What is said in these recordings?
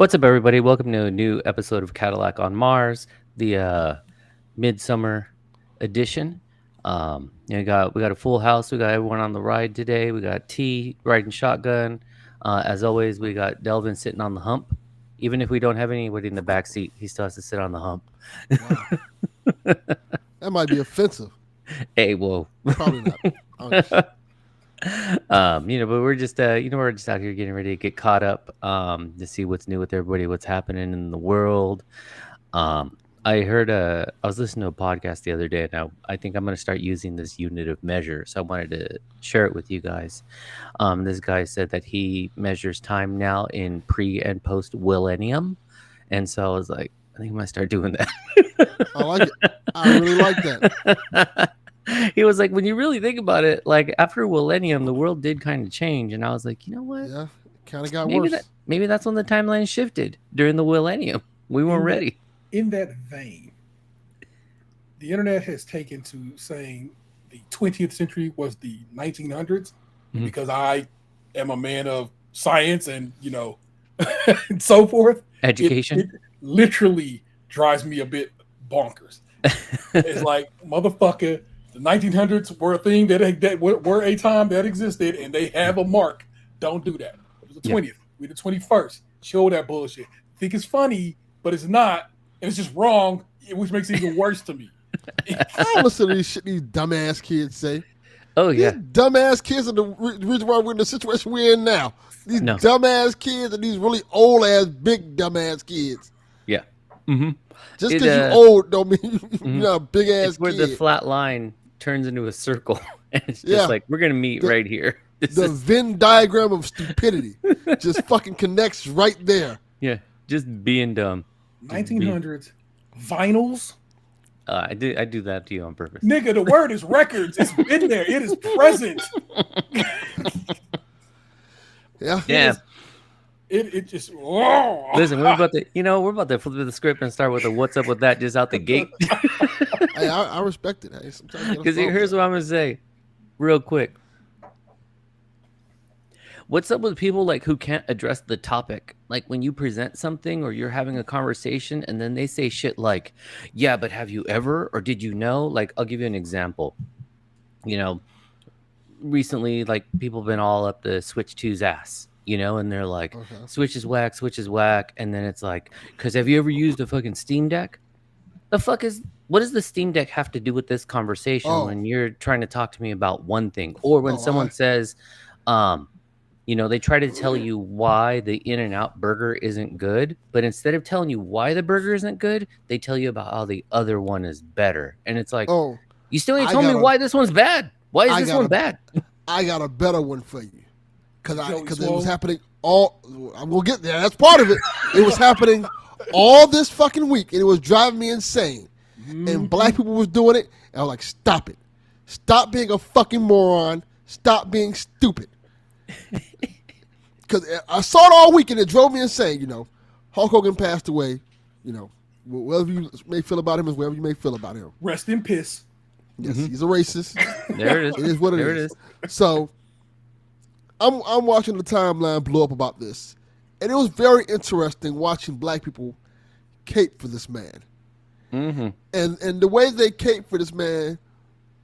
What's up, everybody? Welcome to a new episode of Cadillac on Mars, the midsummer edition. We got a full house. We got everyone on the ride today. We got T riding shotgun. As always, we got Delvin sitting on the hump. Even if we don't have anybody in the back seat, he still has to sit on the hump. Wow, that might be offensive. Hey, whoa. Probably not. Honestly. But we're just out here getting ready to get caught up, to see what's new with everybody, what's happening in the world. I was listening to a podcast the other day, and I think I'm going to start using this unit of measure. So I wanted to share it with you guys. This guy said that he measures time now in pre and post millennium. And so I was like, I think I'm going to start doing that. I like it. I really like that. He was like, when you really think about it, like after millennium, the world did kind of change. And I was like, you know what? Yeah, kind of got Maybe worse. maybe that's when the timeline shifted during the millennium. We weren't in that, ready. in that vein, the internet has taken to saying the 20th century was the 1900s Mhm. because I am a man of science and and so forth. Education. It literally drives me a bit bonkers. It's like, motherfucker, the 1900s were a thing that were a time that existed, and they have a mark. Don't do that. It was the 20th. We're the 21st. Show that bullshit. Think it's funny, but it's not, and it's just wrong, which makes it even worse to me. I don't listen to these shit these dumbass kids say. Oh yeah. These dumbass kids are the reason why we're in the situation we're in now. These No. dumbass kids and these really old ass, big dumbass kids. Yeah. Mm-hmm. Just It, because uh, you old don't mean you're not a big ass It's where kid. the flat line turns into a circle, and it's just Yeah. like we're gonna meet right here. This The is, Venn diagram of stupidity just fucking connects right there. yeah, just being dumb. 1900s vinyls. I do that to you on purpose. Nigga, the word is records. It's been there. It is present. Yeah. Yeah. It just. Oh. Listen, we're about to flip the script and start with a what's up with that just out the gate. Hey, I respect it. Hey, sometimes you gotta Because here's follow what I'm gonna say, real quick. What's up with people like who can't address the topic? Like when you present something or you're having a conversation and then they say shit like, "Yeah, but have you ever or did you know?" Like I'll give you an example. You know, recently like people have been all up the Switch 2's ass, and they're like, Okay. Switch is whack, and then it's like, "Cuz have you ever used a fucking Steam Deck?" What does the Steam Deck have to do with this conversation Oh. when you're trying to talk to me about one thing? Or when Oh, someone I- says, they try to tell you why the In-N-Out burger isn't good, but instead of telling you why the burger isn't good, they tell you about how the other one is better. And it's like, Oh, you still ain't I told me gotta- why this one's bad. Why is I this gotta- one bad? I got a better one for you. Because Joey it was Swole. happening all. I'm gonna get there. That's part of it. It was happening all this fucking week, and it was driving me insane. And black people was doing it, and I was like, "Stop it! Stop being a fucking moron! Stop being stupid!" Because I saw it all week, and it drove me insane. Hulk Hogan passed away. Whatever you may feel about him is whatever you may feel about him. Rest in piss. Yes, he's a racist. There it is. It is what it There is. So I'm watching the timeline blow up about this. And it was very interesting watching black people cape for this man. Mm-hmm. And the way they cape for this man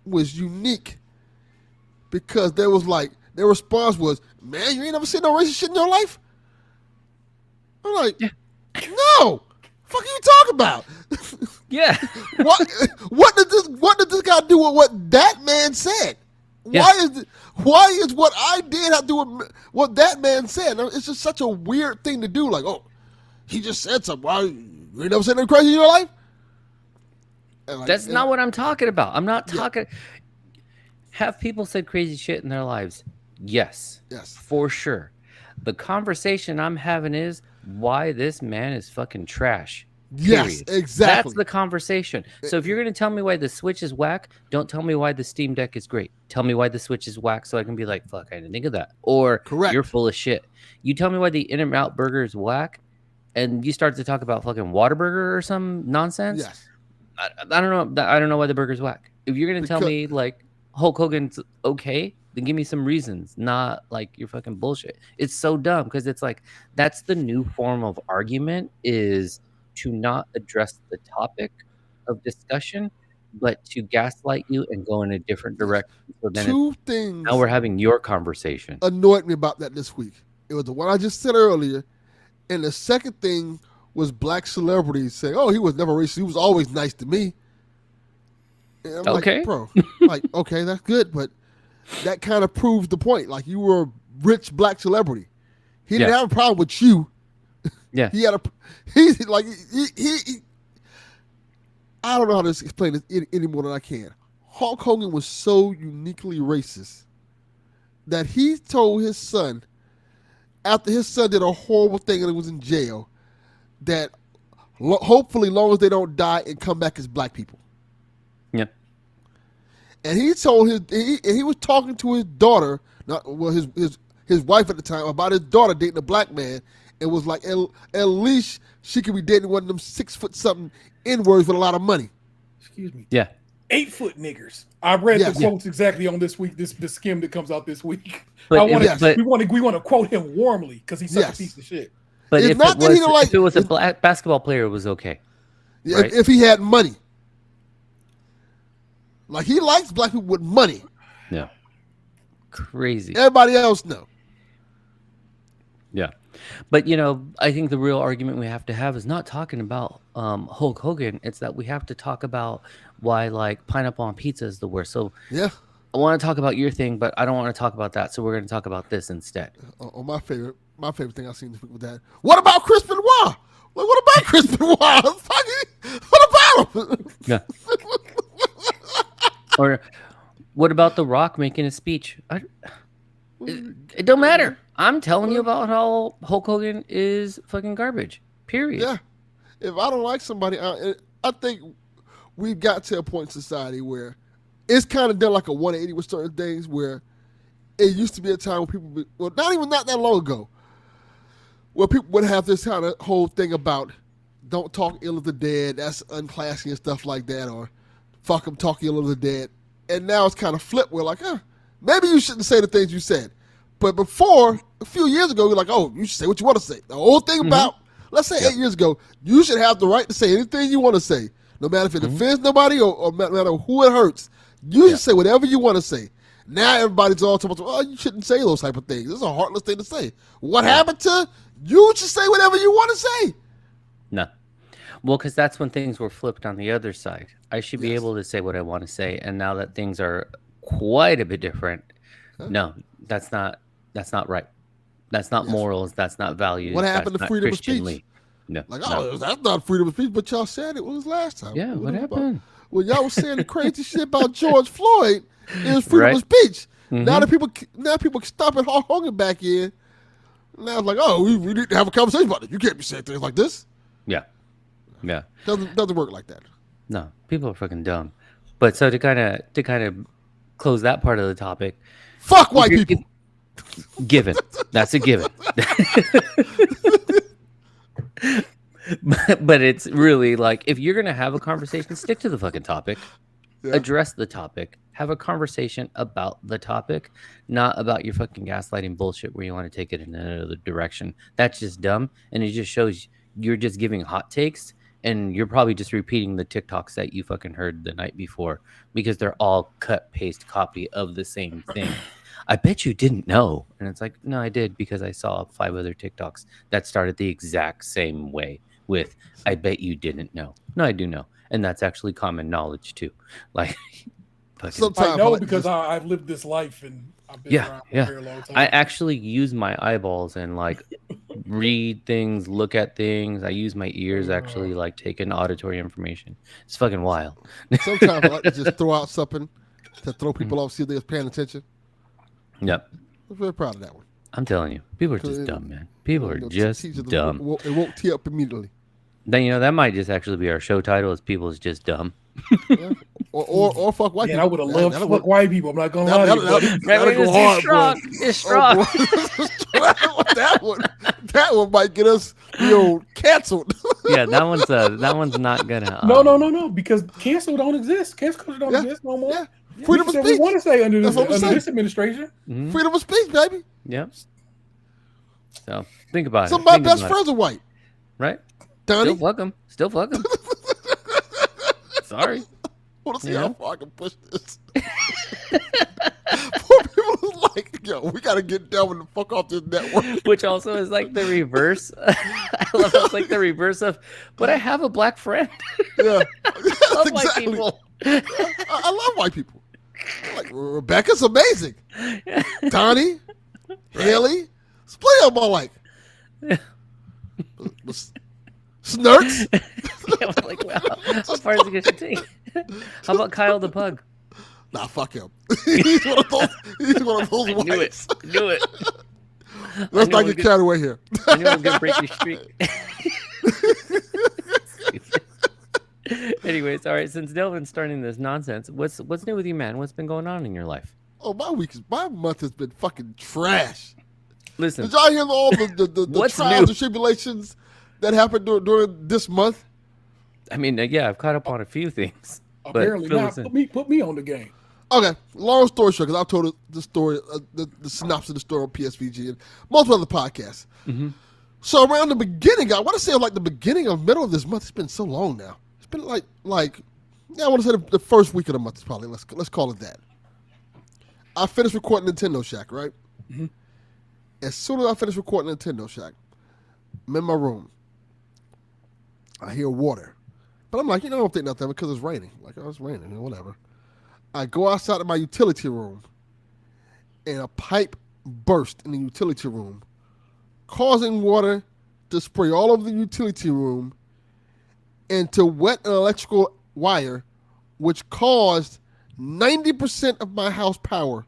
was unique because there was like their response was, "Man, you ain't never seen no racist shit in your life?" I'm like, "No. Fuck are you talking about?" Yeah. What did this guy do with what that man said? Yeah. Why is what I did have to do with what that man said? It's just such a weird thing to do. Like, oh, he just said something. Why you ain't never said nothing crazy in your life? And like, That's not what I'm talking about. I'm not talking. Have people said crazy shit in their lives? Yes. Yes. For sure. The conversation I'm having is why this man is fucking trash. Yes, Period. exactly. That's the conversation. So if you're going to tell me why the Switch is whack, don't tell me why the Steam Deck is great. Tell me why the Switch is whack so I can be like, fuck, I didn't think of that. Or Correct. You're full of shit. You tell me why the In-N-Out burger is whack and you start to talk about fucking Whataburger or some nonsense. Yes. I don't know. I don't know why the burger's whack. If you're going to tell Because- me like Hulk Hogan's okay, Then give me some reasons, not like your fucking bullshit. It's so dumb because it's like that's the new form of argument is to not address the topic of discussion, but to gaslight you and go in a different direction. So then Two things now we're having your conversation. annoyed me about that this week. It was the one I just said earlier, and the second thing was black celebrities saying, "Oh, he was never racist. He was always nice to me." And I'm Okay. like, bro, like, okay, that's good, but that kind of proves the point. Like, you were a rich black celebrity. He didn't Yeah. have a problem with you. Yeah. He had a, he's like, he I don't know how to explain this any more than I can. Hulk Hogan was so uniquely racist that he told his son, after his son did a horrible thing and was in jail, that hopefully, long as they don't die and come back as black people. Yeah. And he told he was talking to his daughter, his wife at the time, about his daughter dating a black man, and was like, at least she could be dating one of them 6 foot something N-words with a lot of money. Excuse me. Yeah. 8-foot niggers. I read Yes. the quotes exactly on this week. This skim that comes out this week. But I if- want yes. we want to quote him warmly because he's such Yes. a piece of shit. But It's if not it that was he don't like- if it was a it's- black basketball player, it was okay. Right. If he had money. Like, he likes black people with money. Yeah. Crazy. Everybody else, no. Yeah. But, I think the real argument we have to have is not talking about Hulk Hogan. It's that we have to talk about why, like, pineapple on pizza is the worst. So Yeah. I want to talk about your thing, but I don't want to talk about that. So we're going to talk about this instead. Oh, my favorite thing I've seen this week with that. What about Chris Benoit? Like, what about Chris Benoit? What about him? Yeah. Or what about The Rock making a speech? It don't matter. I'm telling you about how Hulk Hogan is fucking garbage. Period. Yeah. If I don't like somebody, I think we've got to a point in society where it's kind of done like a 180 with certain things where it used to be a time where people, not that long ago, where people would have this kind of whole thing about don't talk ill of the dead, that's unclassy and stuff like that, or fuck them, talk ill of the dead. And now it's kind of flipped. We're like, maybe you shouldn't say the things you said. But before, a few years ago, we're like, oh, you should say what you want to say. The whole thing about, let's say 8 years ago, you should have the right to say anything you want to say. No matter if it offends nobody or no matter who it hurts. You should say whatever you want to say. Now everybody's all talking about, oh, you shouldn't say those type of things. This is a heartless thing to say. What happened to you should say whatever you want to say? No. Well, because that's when things were flipped on the other side. I should be Yes. able to say what I want to say. And now that things are quite a bit different, no, that's not right. That's not Yes. morals. That's not values. What happened that's to not freedom of Christianly. speech? No. Like, no. oh, that's not freedom of speech, but y'all said it was last time. Yeah, what happened? Well, y'all was saying the crazy shit about George Floyd. It was freedom of Right. Mm-hmm. speech. Now people stopping Hulk Hogan back in. Now it's like, oh, we need to have a conversation about it. You can't be saying things like this. Yeah. Yeah. Doesn't work like that. No, people are fucking dumb. But so to kind of close that part of the topic, Fuck white you're people. given. That's a given. but it's really like if you're gonna have a conversation, stick to the fucking topic. Yeah. Address the topic. Have a conversation about the topic, not about your fucking gaslighting bullshit where you want to take it in another direction. That's just dumb, and it just shows you're just giving hot takes, and you're probably just repeating the TikToks that you fucking heard the night before because they're all cut, paste, copy of the same thing. I bet you didn't know. And it's like, no, I did because I saw 5 other TikToks that started the exact same way with, I bet you didn't know. No, I do know. And that's actually common knowledge too. Like, fucking, Sometimes I know like because just- I've lived this life and I've been Yeah, around for yeah. a very long time. I actually use my eyeballs and like read things, look at things. I use my ears actually, like take in auditory information. It's fucking wild. sometimes I like to just throw out something to throw people off, see if they're paying attention. Yep. I'm very proud of that one. I'm telling you, people are just dumb, man. People are You know, just teachers dumb. It won't tee up immediately. Then that might just actually be our show title: is people is just dumb. Yeah. Or fuck white Man, people. I would have loved to fuck white people. I'm not gonna lie to you, buddy. That'll go hard, boy. It's strong. Oh, boy. that one might get us, canceled. Yeah, that one's not gonna. No, because cancel don't exist. Cancel culture don't Yeah, exist no more. yeah. Freedom of We speech. want to say under That's what I'm saying. this administration. Mhm. Freedom of speech, baby. Yep. So think about Some it. of my Think best about friends are white. it. Right? Donnie, Still fuck 'em. Still fuck 'em. Sorry. want to see Yeah. how far I can push this. Poor people are like, yo, we got to get done with the fuck off this network. Which also is like the reverse. I love how it's like the reverse of, but I have a black friend. Yeah, I love white exactly. people. I love white people. Like Rebecca's amazing. Donnie, Haley, split up all like. Snurks. Yeah, I'm like, wow, how far is it going to take? How about Kyle the Pug? Nah, fuck him. He's one of those. He's one of those I knew it. whites. Knew it. Let's I not knew get carried away here. I knew I was going to break your streak. Anyways, all right. Since Delvin's starting this nonsense, what's new with you, man? What's been going on in your life? Oh, my month has been fucking trash. Listen, Did y'all hear all the What's trials new? and tribulations that happened during this month? I mean, yeah, I've caught up on a few things. But Apparently fill not. us in. Put me on the game. Okay, long story short, because I've told the story, the synopsis of the story on PSVG and multiple other podcasts. Mm-hmm. So around the beginning, I want to say like the beginning of middle of this month. It's been so long now. It's been like yeah, I want to say the first week of the month is probably let's call it that. I finished recording Nintendo Shack, right? Mhm. As soon as I finished recording Nintendo Shack, I'm in my room. I hear water, but I'm like, I don't think nothing of it because it's raining. Like, oh, it's raining, whatever. I go outside of my utility room, and a pipe burst in the utility room, causing water to spray all over the utility room and to wet an electrical wire, which caused 90% of my house power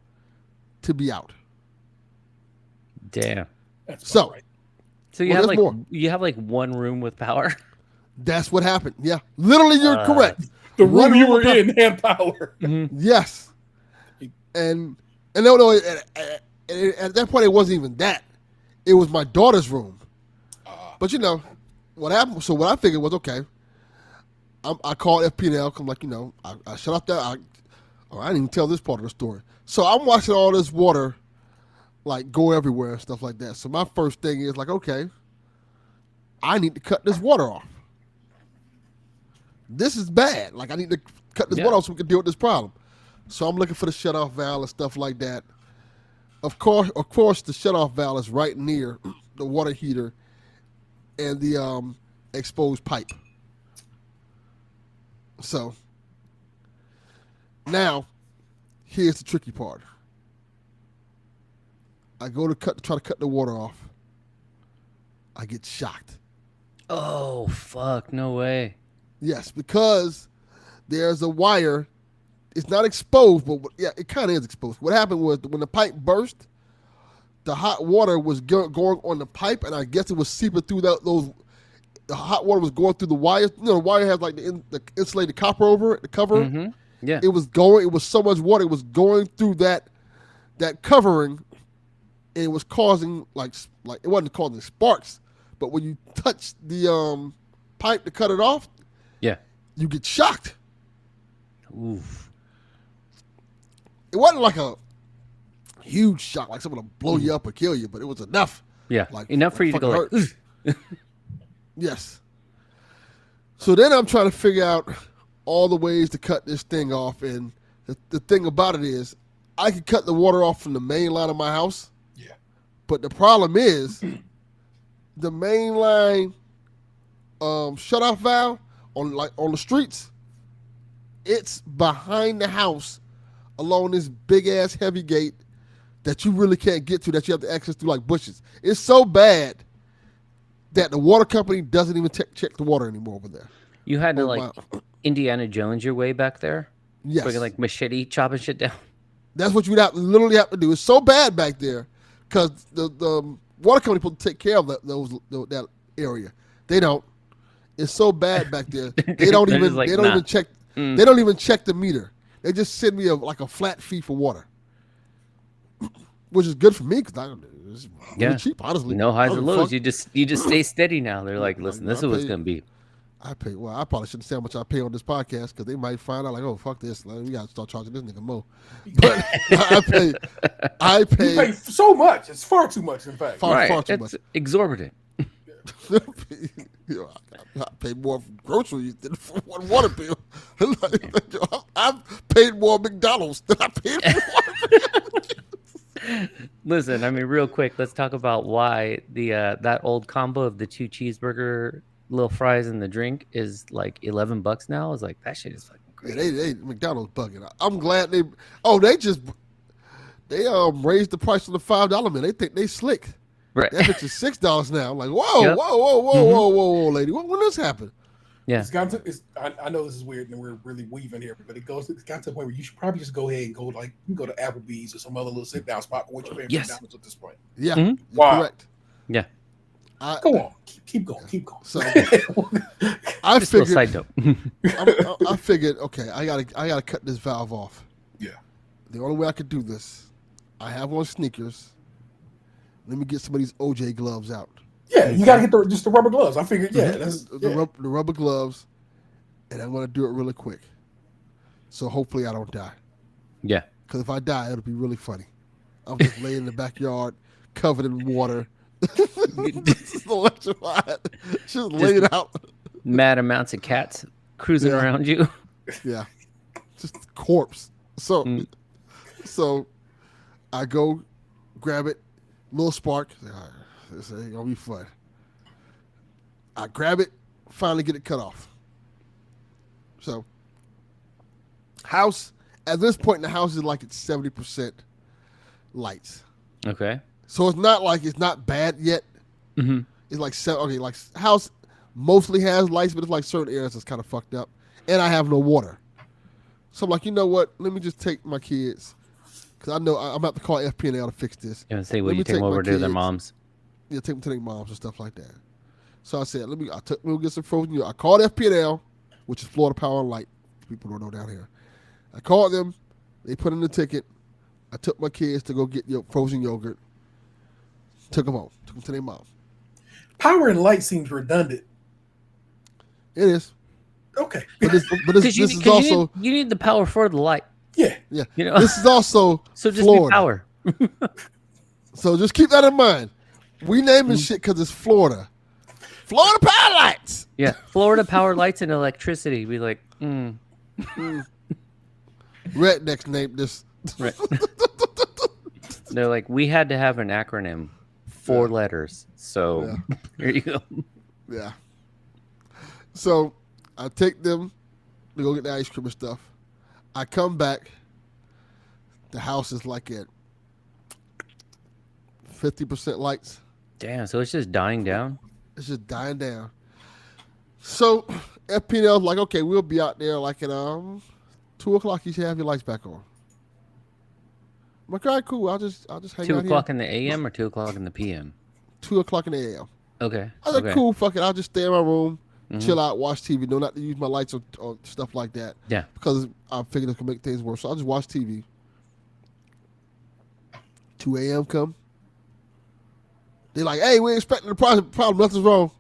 to be out. Damn. That's So- about right. So you Well, have there's like more. you have like one room with power. That's what happened. Yeah, literally, you're correct. The One room you room were of in had power. Yes, and no, at that point it wasn't even that. It was my daughter's room. But what happened? So what I figured was okay. I called FP&L. I'm like, I shut off that. I didn't even tell this part of the story. So I'm watching all this water, like, go everywhere and stuff like that. So my first thing is like, okay, I need to cut this water off. This is bad. Like, I need to cut this Yeah. water off so we can deal with this problem. So I'm looking for the shutoff valve and stuff like that. Of course, the shutoff valve is right near the water heater and the exposed pipe. So now, here's the tricky part. I go to try to cut the water off. I get shocked. Oh fuck! No way. Yes, because there's a wire. It's not exposed, but yeah, it kind of is exposed. What happened was when the pipe burst, the hot water was going on the pipe, and I guess it was seeping through those. The hot water was going through the wires. The wire has like the insulated copper over it, the cover. Mm-hmm. Yeah. It was going. It was so much water. It was going through that covering, and it was causing like it wasn't causing sparks, but when you touch the pipe to cut it off, Yeah. you get shocked. Oof. It wasn't like a huge shock, like someone to blow you up or kill you, but it was enough. Yeah. Like, Enough for you to go like, fucking hurt. Yes. So then I'm trying to figure out all the ways to cut this thing off, and the thing about it is, I could cut the water off from the main line of my house. Yeah. But the problem is, the main line shutoff valve on the streets, it's behind the house along this big ass heavy gate that you really can't get to, that you have to access through like bushes. It's so bad that the water company doesn't even check the water anymore over there. you had to Oh, like wow. Indiana Jones your way back there. Yes. Fucking like machete chopping shit down. That's what you would literally have to do. It's so bad back there because the water company supposed to take care of that area. They don't. It's so bad back there. They don't They're even just like, they don't nah. even check. Mm. They don't even check the meter. They just send me a flat fee for water, which is good for me because it's really Yeah. cheap. Honestly, No highs I or don't give a lows. fuck. You just stay steady now. They're like, listen, this is what it's pay- gonna be. I pay. Well, I probably shouldn't say how much I pay on this podcast because they might find out like, oh fuck this, like, we got to start charging this nigga more. But I pay. You pay so much. It's far too much, in fact. Far too It's much. exorbitant. You know, I pay more for groceries than for one water bill. I've paid more McDonald's than I paid for water. Listen, I mean, real quick, let's talk about why the that old combo of the 2 cheeseburger, little fries, and the drink is like $11 now. I was like, that shit is fucking Yeah, crazy. they McDonald's bugging. I'm glad they raised the price on the $5 man. They think they slick. Right. That bitch is $6 now. I'm like, whoa, Yep. whoa, lady. When this happened? Yeah. It's gotten to, I know this is weird and we're really weaving here, but it's got to the point where you should probably just go ahead and you can go to Applebee's or some other little sit down spot for what you're paying Yes. for McDonald's at this point. Yeah, Mhm. you're Wow. correct. Yeah. Go on, keep going. So I Just a little figured, side note. I figured, okay, I gotta cut this valve off. Yeah. The only way I could do this, I have on sneakers. Let me get some of these OJ gloves out. Yeah, you gotta get just the rubber gloves. I figured, yeah, that's The rubber gloves, and I'm gonna do it really quick. So hopefully I don't die. Yeah. Because if I die, it'll be really funny. I'm just laying in the backyard, covered in water. Just electrified. Just laid out. Mad amounts of cats cruising Yeah. around you. Yeah. Just a corpse. So Mm. so I go grab it, little spark. All right, this ain't gonna be fun. I grab it, finally get it cut off. So house at this point in the house is like it's 70% lights. Okay. So it's not bad yet. Mm-hmm. It's like like house mostly has lights, but it's like certain areas that's kind of fucked up. And I have no water. So I'm like, you know what? Let me just take my kids, because I know I'm about to call FP&L to fix this. You want to say, Let will me you take take them my over to their kids. moms? Yeah, take them to their moms and stuff like that. So I said, we'll get some frozen yogurt. I called FP&L, which is Florida Power and Light. People don't know down here. I called them. They put in the ticket. I took my kids to go get frozen yogurt. Took them home. Took them to their mom. Power and light seems redundant. It is. Okay. But this Because is also you need the power for the light. Yeah. yeah. You know? This is also So just Florida. be power. So just keep that in mind. We naming shit because it's Florida. Florida Power Lights. Yeah. Florida power lights and electricity. Be like, Rednecks named this. right. They're like, we had to have an acronym, 4 letters. So here you go. Yeah. So I take them to go get the ice cream and stuff. I come back. The house is like at 50% lights. Damn. So it's just dying down. It's just dying down. So FPNL's like, okay, we'll be out there like at 2 o'clock. You should have your lights back on. I'm like, all right, cool. I'll just hang 2 out o'clock here. in the AM or 2 o'clock in the PM? 2 o'clock in the AM. Okay. I was like, okay. cool, fuck it. I'll just stay in my room, Mhm. chill out, watch TV. No, not to use my lights or stuff like that. Yeah. Because I figured it could make things worse. So I'll just watch TV. 2 a.m. come. They're like, hey, we ain't expecting the problem. Nothing's wrong.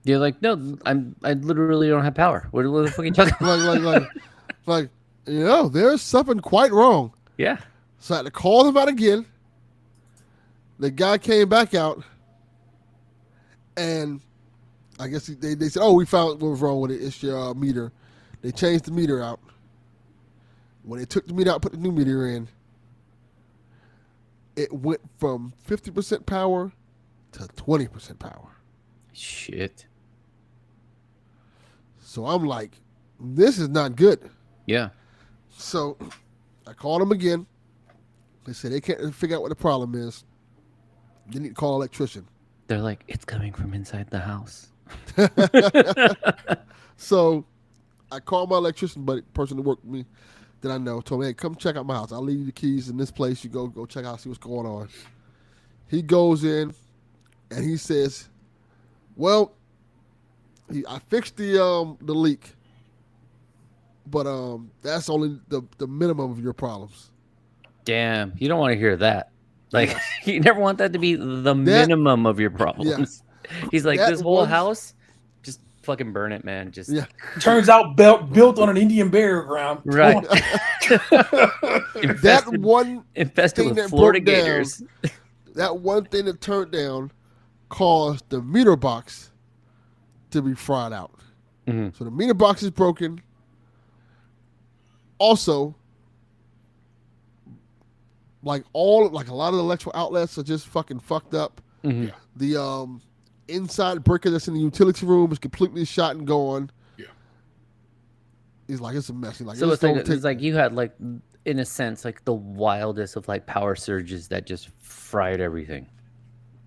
You're like, no, I literally don't have power. What the fuck are you talking about? like, there's something quite wrong. Yeah. So I had to call them out again. The guy came back out, and I guess they said, oh, we found what was wrong with it. It's your meter. They changed the meter out. When they took the meter out, put the new meter in, it went from 50% power to 20% power. Shit. So I'm like, this is not good. Yeah. So I called them again. They said they can't figure out what the problem is. They need to call an electrician. They're like, it's coming from inside the house. So I called my electrician buddy, person that worked with me that I know, told me, hey, come check out my house. I'll leave you the keys in this place. You go check out, see what's going on. He goes in and he says, well, I fixed the leak, but that's only the minimum of your problems. Damn. You don't want to hear that. Like, you never want that to be the minimum of your problems. He's like, that this whole was- house, just fucking burn it, man. Just Yeah. Turns out built on an Indian burial ground. right. That infested, one infested thing with that Florida broke down- gators. that one thing that turned down caused the meter box to be fried out. Mhm. So the meter box is broken. Also, like a lot of the electrical outlets are just fucking fucked up. Mhm. The inside breaker that's in the utility room is completely shot and gone. Yeah. He's like, it's a mess. He's like, So "This it's like don't take-" it's like you had like, in a sense, like the wildest of like power surges that just fried everything.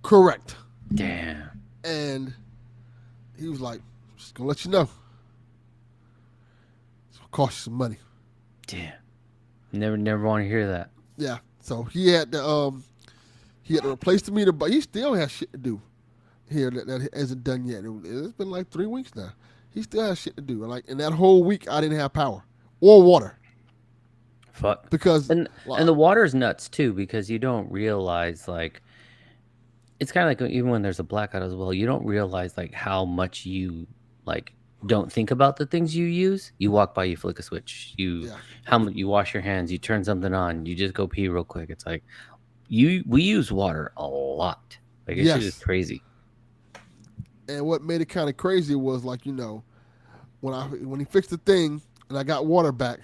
correct. Damn. And he was like, just gonna let you know. It's gonna cost you some money. Damn. Never want to hear that. Yeah. So he had to replace the meter, but he still has shit to do here that hasn't done yet. It's been like 3 weeks now. He still has shit to do. And like in that whole week, I didn't have power or water Fuck. because And the water's nuts too, because you don't realize, like, it's kind of like even when there's a blackout as well, you don't realize like how much you like don't think about the things you use. You walk by, you flick a switch, you wash your hands, you turn something on, you just go pee real quick. It's like we use water a lot. Like it's Yes. just crazy. And what made it kind of crazy was like, when he fixed the thing and I got water back,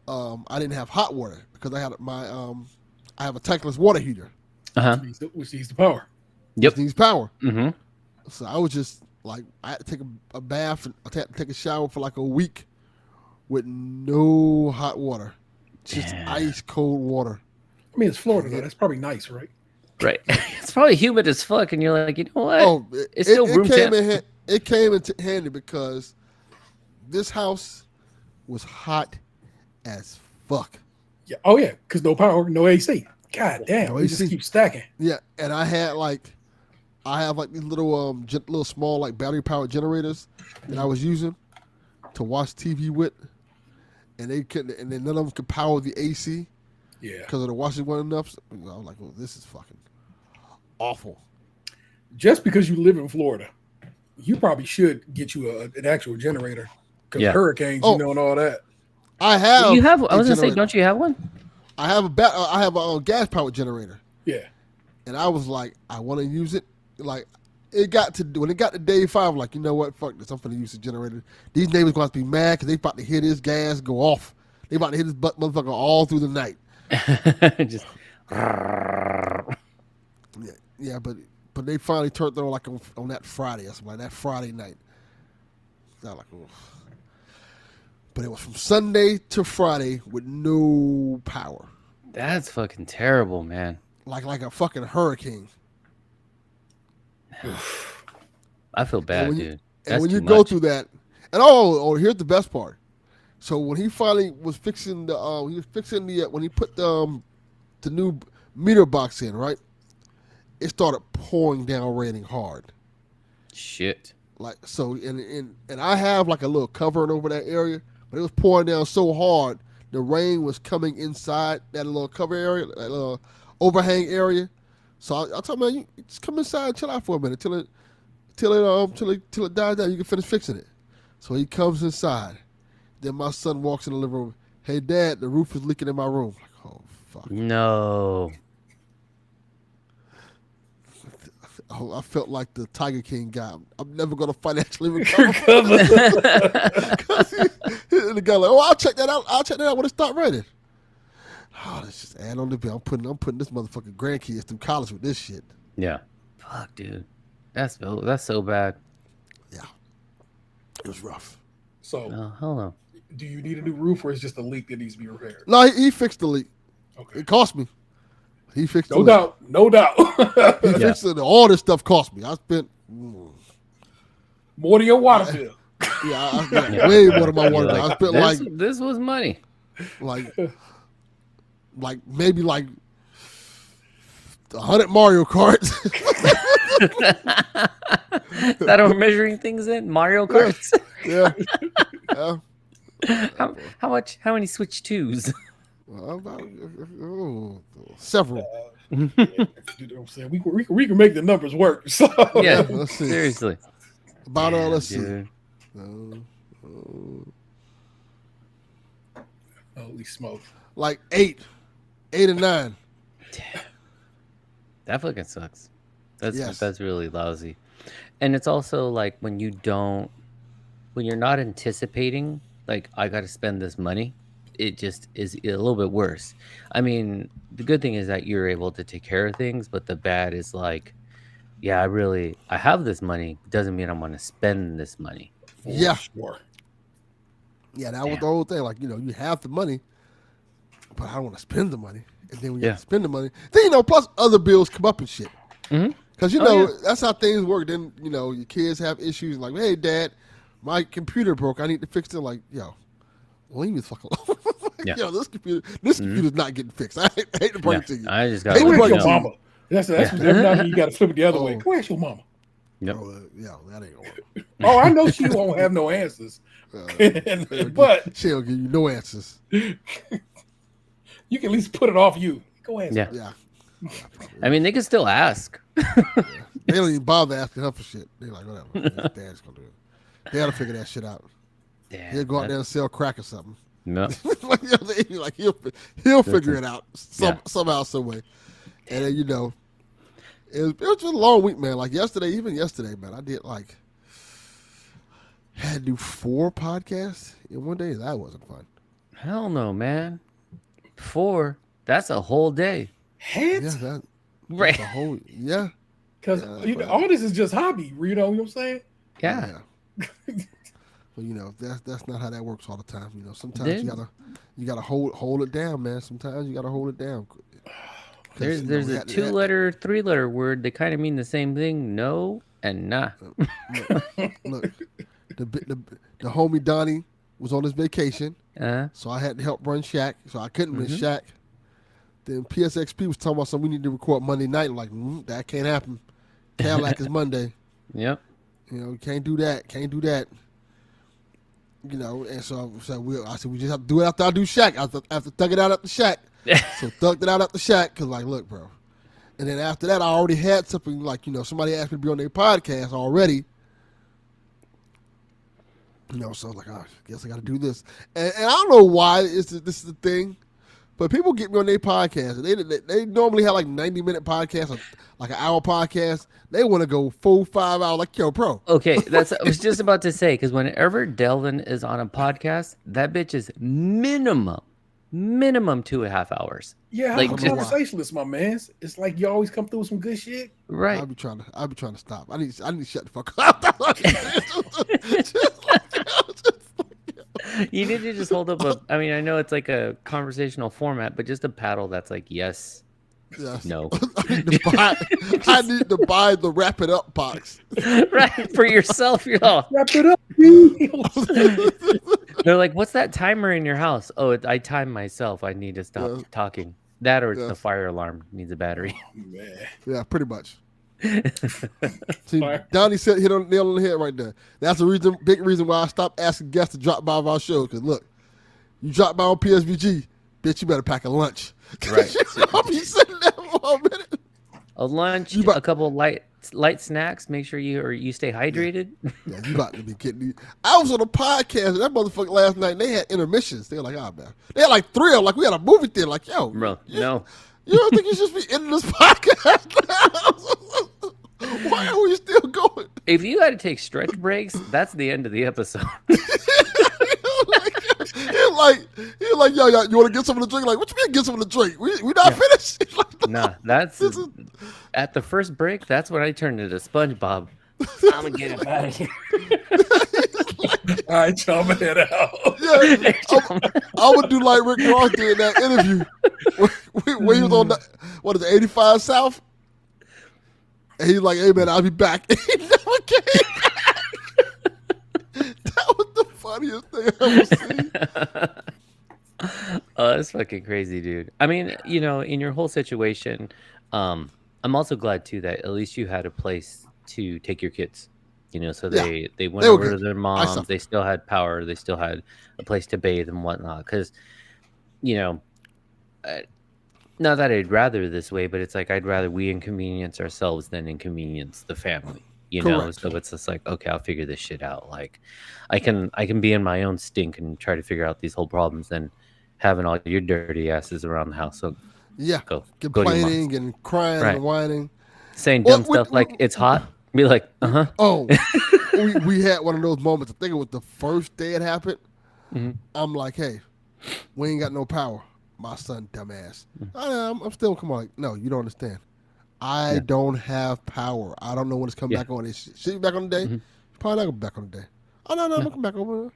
I didn't have hot water because I had I have a tankless water heater. Uh-huh. Which needs the power. Yep. Which needs power. Mm-hmm. So I was just like, I had to take a bath and I had to take a shower for like a week with no hot water, just Damn. ice cold water. I mean, it's Florida though. That's probably nice, right? Right. It's probably humid as fuck, and you're like, you know what? Oh, It's still room temp. it came into handy because this house was hot as fuck. Yeah. Oh yeah, because no power, no AC. God damn, No we just AC. keep stacking. Yeah, and I have like these little little small like battery powered generators that I was using to watch TV with, and they couldn't, and then none of them could power the AC Yeah. because of the washing wasn't enough. So I was like, "Oh, this is fucking awful." Just because you live in Florida, you probably should get you an actual generator. Because Yeah. hurricanes, Oh. you know, and all that. I have. You have. I a was gonna say, generator. don't you have one? I have a gas powered generator, Yeah. and I was like, I want to use it. Like, when it got to day 5, I'm like, you know what? Fuck this. I'm gonna use the generator. These neighbors going to be mad because they about to hear this gas go off. They about to hit this motherfucker all through the night. Just. Yeah, but they finally turned it on like on that Friday or something like that Friday night. So I was like, oh. But it was from Sunday to Friday with no power, That's fucking terrible, man. like a fucking hurricane. I feel bad, when you- dude. And That's when you too go much. through that, and here's the best part. So when he finally was fixing when he put the new meter box in, right? It started pouring down raining hard. Shit. Like so, and I have like a little covering over that area, but it was pouring down so hard, the rain was coming inside that little cover area, that little overhang area. So I told him, man, you just come inside and chill out for a minute till it dies down. You can finish fixing it. So he comes inside. Then my son walks in the living room. Hey, Dad, the roof is leaking in my room. Like, oh fuck. No. Oh, I felt like the Tiger King guy. I'm never gonna financially recover. And the guy like, oh, I'll check that out. I'll check that out when it start raining. Oh, let's just add on the bill. I'm putting this motherfucking grandkids through college with this shit. Yeah. Fuck, dude. That's so bad. Yeah, it was rough. So, Oh, hell no. do you need a new roof, or is it just a leak that needs to be repaired? No, he fixed the leak. Okay. It cost me. He fixed No the leak. doubt. No doubt. He fixed it. All this stuff cost me. I spent More than your water bill. I spent way more than my You're water bill. I spent this was money. like maybe 100 Mario Karts. That are measuring things in Mario Karts. Yeah. How many Switch 2s? Well, several. You know what I'm saying? We can make the numbers work. So Yeah, Let's see. seriously. About Damn, let's see. dude. Holy smokes. Like 8 or 9. That fucking sucks. That's Yes. that's really lousy. And it's also like when you're not anticipating, like, I got to spend this money, it just is a little bit worse. I mean, the good thing is that you're able to take care of things, but the bad is like, yeah, I have this money. Doesn't mean I'm going to spend this money. For Yeah. sure. Yeah, that was Damn. the whole thing. Like, you have the money, but I don't want to spend the money. And then when you Yeah. have to spend the money, then, plus other bills come up and shit. Mhm. Because, Oh, yeah. that's how things work. Then, your kids have issues like, hey, Dad, my computer broke. I need to fix it. Like, yo, leave me the fuck alone. Yeah. Yo, this computer's not getting fixed. I hate to bring Yeah, it to you. I just got Hey, to Go where's ask your your mama. That's every now and then you got to flip it the other way. Oh. Go ask your mama. Yep. Yeah, that ain't gonna work. Oh, I know she won't have no answers. But she'll give you no answers. you can at least put it off you. Go ask. Yeah. Yeah. I mean, they can still ask. They don't even bother asking her for shit. They're like, whatever. Dad's gonna do it. They gotta figure that shit out. Damn, He'll go out there and sell crack or something. No. Like he'll figure it out somehow, some way. And then it was just a long week, man. Like yesterday, man, I did had to do 4 podcasts in one day. That wasn't fun. Hell no, man. 4. That's a whole day. Heads? Yeah, that's Right. a whole Because but- all this is just hobby. You know what I'm saying? Yeah. Well, that's not how that works all the time. Sometimes Then- you gotta hold it down, man. Sometimes you gotta hold it down. 'Cause, There's we a had- 2-letter, 3-letter word. They kind of mean the same thing. No and nah. Look, the homie Donnie was on his vacation, Uh, so I had to help run Shaq, so I couldn't miss Mhm. Shaq. Then PSXP was talking about something we need to record Monday night. I'm like, that can't happen. Cadillac is Monday. yep. You can't do that. Can't do that. And so I said we just have to do it after I do Shaq. After thug it out after Shaq. So thugged it out after Shaq because look, bro. And then after that, I already had something somebody asked me to be on their podcast already. So I was like, I guess I got to do this. And I don't know why this is the thing, but people get me on their podcast. And they normally have 90-minute podcasts, or like an hour podcast. They want to go 4-5 hours. Like, yo, bro. Okay, I was just about to say, because whenever Delvin is on a podcast, that bitch is minimum 2.5 hours. Yeah, Like, I'm a just- conversationalist, my man. It's like you always come through with some good shit. Right. I'll be trying to stop. I need to shut the fuck up. You need to just hold up I mean, I know it's like a conversational format, but just a paddle that's like yes, Yes. no. I need to buy the wrap it up box. Right, for yourself. You're all, Wrap it up. they're like, what's that timer in your house? Oh, I time myself. I need to stop Yeah. talking. That or it's the Yes. fire alarm needs a battery. Man. Yeah, pretty much. See, Fire. Donnie said hit on the nail on the head right there. That's the big reason why I stopped asking guests to drop by our show. Because look, you drop by on PSVG, bitch, you better pack a lunch. Right. I'll be sitting there for a minute. A lunch, You bu- a couple light snacks. Make sure you stay hydrated. Yeah, you about to be kidding me. I was on a podcast and that motherfucker last night and they had intermissions. They were like, man. They had 3 of them. Like we had a movie theater. Like, yo, Bro, you, no. you don't think you should be ending this podcast now? Why are we still going? If you got to take stretch breaks, that's the end of the episode. He's like, yo, you want to get something to drink? Like, what you mean get something to drink? We not finished. He's like, Nah, that's This is- at the first break. That's when I turned into SpongeBob. I'm gonna get him out of here. All right, jumping it out. yeah, I would do like Rick Ross did in that interview where he was on the 85 South. And he's like, hey, man, I'll be back. He never came back. That was the funniest thing I ever seen. Oh, that's fucking crazy, dude. I mean, in your whole situation, I'm also glad too that at least you had a place to take your kids. So Yeah, they went they were over to good. their saw moms. They still had power. They still had a place to bathe and whatnot. Because, not that I'd rather this way, but it's like I'd rather we inconvenience ourselves than inconvenience the family. you know. Correct. So it's just like, okay, I'll figure this shit out. Like, I can be in my own stink and try to figure out these whole problems than having all your dirty asses around the house. So Yeah, go to your mom's. complaining and crying Right. and whining. Saying Well, dumb stuff like it's hot. Be like, Oh, we had one of those moments. I think it was the first day it happened. Mhm. I'm like, hey, we ain't got no power. My son, dumbass. Mm-hmm. I'm still, come on. Like, no, you don't understand. I don't have power. I don't know when it's coming Yeah. back on. Should be back on the day? Mhm. Probably not going to be back on the day. Oh, no, I'm going to come back over.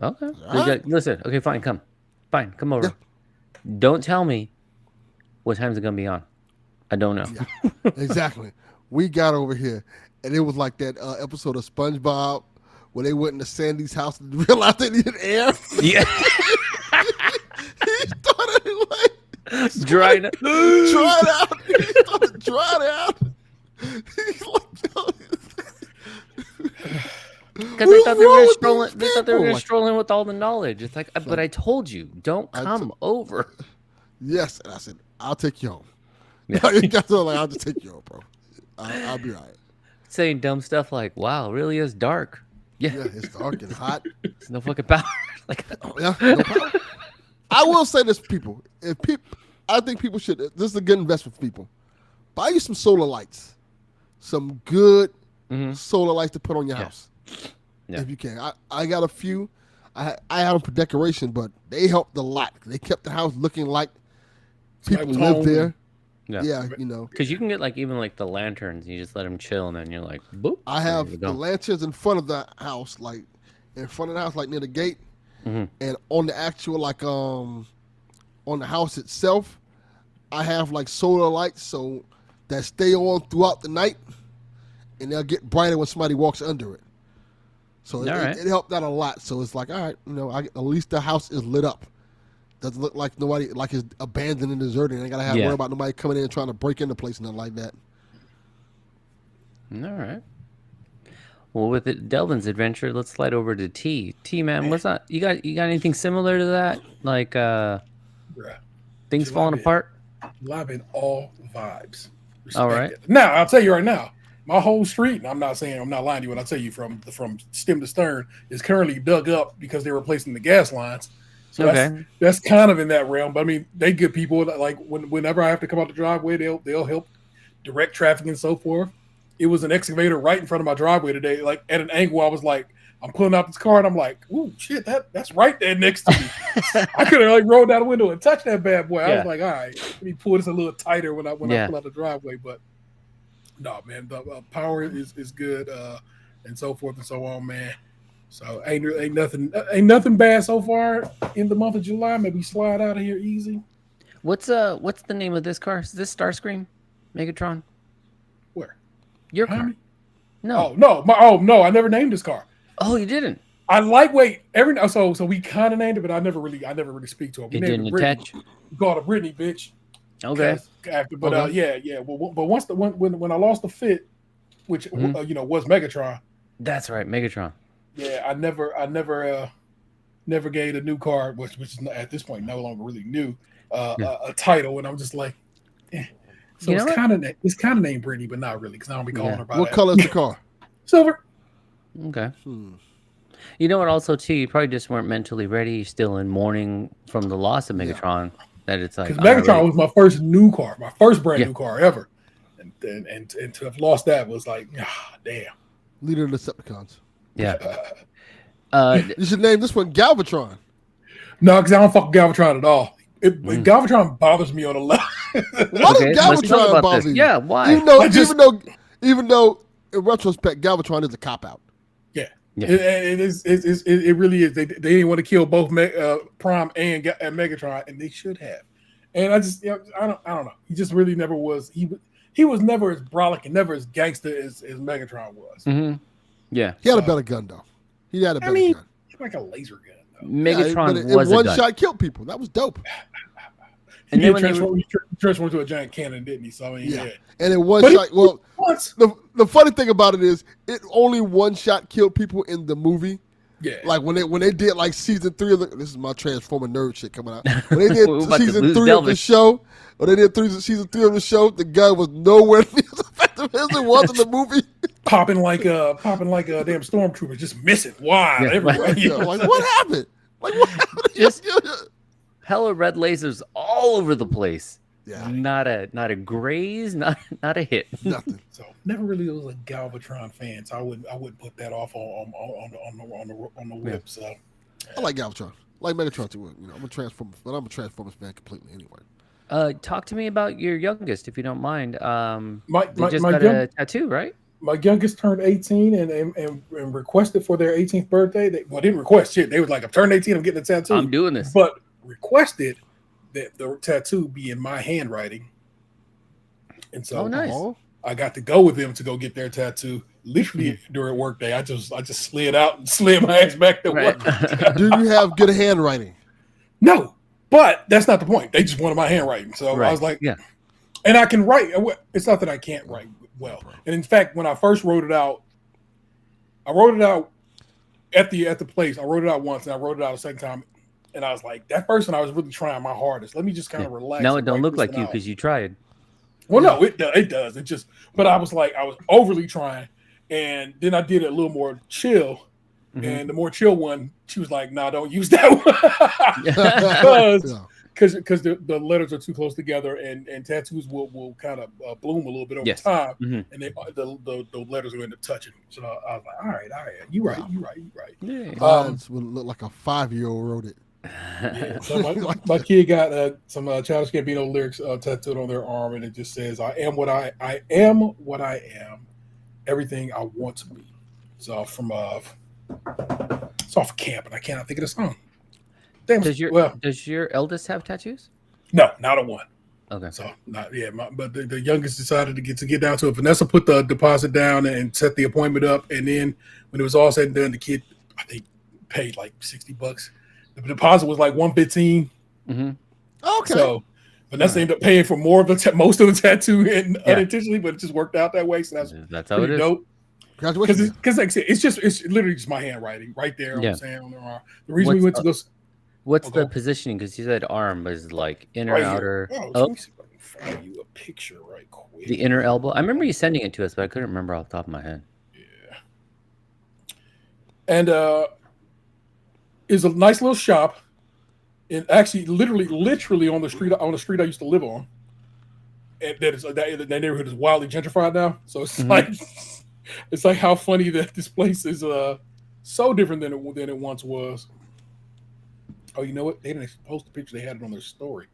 Okay. All right. Listen. Okay, fine. Come over. Yeah. Don't tell me what time's it gonna be on. I don't know. Yeah, exactly. We got over here, and it was like that episode of SpongeBob where they went into Sandy's house and realized they needed air. Yeah. He started like Drying up. drying out. He started drying out. He's like, Because they thought they were wrong gonna with stroll. these They thought they were people? gonna Like, stroll in with all the knowledge. It's like, but I told you, don't come over. yes, and I said, I'll take you home. Yeah. That's all. Like, I'll just take you home, bro. I'll be all right. Saying dumb stuff like, "Wow, it really is dark." Yeah, Yeah, it's dark and hot. there's no fucking power. Like, Yeah, no problem. I will say this, people. I think people should. This is a good investment for people. Buy you some solar lights, some good Mhm. solar lights to put on your Yeah. house, Yeah. if you can. I got a few. I have them for decoration, but they helped a lot. They kept the house looking like people Like live home. there. Yeah. Yeah, you know. Because you can get like even like the lanterns. You just let them chill, and then you're like, boop. I there have you the go. lanterns in front of the house, like in front of the house, like near the gate, Mhm. and on the actual on the house itself, I have like solar lights so that stay on throughout the night, and they'll get brighter when somebody walks under it. So All right. it helped out a lot. So it's like, all right, at least the house is lit up. Doesn't look like nobody like it's abandoned and deserted. And I gotta Yeah. worry about nobody coming in and trying to break into the place and nothing like that. All right. Well, with Delvin's adventure, let's slide over to T. T, man, what's that? You got anything similar to that? Like Bruh. things July falling bit. apart? Loving all vibes. All Respect right. it. Now, I'll tell you right now, my whole street, and I'm not lying to you when I tell you from stem to stern, is currently dug up because they're replacing the gas lines. So Okay. that's kind of in that realm. But I mean, they good people. Like whenever I have to come out the driveway, they'll help direct traffic and so forth. It was an excavator right in front of my driveway today, like at an angle. I was like, I'm pulling out this car, and I'm like, ooh, shit, that's right there next to me. I could have like rolled down the window and touched that bad boy. I Yeah. was like, all right, let me pull this a little tighter when I Yeah. pull out the driveway. But no, man, the power is good, and so forth and so on, man. So ain't nothing bad so far in the month of July. Maybe slide out of here easy. What's the name of this car? Is this Starscream? Megatron? Where? Your Behind car? me? No. No, I never named this car. Oh, you didn't. I lightweight so we kind of named it, but I never really speak to it. We It named didn't it Brittany. attach. We called it Brittany, bitch. Okay. After, but Okay. yeah. Well, but once when I lost the fit, which Mhm. was Megatron. That's right, Megatron. Yeah, I never gave a new car, which is at this point no longer really new, a title, and I'm just like, eh. So You know it's kind of named Brittany, but not really, because I don't be calling Yeah. her by What that. color is the car? Silver. Okay. Hmm. You know what? Also, too, you probably just weren't mentally ready. You're still in mourning from the loss of Megatron. That it's like Because Megatron was my first new car, my first brand Yeah. new car ever, and to have lost that was like, damn. Leader of the Decepticons. yeah. You should name this one Galvatron. No, because I don't fuck Galvatron at all. Galvatron bothers me on a level. Why Okay, does let's talk Galvatron about bother this. you? Yeah, why? Even though in retrospect Galvatron is a cop out. Yeah. Yeah. It really is. They didn't want to kill both Prime and Megatron, and they should have. And I just, I don't know. He just really never was. He was never as brolic and never as gangster as Megatron was. Mm-hmm. Yeah. He had a better gun though. He had a better gun. He's like a laser gun. Though. Megatron it was a one gun. shot killed people. That was dope. And He then when they transformed into a giant cannon, didn't he? So I mean, yeah. And in one But shot, well, Once, the funny thing about it is, it only one shot killed people in the movie. yeah. Like when they did like season 3 of this is my Transformer nerd shit coming out. When they did We're about to season lose 3 of the Delvin. show, season 3 of the show, the gun was nowhere near as effective as it was in the movie. popping like a damn stormtrooper, just missing wide Yeah. everywhere. Yeah, like what happened? Like what happened? Just- Hella red lasers all over the place. Yeah, Not a graze, not a hit. nothing. So never really was a Galvatron fan, so I wouldn't put that off on the whip. So I like Galvatron. I like Megatron too. You know, I'm a Transformers fan completely anyway. Talk to me about your youngest, if you don't mind. my They my, just my, got young, a tattoo, right? my youngest turned 18 and requested for their 18th birthday. They didn't request shit. They was like, I'm turning 18, I'm getting a tattoo. I'm doing this. But requested that the tattoo be in my handwriting. And so Oh, nice. Oh, I got to go with them to go get their tattoo. Literally during work day, I just slid out and slid my ass back to Right. work. do you have good handwriting? No, but that's not the point. They just wanted my handwriting. So I Right. was like, Yeah. and I can write. It's not that I can't write well. And in fact, when I first wrote it out, I wrote it out at the place. I wrote it out once and I wrote it out a second time. And I was like, that first one, I was really trying my hardest. Let me just kind of relax. Now it and don't write look this like one you out. because you tried. Well, no, it does. It just, but I was overly trying. And then I did it a little more chill. Mhm. And the more chill one, she was like, no, don't use that one. Yeah. Because the letters are too close together and tattoos will kind of bloom a little bit over Yes. time. Mhm. And the letters will end up touching. So I was like, all right. You right. Yeah. Mine would look like a 5-year-old wrote it. Yeah. So my kid got some Childish Gambino lyrics tattooed on their arm, and it just says, I am what I am, everything I want to be. So it's off Camp, and I cannot think of the song. Damn. Does your eldest have tattoos? No, not a one. Okay. So not but the youngest decided to get down to it. Vanessa put the deposit down and set the appointment up, and then when it was all said and done, the kid I think paid like $60. The deposit was like $115. Mm-hmm. Okay. So Vanessa ended up paying for more of most of the tattoo and unintentionally, but it just worked out that way. So that's how it pretty is. dope. Congratulations. Because like I said, it's literally just my handwriting right there. Yeah. I'm saying on their arm. The reason we went to go. What's Okay. the positioning? Because you said arm was like inner, Right outer. here. Oh, Oh, let me see if I can find you a picture right quick. the inner elbow. I remember you sending it to us, but I couldn't remember off the top of my head. Yeah. And is a nice little shop, and actually, literally on the street I used to live on. And that neighborhood is wildly gentrified now. So it's it's like how funny that this place is so different than it once was. Oh, you know what? They didn't post the picture. They had it on their story.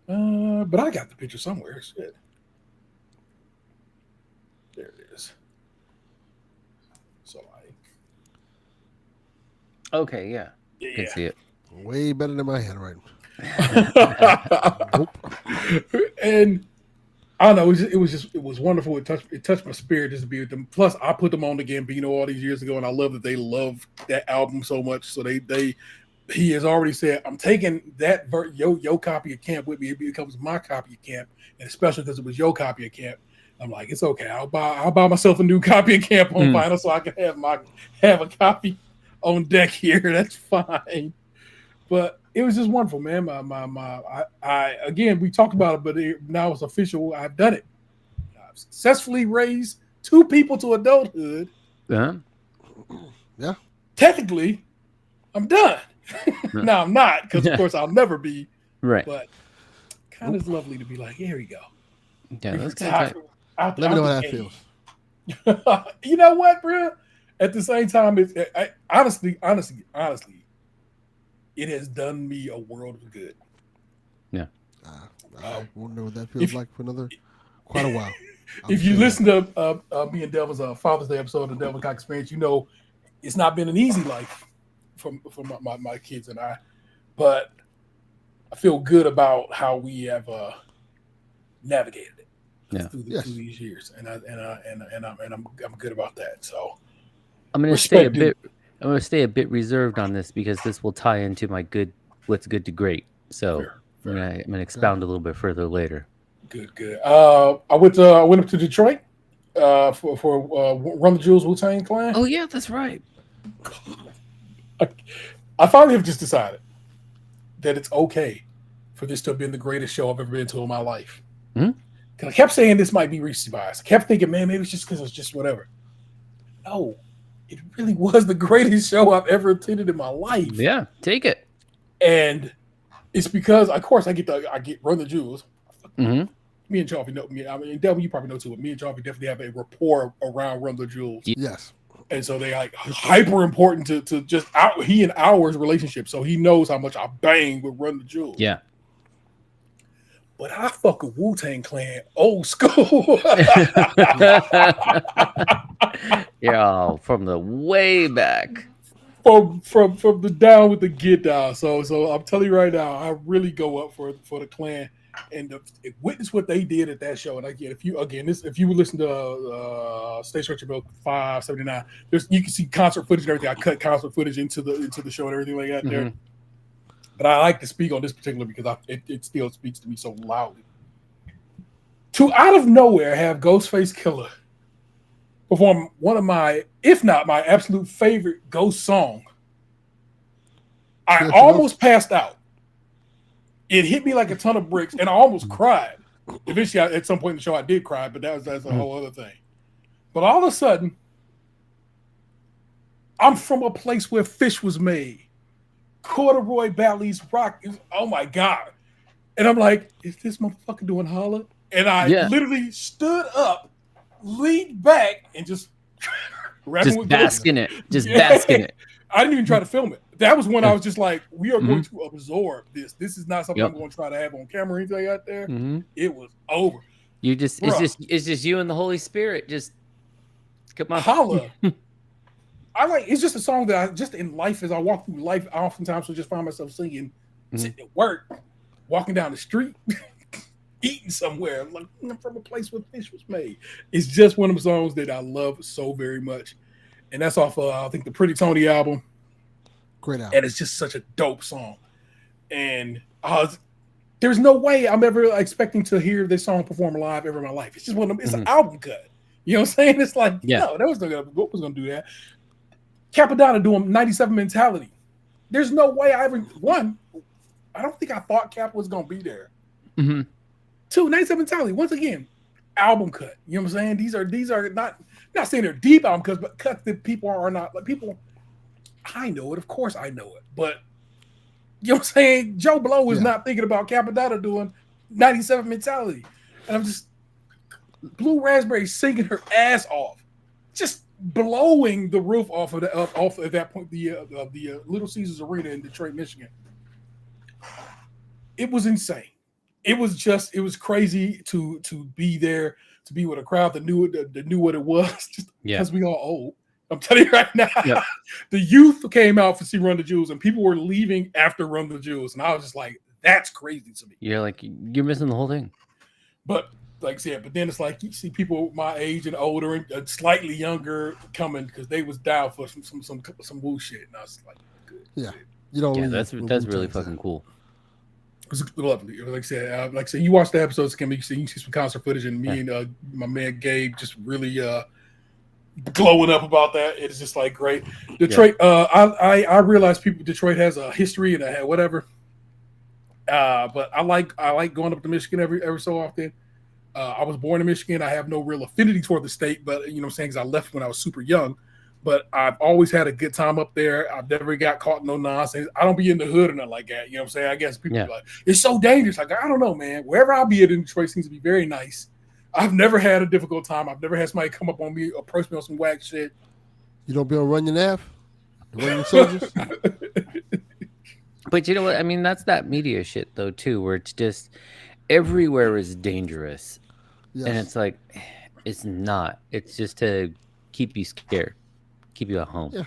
But I got the picture somewhere. Shit. There it is. So Okay, yeah. I can see it. Way better than my handwriting. And I don't know. It was wonderful. It touched my spirit just to be with them. Plus, I put them on to Gambino all these years ago, and I love that they love that album so much. So he has already said, I'm taking that your copy of Camp with me. It becomes my copy of Camp, and especially because it was your copy of Camp. I'm like, it's okay. I'll buy myself a new copy of Camp on vinyl so I can have a copy on deck here. That's fine. But it was just wonderful, man. I again, we talked about it, but now it's official. I've done it. I've successfully raised 2 people to adulthood. Uh-huh. Yeah. Technically, I'm done. Now I'm not, because of course I'll never be. Right. But kind of lovely to be like, here we go. Yeah, that's kind of Let me know how that feels. You know what, bro? At the same time, honestly, it has done me a world of good. Yeah. I won't know what that feels like for quite a while. If you listen to me and Devin's Father's Day episode of the Devin Cox Experience, you know it's not been an easy life for my kids and I, but I feel good about how we have navigated it through these years, and I'm good about that. So I'm going to stay a bit reserved on this because this will tie into my what's good to great. So I'm going to expound a little bit further later. Good. I went up to Detroit for Run the Jewels Wu-Tang Clan. Oh yeah, that's right. I finally have just decided that it's okay for this to have been the greatest show I've ever been to in my life. Hmm? Because I kept saying this might be recency bias. I kept thinking, man, maybe it's just because it's just whatever. no, it really was the greatest show I've ever attended in my life. Yeah, take it. And it's because, of course, I get Run the Jewels. Hmm. Me and Charlie know me. I mean, Devin, you probably know too, but me and Charlie definitely have a rapport around Run the Jewels. Yes. And so they like hyper important to just he and ours relationship. So he knows how much I bang with Run the Jewels. Yeah. But I fuck with Wu-Tang Clan old school. Yeah, from the way back. from the down with the get down. So I'm telling you right now, I really go up for the Clan and witness what they did at that show. And again, if you listen to State Structure Bill 579, you can see concert footage and everything. I cut concert footage into the show and everything like that there. Mm-hmm. But I like to speak on this particular because it still speaks to me so loudly. To out of nowhere have Ghostface Killer perform one of my, if not my absolute favorite Ghost song. I almost passed out. It hit me like a ton of bricks, and I almost cried. Eventually, at some point in the show, I did cry, but that's a whole other thing. But all of a sudden, I'm from a place where fish was made. Corduroy Bally's rock is, oh my God. And I'm like, is this motherfucker doing holla? And I literally stood up, leaned back, and just bask in it. Just bask in it. I didn't even try to film it. That was when I was just like, we are going to absorb this. This is not something I'm going to try to have on camera or anything out there. It was over. You just, it's just you and the Holy Spirit. Just come on. Holla. It's just a song that I just in life, as I walk through life, I oftentimes will just find myself singing, sitting at work, walking down the street, eating somewhere. Like, I'm from a place where fish was made. It's just one of the songs that I love so very much. And that's off I think the Pretty Tony album. Great album. And it's just such a dope song. And there's no way I'm ever expecting to hear this song perform live ever in my life. It's just one of them, it's an album cut. You know what I'm saying? It's like, no, that was not gonna, what was gonna do that? Capadonna doing 97 Mentality. There's no way I don't think I thought Cap was gonna be there. 2, 97 Mentality. Once again, album cut. You know what I'm saying? These are not saying they're deep album cuts, but cuts that people are not like people. I know it, of course I know it, but you know what I'm saying? Joe Blow is not thinking about Capadonna doing 97 Mentality. And I'm just Blue Raspberry singing her ass off. Just blowing the roof off of at that point the Little Caesars Arena in Detroit, Michigan. It was insane. It was crazy to be there, to be with a crowd that knew what it was, just because we all old. I'm telling you right now, the youth came out to see Run the Jewels, and people were leaving after Run the Jewels, and I was just like, that's crazy to me. You're like, you're missing the whole thing. But like I said, but then it's like you see people my age and older and slightly younger coming because they was down for some Wu shit, and I was like, good. Yeah, you know, that's really fucking cool. It was lovely. Like I said, you watch the episodes, you can see some concert footage, and me and my man Gabe just really glowing up about that. It's just like great. Detroit. I realize Detroit has a history and a whatever. But I like going up to Michigan every so often. I was born in Michigan. I have no real affinity toward the state, but you know what I'm saying, because I left when I was super young. But I've always had a good time up there. I've never got caught in no nonsense. I don't be in the hood or nothing like that. You know what I'm saying? I guess people be like, it's so dangerous. Like, I don't know, man. Wherever I'll be at in Detroit seems to be very nice. I've never had a difficult time. I've never had somebody come up on me, approach me on some whack shit. You don't be on Runyon Ave? The Runyon Soldiers? But you know what? I mean, that's that media shit, though, too, where it's just everywhere is dangerous. Yes. And it's like, it's not. It's just to keep you scared, keep you at home. Yeah.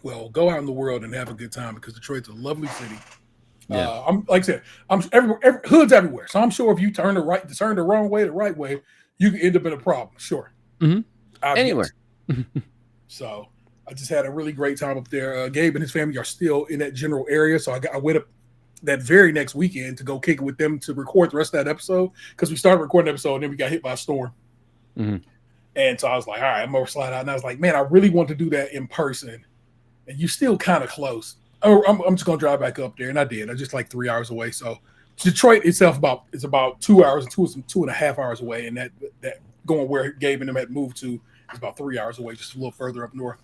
Well, go out in the world and have a good time because Detroit's a lovely city. Yeah. I'm like I said, I'm everywhere, hood's everywhere. So I'm sure if you turn the wrong way, the right way, you can end up in a problem. Sure. Anywhere. So I just had a really great time up there. Gabe and his family are still in that general area. So I went up that very next weekend to go kick it with them to record the rest of that episode because we started recording the episode and then we got hit by a storm. And so I was like, all right, I'm going to slide out. And I was like, man, I really want to do that in person. And you're still kind of close. Oh, I'm just going to drive back up there. And I did. I'm just like 3 hours away. So Detroit itself is about 2 hours and 2.5 hours away. And that going where Gabe and them had moved to It's about 3 hours away, just a little further up north.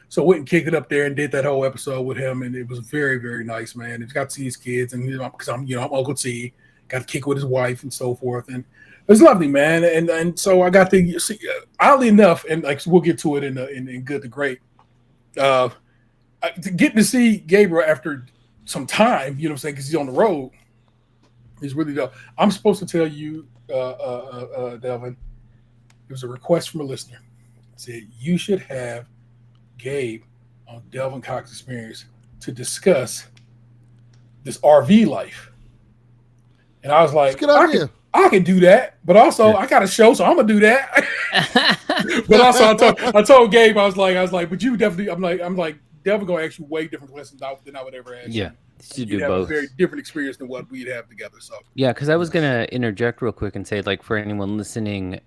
So I went and kicked it up there and did that whole episode with him, and it was very, very nice, man. And got to see his kids, and because I'm Uncle T, got to kick with his wife and so forth, and it was lovely, man. And so I got to see, oddly enough, and like we'll get to it in Good to Great. Getting to see Gabriel after some time, you know what I'm saying, because he's on the road, is really dope. I'm supposed to tell you, Delvin, it was a request from a listener. It said you should have Gabe on Delvin Cox Experience to discuss this RV life. And I was like, I can do that, but also I got a show, so I'm gonna do that. But also I told Gabe, I was like, but you definitely, I'm like, Delvin gonna ask you way different questions than I would ever ask. Yeah, you do both. A very different experience than what we'd have together. So yeah, because I was gonna interject real quick and say, like, for anyone listening,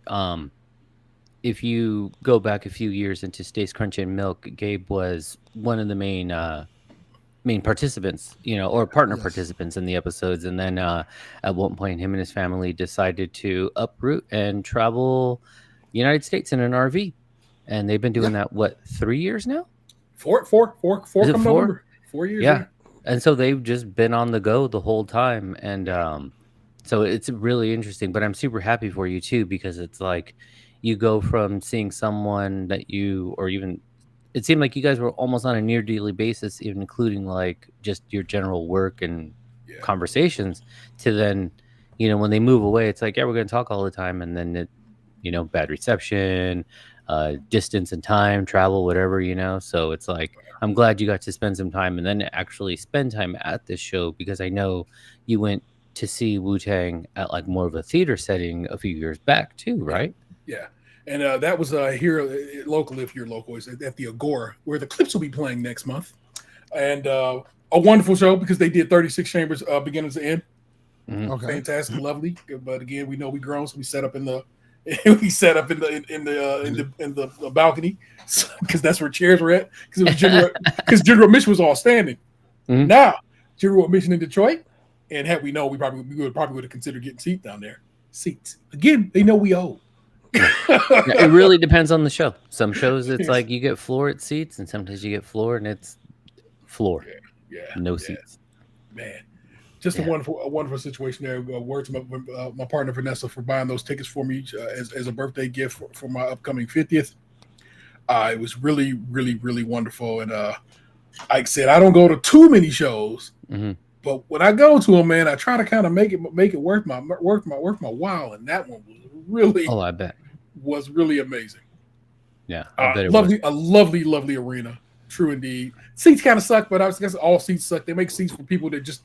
if you go back a few years into Stace Crunch and Milk, Gabe was one of the main participants, or partner participants in the episodes. And then at one point, him and his family decided to uproot and travel United States in an RV. And they've been doing that, 3 years now? Four come November. 4 years. Yeah. And so they've just been on the go the whole time. And so it's really interesting. But I'm super happy for you, too, because it's like you go from seeing someone that it seemed like you guys were almost on a near daily basis, even including like just your general work and conversations, to then, when they move away, it's like, yeah, we're going to talk all the time. And then bad reception, distance and time, travel, whatever, so it's like, I'm glad you got to spend some time and then actually spend time at this show, because I know you went to see Wu-Tang at like more of a theater setting a few years back too, right? Yeah. And that was here locally, if you're local, is at the Agora, where the Clips will be playing next month. And a wonderful show, because they did 36 chambers beginning to end. Mm-hmm. Okay. Fantastic, lovely. But again, we know we grown, so we set up in the balcony, because that's where chairs were at. Because general admission was all standing. Mm-hmm. Now general admission in Detroit, and had we known, we would have considered getting seats down there. Seats again, they know we owe. It really depends on the show. Some shows it's like you get floor at seats, and sometimes you get floor and it's floor. No seats. Man, just a wonderful situation there. Words to my partner Vanessa for buying those tickets for me as a birthday gift for my upcoming 50th. It was really, really, really wonderful. And like I said, I don't go to too many shows, but when I go to them, man, I try to kind of make it worth my while. And that one was really, I bet, was really amazing. Yeah, I bet it was. A lovely arena. True indeed. Seats kind of suck, but I guess all seats suck. They make seats for people that just.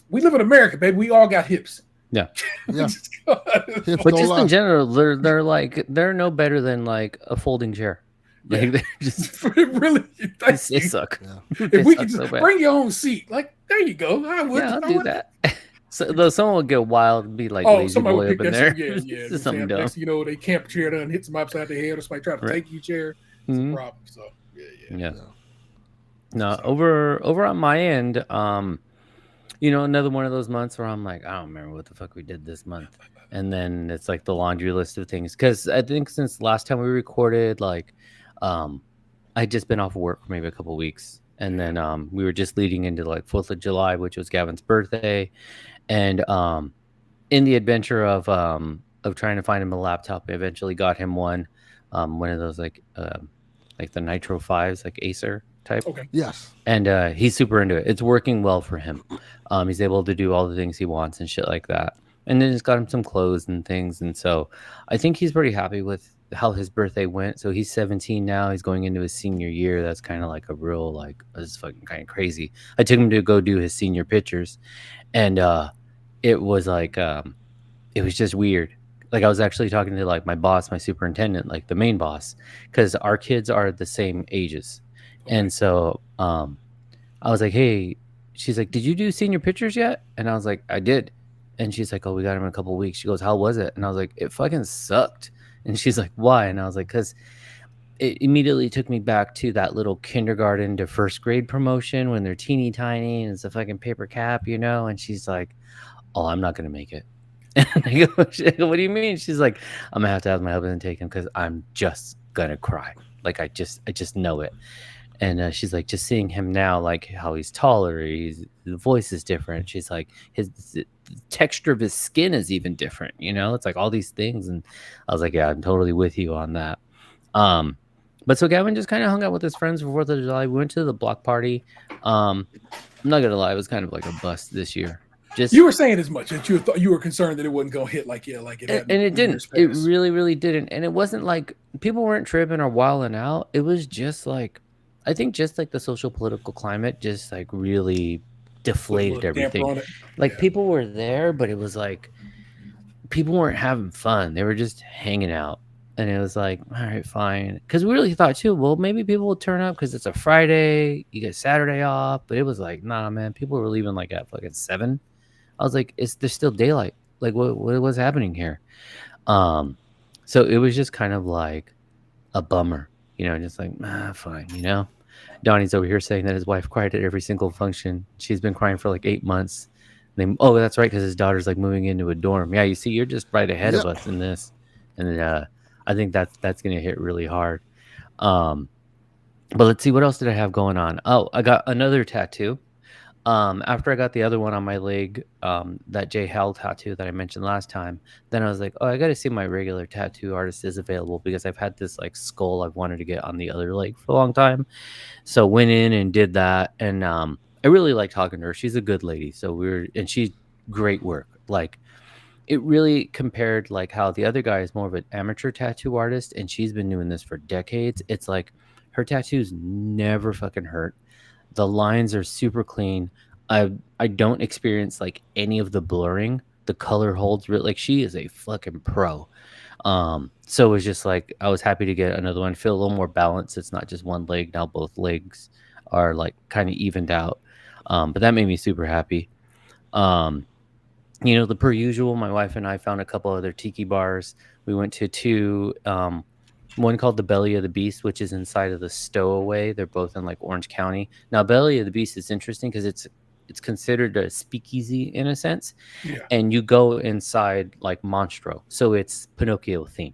We live in America, baby. We all got hips. Yeah. But just in general, they're no better than like a folding chair. Like they're just really, they suck. Yeah. If we could just bring your own seat, like there you go. I'll do that. So though someone would get wild and be like lazy boy up in there. Yeah. Something dumb. Next, they camp a chair down and hit somebody upside the head, or somebody try to take your chair. It's a problem. So yeah. No, over on my end, another one of those months where I'm like, I don't remember what the fuck we did this month. And then it's like the laundry list of things. Because I think since last time we recorded, like, I'd just been off of work for maybe a couple of weeks. And then we were just leading into like 4th of July, which was Gavin's birthday. And in the adventure of trying to find him a laptop, I eventually got him one of those like the Nitro 5s, like Acer type. Okay. Yes. And he's super into it. It's working well for him. He's able to do all the things he wants and shit like that. And then it's got him some clothes and things. And so I think he's pretty happy with how his birthday went. So he's 17 now. He's going into his senior year. That's kind of like a real, like, this is fucking kind of crazy. I took him to go do his senior pictures. And it was like, it was just weird. Like I was actually talking to like my boss, my superintendent, like the main boss, because our kids are the same ages. Okay. And so I was like, hey, she's like, did you do senior pictures yet? And I was like, I did. And she's like, oh, we got him in a couple of weeks. She goes, how was it? And I was like, it fucking sucked. And she's like, why? And I was like, because it immediately took me back to that little kindergarten to first grade promotion when they're teeny tiny and it's a fucking paper cap, And she's like, oh, I'm not going to make it. And I go, what do you mean? She's like, I'm gonna have to have my husband take him because I'm just gonna cry. Like I just know it. And she's like, just seeing him now, like how he's taller, the voice is different. She's like, the texture of his skin is even different. It's like all these things. And I was like, yeah, I'm totally with you on that. But so Gavin just kind of hung out with his friends for 4th of July. We went to the block party. I'm not gonna lie, it was kind of like a bust this year. You were saying as much that you were concerned that it wasn't gonna hit like it had, and it didn't. It really, really didn't. And it wasn't like people weren't tripping or wilding out. It was just like, I think just like the social political climate just like really deflated everything. Like people were there, but it was like people weren't having fun. They were just hanging out. And it was like, all right, fine. Because we really thought too, well, maybe people will turn up because it's a Friday. You get Saturday off. But it was like, nah, man. People were leaving like at fucking 7. I was like, there's still daylight. Like, what was happening here? So it was just kind of like a bummer, just like, fine, Donnie's over here saying that his wife cried at every single function. She's been crying for like 8 months. Oh, that's right, because his daughter's like moving into a dorm. Yeah, you see, you're just right ahead of us in this. And I think that's going to hit really hard. But let's see, what else did I have going on? Oh, I got another tattoo. After I got the other one on my leg, that Jay Howell tattoo that I mentioned last time, then I was like, oh, I got to see my regular tattoo artist is available because I've had this like skull I've wanted to get on the other leg for a long time. So went in and did that. And I really like talking to her. She's a good lady. And she's great work. Like it really compared like how the other guy is more of an amateur tattoo artist and she's been doing this for decades. It's like her tattoos never fucking hurt. The lines are super clean. I don't experience like any of the blurring. The color holds real. Like she is a fucking pro. So it was just like I was happy to get another one. Feel a little more balanced. It's not just one leg now. Both legs are like kind of evened out. But that made me super happy. The per usual. My wife and I found a couple other tiki bars. We went to 2. One called the Belly of the Beast, which is inside of the Stowaway. They're both in like Orange County. Now, Belly of the Beast is interesting because it's considered a speakeasy in a sense, and you go inside like Monstro, so it's Pinocchio themed,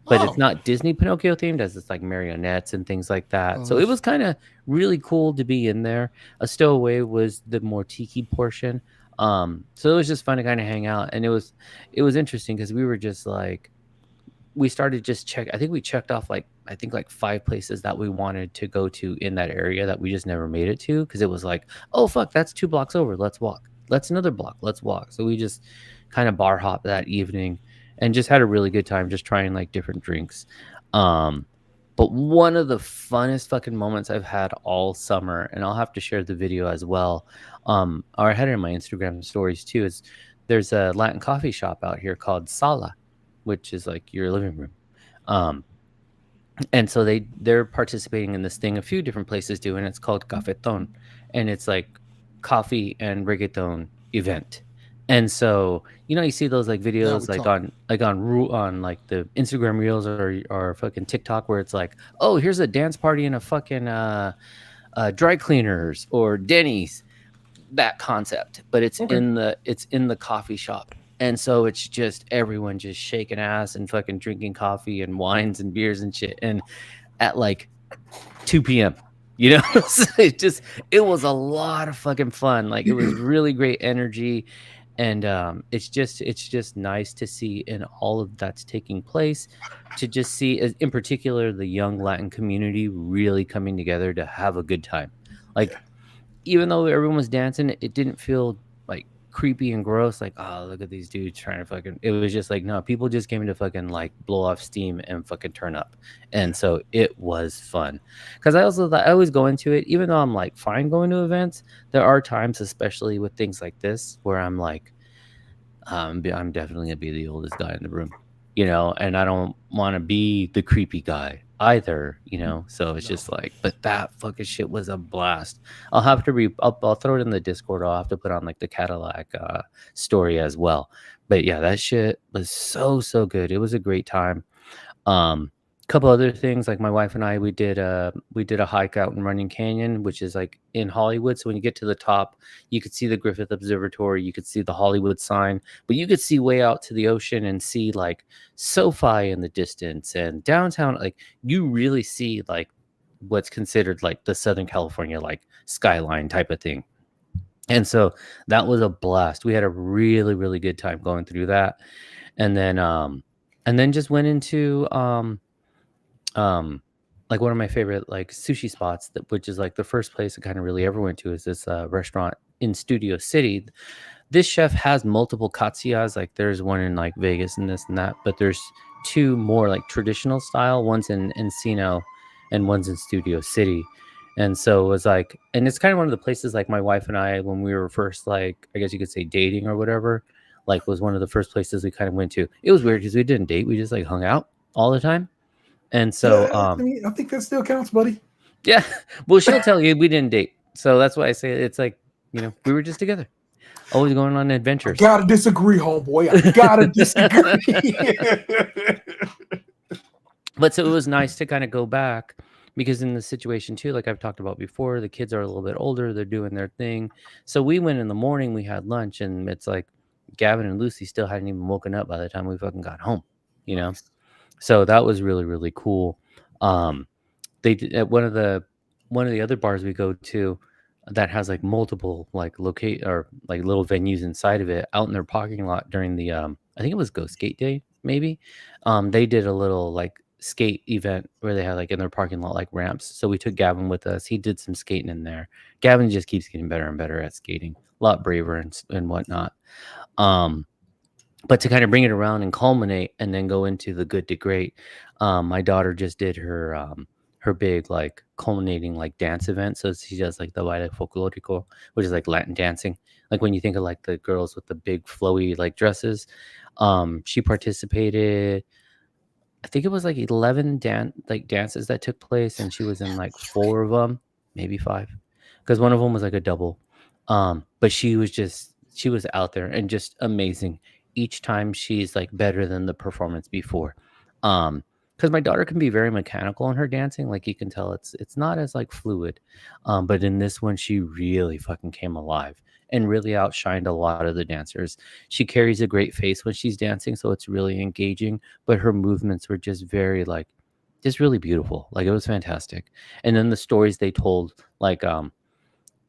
but it's not Disney Pinocchio themed, as it's like marionettes and things like that. So it was kind of really cool to be in there. A Stowaway was the more tiki portion, so it was just fun to kind of hang out, and it was interesting because we were just like. We started just I think we checked off like 5 places that we wanted to go to in that area that we just never made it to because it was like, oh fuck, that's 2 blocks over. Let's walk. That's another block. Let's walk. So we just kind of bar hopped that evening and just had a really good time just trying like different drinks. But one of the funnest fucking moments I've had all summer, and I'll have to share the video as well. Or I had it in my Instagram stories too, is there's a Latin coffee shop out here called Sala, which is like your living room. And so they're participating in this thing a few different places do, and it's called Cafeton. And it's like coffee and reggaeton event. And so, you see those like videos on like the Instagram reels or fucking TikTok where it's like, oh, here's a dance party in a fucking dry cleaners or Denny's, that concept, but it's in the coffee shop. And so it's just everyone just shaking ass and fucking drinking coffee and wines and beers and shit. And at like 2 p.m., so it was a lot of fucking fun. Like it was really great energy. And it's just nice to see in all of that's taking place, to just see, in particular, the young Latin community really coming together to have a good time. Like, even though everyone was dancing, it didn't feel like creepy and gross, like, oh, look at these dudes trying to fucking. It was just like, no, people just came to fucking like blow off steam and fucking turn up. And so it was fun. Because I always go into it, even though I'm like fine going to events, there are times, especially with things like this, where I'm like, I'm definitely gonna be the oldest guy in the room, and I don't want to be the creepy guy either, so it's just like, but that fucking shit was a blast. I'll have to I'll throw it in the Discord. I'll have to put on like the Cadillac story as well. But yeah, that shit was so good. It was a great time. couple other things, like my wife and I, we did a hike out in Running Canyon, which is like in Hollywood. So when you get to the top, you could see the Griffith Observatory, you could see the Hollywood sign, but you could see way out to the ocean and see like SoFi in the distance and downtown. Like you really see like what's considered like the Southern California like skyline type of thing. And so that was a blast. We had a really, really good time going through that. And then just went into um like one of my favorite like sushi spots, that which is like the first place I kind of really ever went to, is this restaurant in Studio City. This chef has multiple katsuyas. Like there's one in like Vegas and this and that, but there's two more like traditional style. One's in Encino and one's in Studio City. And so it was like, and it's kind of one of the places like my wife and I, when we were first like, I guess you could say dating or whatever, like was one of the first places we kind of went to. It was weird because we didn't date. We just like hung out all the time. And so, Yeah, I mean, I think that still counts, buddy. yeah, well, she'll tell you we didn't date. So that's why I say it's like, we were just together, always going on I adventures. gotta disagree, homeboy. I gotta disagree. But so it was nice to kind of go back, because in the situation too, like I've talked about before, the kids are a little bit older, they're doing their thing. So we went in the morning, we had lunch, and it's like Gavin and Lucy still hadn't even woken up by the time we fucking got home, you know? So that was really, really cool. They did at one of the other bars we go to that has like multiple like locate or like little venues inside of it, out in their parking lot during the I think it was Go Skate Day, maybe. They did a little like skate event where they had like in their parking lot like ramps. So we took Gavin with us. He did some skating in there. Gavin just keeps getting better and better at skating, a lot braver and whatnot. But to kind of bring it around and culminate and then go into the good to great, my daughter just did her big like culminating like dance event. So she does like the baile folclórico, which is like Latin dancing. Like when you think of like the girls with the big flowy like dresses, she participated. I think it was like 11 dances that took place, and she was in like 4 of them, maybe 5, because one of them was like a double. But she was out there and just amazing. Each time she's like better than the performance before. Because my daughter can be very mechanical in her dancing, like you can tell it's not as like fluid. But in this one, she really fucking came alive and really outshined a lot of the dancers. She carries a great face when she's dancing, so it's really engaging, but her movements were just very like just really beautiful. Like it was fantastic. And then the stories they told, like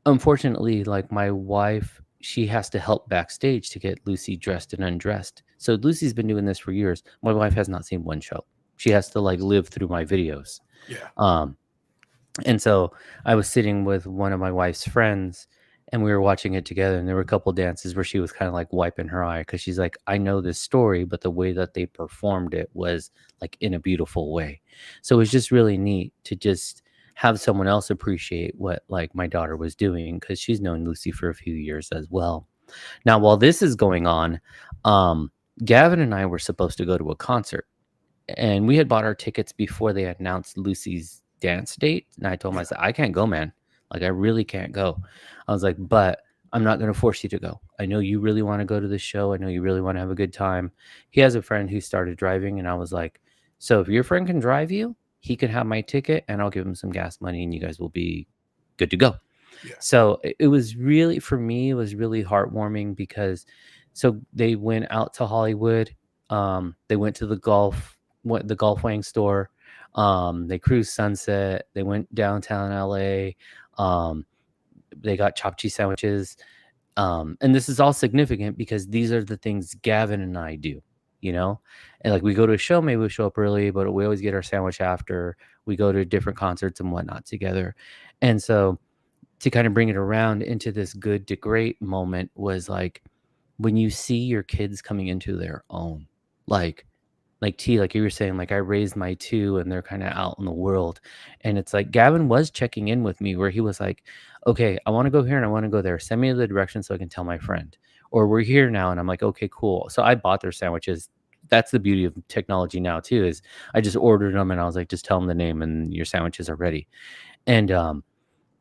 unfortunately, like my wife, she has to help backstage to get Lucy dressed and undressed. So Lucy's been doing this for years. My wife has not seen one show. She has to like live through my videos. Yeah. And so I was sitting with one of my wife's friends, and we were watching it together, and there were a couple dances where she was kind of like wiping her eye, because she's like, I know this story, but the way that they performed it was like in a beautiful way. So it was just really neat to just have someone else appreciate what like my daughter was doing, because she's known Lucy for a few years as well. Now, while this is going on, Gavin and I were supposed to go to a concert, and we had bought our tickets before they announced Lucy's dance date. And I told him, I said, I can't go, man. Like, I really can't go. I was like, but I'm not going to force you to go. I know you really want to go to the show. I know you really want to have a good time. He has a friend who started driving, and I was like, so if your friend can drive you, he can have my ticket, and I'll give him some gas money, and you guys will be good to go. Yeah. So it was really, for me, it was really heartwarming, because so they went out to Hollywood. They went to the Golf Wang store. They cruised Sunset. They went downtown LA. They got chopped cheese sandwiches. And this is all significant because these are the things Gavin and I do, and like we go to a show, maybe we show up early, but we always get our sandwich after. We go to different concerts and whatnot together. And so to kind of bring it around into this good to great moment was like when you see your kids coming into their own, like T, like you were saying, like I raised my 2 and they're kind of out in the world. And it's like Gavin was checking in with me where he was like, okay, I want to go here and I want to go there. Send me the direction so I can tell my friend. Or we're here now. And I'm like, okay, cool. So I bought their sandwiches. That's the beauty of technology now too, is I just ordered them and I was like, just tell them the name and your sandwiches are ready. And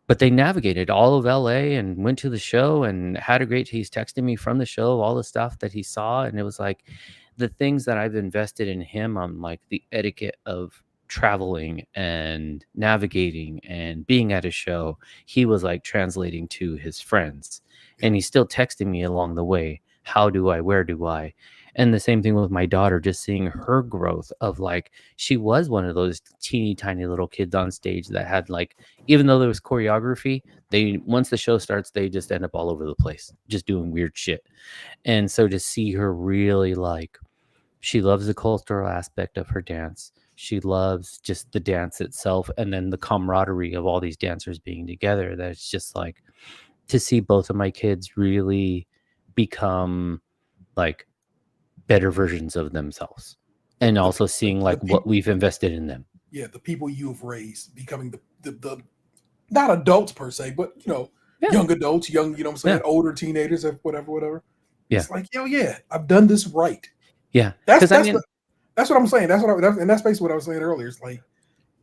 but they navigated all of LA and went to the show and had a great, he's texting me from the show, all the stuff that he saw. And it was like the things that I've invested in him on, like the etiquette of traveling and navigating and being at a show, he was like translating to his friends, and he's still texting me along the way. How do I? Where do I? And the same thing with my daughter, just seeing her growth of like, she was one of those teeny tiny little kids on stage that had like, even though there was choreography, they, once the show starts, they just end up all over the place, just doing weird shit. And so to see her really like, she loves the cultural aspect of her dance. She loves just the dance itself, and then the camaraderie of all these dancers being together. That it's just like, to see both of my kids really become like better versions of themselves, and also seeing like what we've invested in them. Yeah, the people you've raised becoming the not adults per se, but Yeah. young adults, young, what I'm saying, Yeah. older teenagers, whatever. Yeah. It's like, yeah, I've done this right. Yeah, That's I mean, that's what I'm saying. And that's basically what I was saying earlier. It's like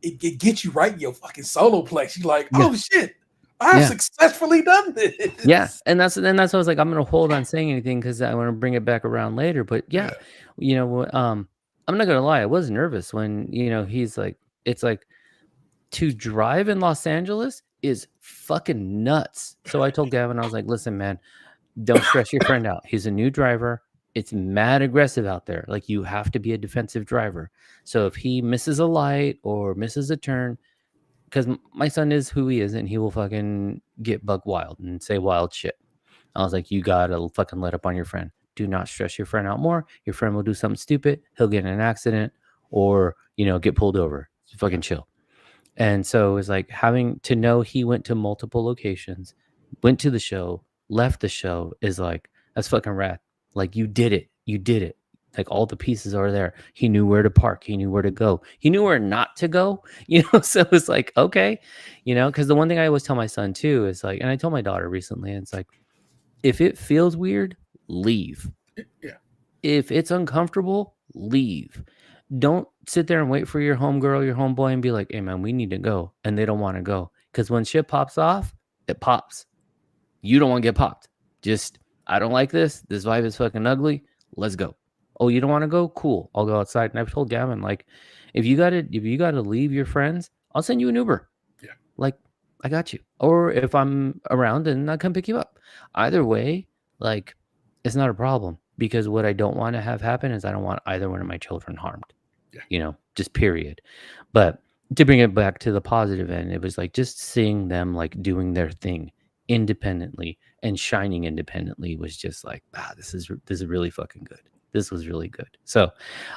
it gets you right in your fucking solo place. You're like, Yeah. oh shit, I have successfully done this. yeah, and that's why I was like, I'm gonna hold on saying anything because I want to bring it back around later. But yeah, I'm not gonna lie, I was nervous when he's like, it's like, to drive in Los Angeles is fucking nuts. So I told Gavin, I was like, listen, man, don't stress your friend out. He's a new driver. It's mad aggressive out there. Like, you have to be a defensive driver. So if he misses a light or misses a turn, because my son is who he is, and he will fucking get bug wild and say wild shit. I was like, you gotta fucking let up on your friend. Do not stress your friend out more. Your friend will do something stupid. He'll get in an accident or, get pulled over. Fucking chill. And so it was like, having to know he went to multiple locations, went to the show, left the show, is like, that's fucking rad. Like, you did it. You did it. Like, all the pieces are there. He knew where to park. He knew where to go. He knew where not to go. So it's like, okay, because the one thing I always tell my son too is like, and I told my daughter recently, it's like, if it feels weird, leave. Yeah. If it's uncomfortable, leave. Don't sit there and wait for your homegirl, your homeboy, and be like, hey man, we need to go. And they don't want to go. Because when shit pops off, it pops. You don't want to get popped. Just, I don't like this. This vibe is fucking ugly. Let's go. Oh, you don't want to go? Cool. I'll go outside. And I've told Gavin, like, if you gotta leave your friends, I'll send you an Uber. Yeah. Like, I got you. Or if I'm around, and I'll come pick you up. Either way, like, it's not a problem. Because what I don't want to have happen is I don't want either one of my children harmed. Yeah. Just period. But to bring it back to the positive end, it was like just seeing them like doing their thing independently and shining independently was just like, this is really fucking good. This was really good. So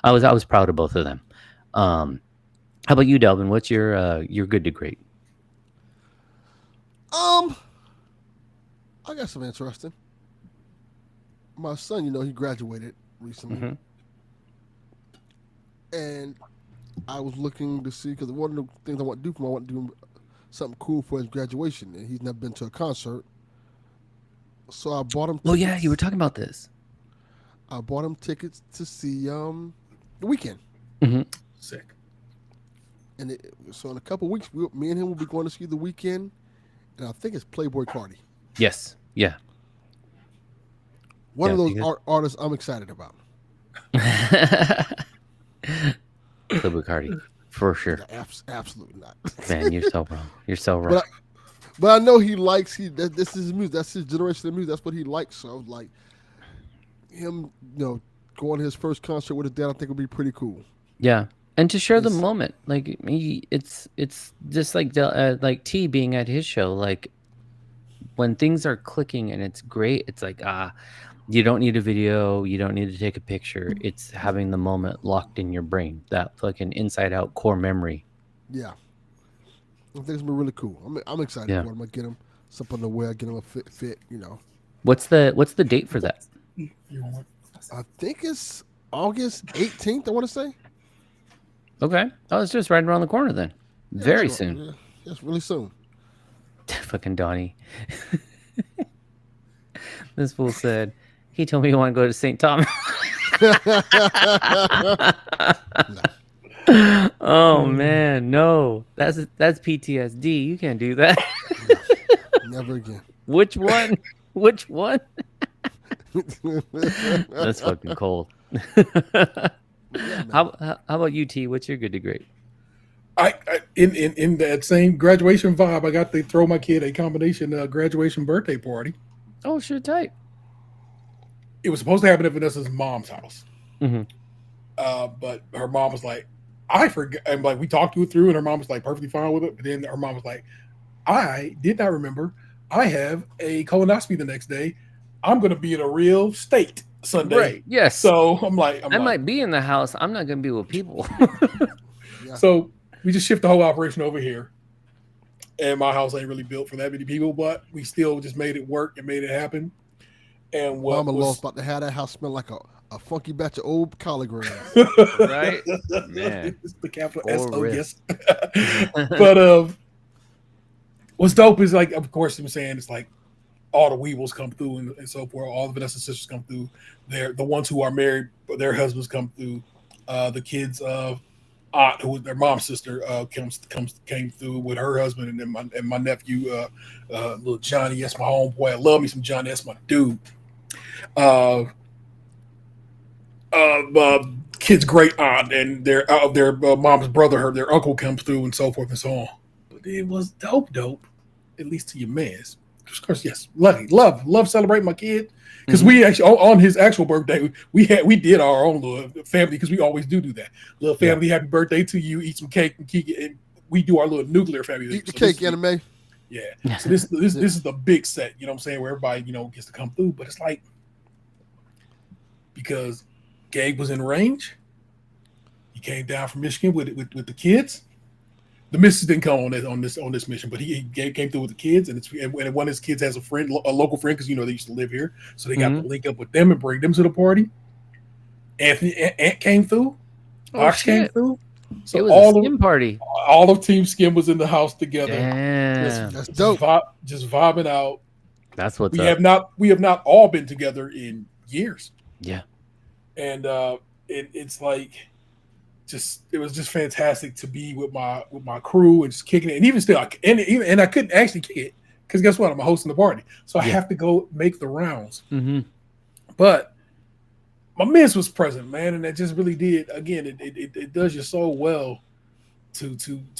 I was proud of both of them. How about you, Delvin? What's your good to great? I got some interesting. My son, he graduated recently. Mm-hmm. And I was looking to see, because one of the things I want to do for him, I want to do something cool for his graduation. And he's never been to a concert. So I bought him tickets. Oh, yeah, you were talking about this. I bought him tickets to see The Weeknd. Mm-hmm. Sick. And so in a couple of weeks, me and him will be going to see The Weeknd. And I think it's Playboy Cardi. Yes. Yeah. One of those artists I'm excited about. Playboy Cardi, for sure. Absolutely not. Man, you're so wrong. You're so wrong. But I know he likes this is his music. That's his generation of music. That's what he likes. So I was like, him, going to his first concert with his dad, I think would be pretty cool. Yeah, and to share the moment, like it's just like T being at his show. Like, when things are clicking and it's great, it's like, you don't need a video, you don't need to take a picture. It's having the moment locked in your brain, that fucking inside out core memory. Yeah, I think it's gonna be really cool. I'm excited for him. I'm gonna get him something to wear, get him a fit. What's the date for that? I think it's August 18th. I want to say. Okay, oh, it's just right around the corner then. Very soon. Yeah, it's really soon. Fucking Donnie. This fool said he told me he wanted to go to St. Thomas. Oh man, no. That's PTSD. You can't do that. Never again. Which one? Which one? That's fucking cold. Yeah, how about you, T? What's your good to great? I in that same graduation vibe, I got to throw my kid a combination graduation birthday party. Oh, shit, tight. It was supposed to happen at Vanessa's mom's house, Mm-hmm. but her mom was like, "I forgot." And like we talked to her through, and her mom was like perfectly fine with it. But then her mom was like, "I did not remember. I have a colonoscopy the next day. I'm going to be in a real state Sunday." Right. Yes. So I'm like, I might be in the house. I'm not gonna be with people. Yeah. So we just shift the whole operation over here. And my house ain't really built for that many people, but we still just made it work and made it happen. And what Mama was Law's about to have that house smell like a funky batch of old collard greens. Right? Man. It's the capital For S O real. yes. But what's dope is like, of course, I'm saying it's like all the Weebles come through and so forth. All the Vanessa sisters come through. They're the ones who are married, but their husbands come through. The kids' aunt, who was their mom's sister, came through with her husband, and then my nephew, little Johnny. That's my homeboy. I love me some Johnny. That's my dude. Kid's great aunt and their mom's brother, their uncle comes through and so forth and so on. But it was dope, at least to your man's. Of course, yes, love celebrating my kid because we actually on his actual birthday we did our own little family because we always do that little family happy birthday to you, eat some cake and we do our little nuclear family. Eat the cake, anime. Yeah. So this is the big set, you know what I'm saying, where everybody, gets to come through. But it's like because Gabe was in range, he came down from Michigan with the kids. The missus didn't come on this mission, but he came through with the kids, and one of his kids has a local friend because they used to live here, so they got to link up with them and bring them to the party. Aunt came through, Box came through, so it was a skim party. All of Team Skim was in the house together. Damn. That's dope. Just vibing out. That's what's we up. have not all been together in years. Yeah. And it's like it was just fantastic to be with my crew and just kicking it. And even still, and I couldn't actually kick it because guess what? I'm hosting the party, so I have to go make the rounds. Mm-hmm. But my miss was present, man, and that just really did. Again, it does you so well to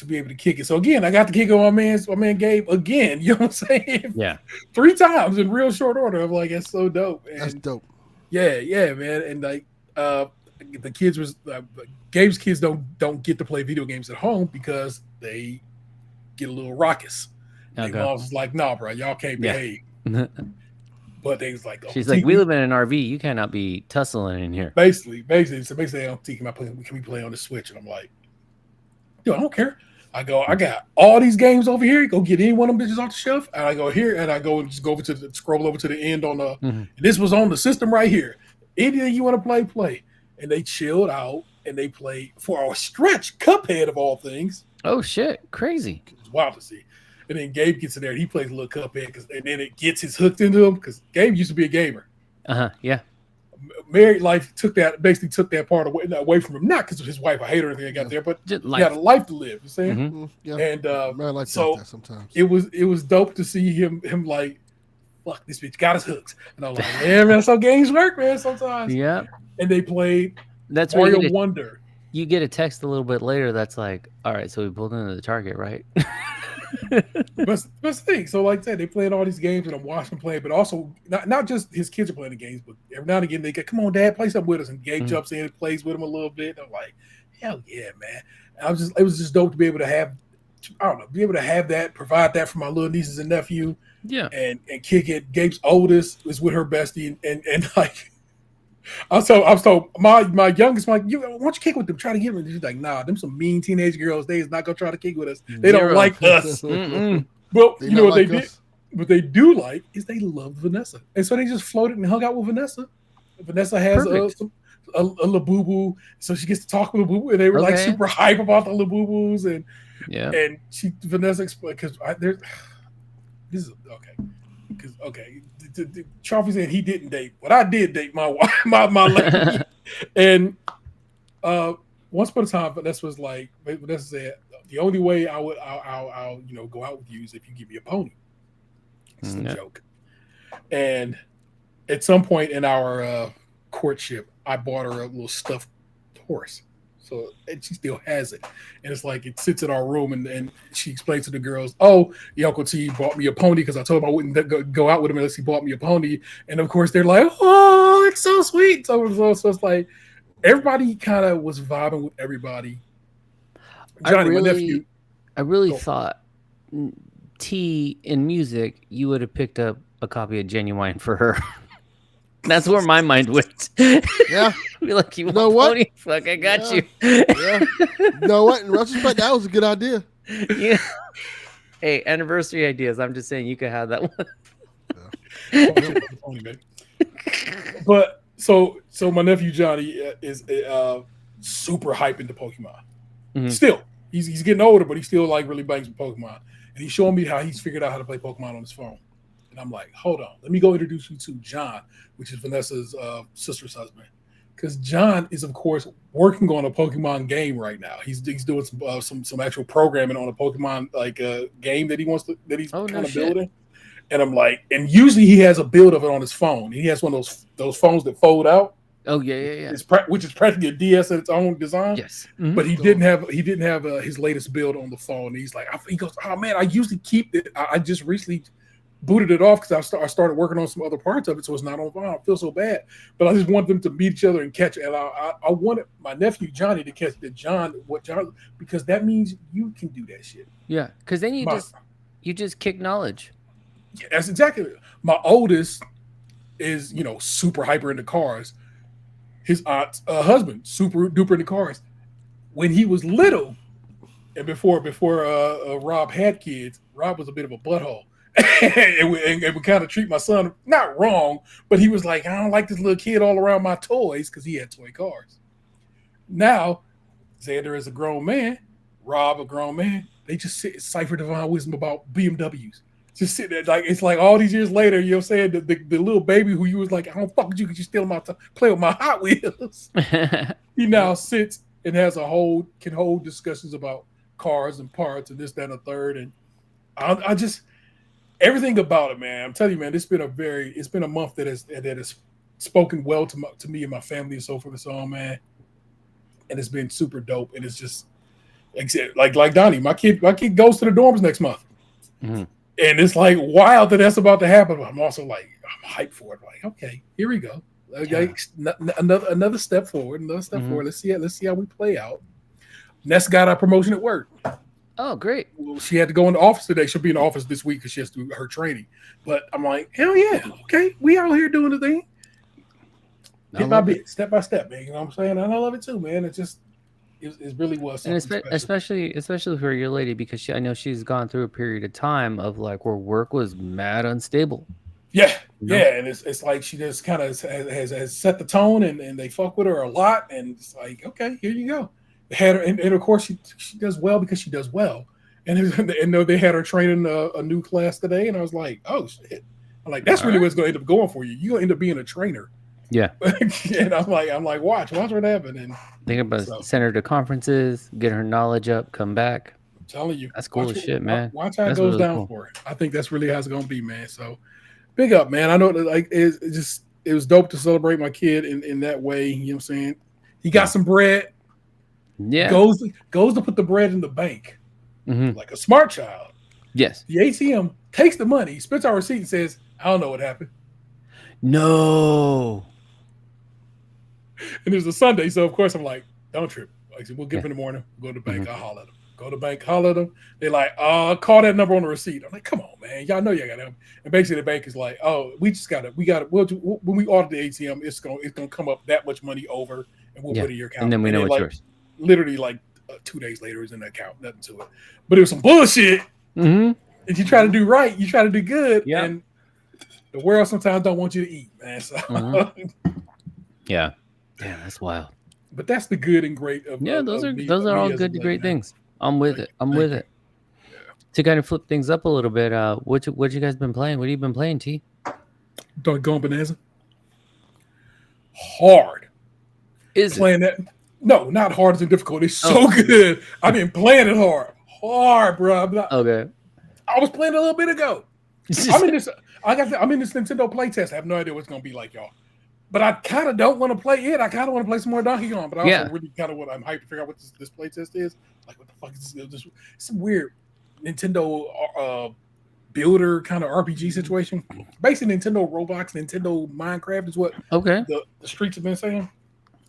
be able to kick it. So again, I got to kick it on my man Gabe again. You know what I'm saying? Yeah. 3 times in real short order. I'm like, that's so dope. And That's dope. yeah, man. And like the kids was Gabe's kids don't get to play video games at home because they get a little raucous. Okay. Mom was like, "Nah, bro, y'all can't behave." But they was like, "Oh, she's like, we live in an RV. You cannot be tussling in here." Basically, so basically, can we play on the Switch? And I'm like, "Yo, I don't care." I got all these games over here. Go get any one of them bitches off the shelf. And I go here, and I go and just go over to scroll over to the end on the. And this was on the system right here. Anything you want to play. And they chilled out and they played for a stretch Cuphead of all things. Oh shit, crazy! It was wild to see. And then Gabe gets in there and he plays a little Cuphead and then it gets his hooked into him because Gabe used to be a gamer. Yeah. Married life took that part away from him, not because of his wife. I hate her anything that got there, but he had a life to live. You see? Yeah. And man, like so that sometimes it was dope to see him like, fuck, this bitch got his hooks, and I was like, yeah, man, that's how games work, man. Sometimes, yeah. And they played. That's Mario Wonder. You get a text a little bit later that's like, all right, so we pulled into the Target, right? But the thing, so like I said, they played all these games and I'm watching them play, but also not just his kids are playing the games, but every now and again they get, come on, Dad, play something with us. And Gabe jumps in and plays with him a little bit. And I'm like, hell yeah, man. And it was just dope to be able to have, that, provide that for my little nieces and nephew. Yeah. And kick it. Gabe's oldest is with her bestie and like, I was told my youngest, why don't you kick with them? Try to get them. She's like, nah, them some mean teenage girls. They is not gonna try to kick with us. They don't like us. Well, you know what they did? What they do like is they love Vanessa, and so they just floated and hung out with Vanessa. Vanessa has a Labubu, so she gets to talk with Labubu, and they were like super hype about the Labubus, and Vanessa explained because this is okay. Because Charlie said he didn't date, but I did date my wife, my lady. And once upon a time, Vanessa was like, Vanessa said, the only way I'll go out with you is if you give me a pony. It's a joke. And at some point in our courtship, I bought her a little stuffed horse. So and she still has it, and it's like it sits in our room, and she explains to the girls, "Oh, your Uncle T bought me a pony because I told him I wouldn't go out with him unless he bought me a pony." And of course, they're like, "Oh, it's so sweet." So it's like everybody kind of was vibing with everybody. Johnny, my nephew. I really Go. thought T in music, you would have picked up a copy of Genuine for her. That's where my mind went. Yeah. Be like, you know want what? pony? Fuck, I got you. Yeah. You know what? In retrospect, that was a good idea. Yeah. Hey, anniversary ideas. I'm just saying you could have that one. Pony, baby. But so my nephew Johnny is super hype into Pokemon. Mhm. Still, he's getting older, but he still like really bangs with Pokemon. And he's showing me how he's figured out how to play Pokemon on his phone. And I'm like, hold on, let me go introduce you to John, which is Vanessa's sister's husband. Because John is, of course, working on a Pokemon game right now. He's doing some actual programming on a Pokemon game that he's Oh, no kind of shit. building. And I'm like, and usually he has a build of it on his phone. He has one of those phones that fold out. Oh yeah. Which is practically a DS in its own design. Yes. Mhm. But he didn't have his latest build on the phone. He's like, he goes, oh man, I usually keep it. I just recently booted it off because I started working on some other parts of it, so it's not on file. I feel so bad, but I just want them to meet each other and catch it. And I wanted my nephew Johnny to catch John, because that means you can do that shit. Yeah, because then you just kick knowledge. Yeah, that's exactly it. My oldest is super hyper into cars. His aunt's husband super duper into cars. When he was little, and before Rob had kids, Rob was a bit of a butthole. and we kind of treat my son not wrong, but he was like, I don't like this little kid all around my toys because he had toy cars. Now, Xander is a grown man, Rob a grown man. They just sit cipher divine wisdom about BMWs. Just sit there, like it's like all these years later, you know what I'm saying? The little baby who you was like, I don't fuck with you because you steal my play with my Hot Wheels. He now sits and can hold discussions about cars and parts and this, that, and the third. And I just everything about it, man. I'm telling you, man, it's been a month that has spoken well to me and my family and so forth and so on, man. And it's been super dope. And it's just like Donnie, my kid goes to the dorms next month. Mm-hmm. And it's like wild that's about to happen. But I'm also like, I'm hyped for it. Like, okay, here we go. Okay, another step forward. Forward. Let's see how we play out. Ness got our promotion at work. Oh, great. Well, she had to go in the office today. She'll be in the office this week because she has to do her training. But I'm like, hell yeah, okay, we out here doing the thing. Bit by bit, step by step, man. You know what I'm saying? And I love it too, man. It really was something And especially for your lady, because I know she's gone through a period of time of like where work was mad unstable. Yeah, and it's like she just kind of has set the tone, and they fuck with her a lot, and it's like, okay, here you go. They had her, and of course she does well because she does well, and they had her training a new class today, and I was like, oh shit, I'm like, that's really what's going to end up going for you. You're going to end up being a trainer. Yeah. And I'm like, watch what happen. And think about send her to conferences, get her knowledge up, come back. I'm telling you, that's cool as shit, man. Watch how it goes really down for her. I think that's really how it's going to be, man. So big up, man. I know that like it was dope to celebrate my kid in that way. You know what I'm saying? He got some bread. Yeah. Goes to put the bread in the bank like a smart child. Yes. The ATM takes the money, spits our receipt, and says, I don't know what happened. No. And it was a Sunday, so of course I'm like, don't trip. I said, we'll get up in the morning, we'll go to the bank, I'll holler at them. Go to the bank, holler at them. They're like, call that number on the receipt. I'm like, come on, man. Y'all know y'all got to. And basically the bank is like, oh, we got to, when we order the ATM, it's gonna come up that much money over, and we'll put it in your account. And then we know it's yours. Literally like 2 days later, it's in the account, nothing to it. But it was some bullshit. Mm-hmm. If you try to do right, you try to do good. Yeah. And the world sometimes don't want you to eat, man. So yeah. Damn, that's wild. But that's the good and great of those of are all good to great things. I'm with it. Yeah. To kind of flip things up a little bit, what you guys been playing? What have you been playing, T? Going Bonanza. Hard. Is playing that? No, not hard as in difficult. It's so good. I've been playing it hard, bro. Okay. I was playing a little bit ago. I'm in this Nintendo playtest. I have no idea what it's gonna be like, y'all. but I kind of don't want to play it. I kind of want to play some more Donkey Kong, but I also Yeah. really kind of want. I'm hyped to figure out what this play test is. Like, what the fuck is this? Some weird Nintendo builder kind of RPG situation. Basically, Nintendo Roblox, Nintendo Minecraft is what Okay. the streets have been saying.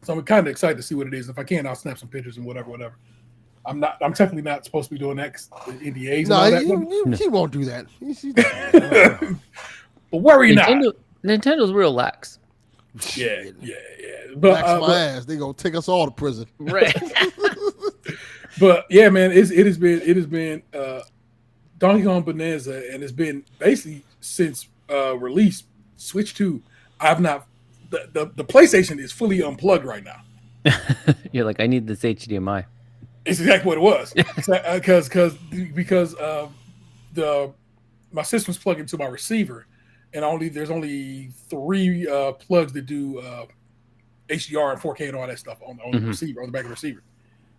So I'm kind of excited to see what it is. If I can, I'll snap some pictures and whatever. I'm technically not supposed to be doing that 'cause the NDAs. No, and all that. he won't do that. But worry not. Nintendo, real lax. Yeah. But Wax my ass. They gonna take us all to prison. Right. But yeah, man, it has been Donkey Kong Bonanza, and it's been basically since release Switch 2. I've not the PlayStation is fully unplugged right now. You're like, I need this HDMI. It's exactly what it was, because my system's plugged into my receiver, and there's only 3 plugs that do HDR and 4K and all that stuff on the receiver, on the back of the receiver.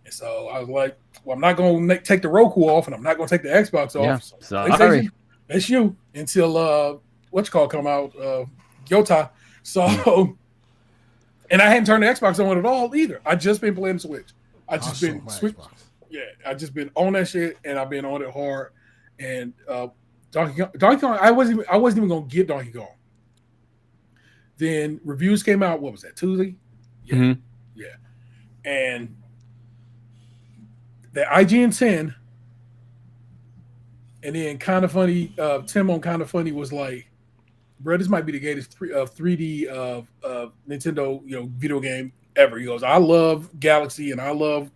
And so I was like, well, I'm not going to take the Roku off, and I'm not going to take the Xbox off. Yeah, So sorry. that's you until come out, Yota. So, and I hadn't turned the Xbox on at all either. I just been playing Switch. I just been Switch. Yeah, I just been on that shit, and I've been on it hard. And Donkey Kong, I wasn't even gonna get Donkey Kong. Then reviews came out. What was that, Tuesday? Yeah, and the IGN 10, and then Kind of Funny. Tim on Kind of Funny was like, "Bro, this might be the greatest 3D Nintendo video game ever." He goes, "I love Galaxy and I love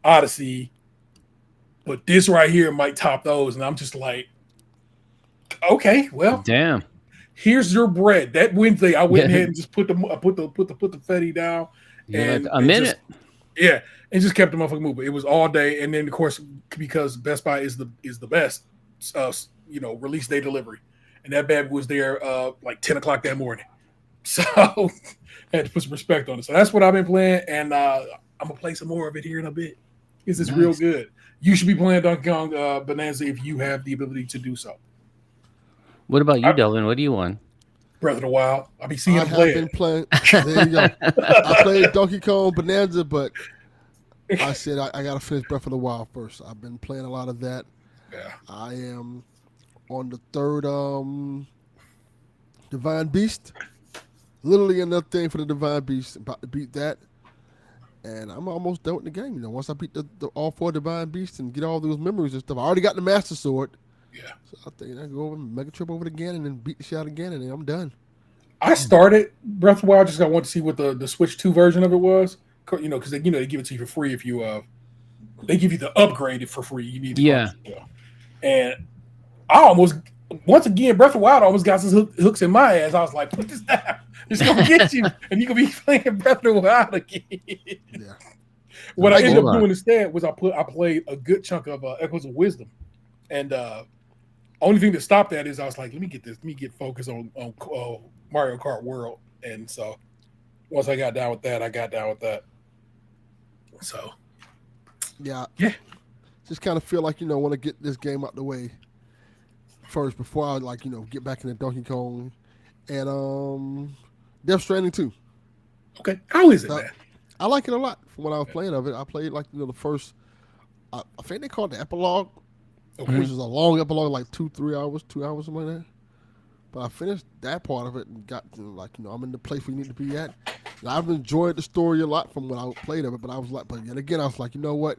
Odyssey, but this right here might top those." And I'm just like, okay, well, Damn. here's your bread. That Wednesday, I went ahead and just put the Fetty down, You're and like, a minute. and just kept the motherfucking moving. It was all day, and then of course, because Best Buy is the best, release day delivery, and that bad was there like 10 o'clock that morning. So I had to put some respect on it. So that's what I've been playing, and I'm gonna play some more of it here in a bit. This is real good. You should be playing Donkey Kong Bonanza if you have the ability to do so. What about you, Delvin? What do you want? Breath of the Wild. I'll be seeing I him have play been it. playing. There you go. I played Donkey Kong Bonanza, but I said I got to finish Breath of the Wild first. I've been playing a lot of that. Yeah. I am on the 3rd Divine Beast. Literally another thing for the Divine Beast. About to beat that. And I'm almost done with the game. Once I beat the all 4 Divine Beasts and get all those memories and stuff. I already got the Master Sword. Yeah. So I think I go over and make a trip over it again and then beat the shit out again and then I'm done. I started Breath of the Wild just 'cause I wanted to see what the Switch 2 version of it was. Because they give it to you for free if you they give you the upgrade for free. You need and I almost once again Breath of the Wild almost got some hooks in my ass. I was like, put this down. It's gonna get you, and you can be playing Breath of the Wild again. Yeah. What I ended up doing instead was I played a good chunk of Echoes of Wisdom, and only thing that stopped that is I was like, let me get focused on Mario Kart World, and so once I got down with that, So yeah, just kind of feel like want to get this game out the way first before I get back into Donkey Kong and Death Stranding 2. Okay, how is it, man? I like it a lot. From what I was playing of it, I played the first. I think they call it the epilogue, which is a long epilogue, like 2 hours, something like that. But I finished that part of it and got to I'm in the place we need to be at. And I've enjoyed the story a lot from what I played of it. But I was like, but yet again, I was like, you know what?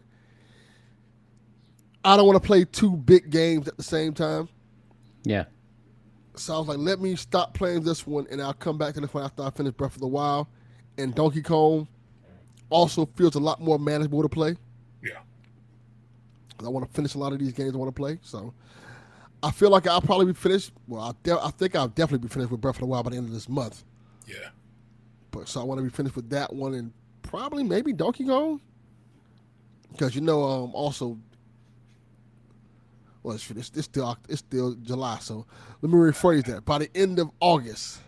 I don't want to play 2 big games at the same time. Yeah. So I was like, let me stop playing this one, and I'll come back to this one after I finish Breath of the Wild. And Donkey Kong also feels a lot more manageable to play. Yeah. I want to finish a lot of these games I want to play. So I feel like I'll probably be finished. Well, I think I'll definitely be finished with Breath of the Wild by the end of this month. Yeah. But so I want to be finished with that one and probably maybe Donkey Kong. Because also, well, it's still July, so let me rephrase that. By the end of August,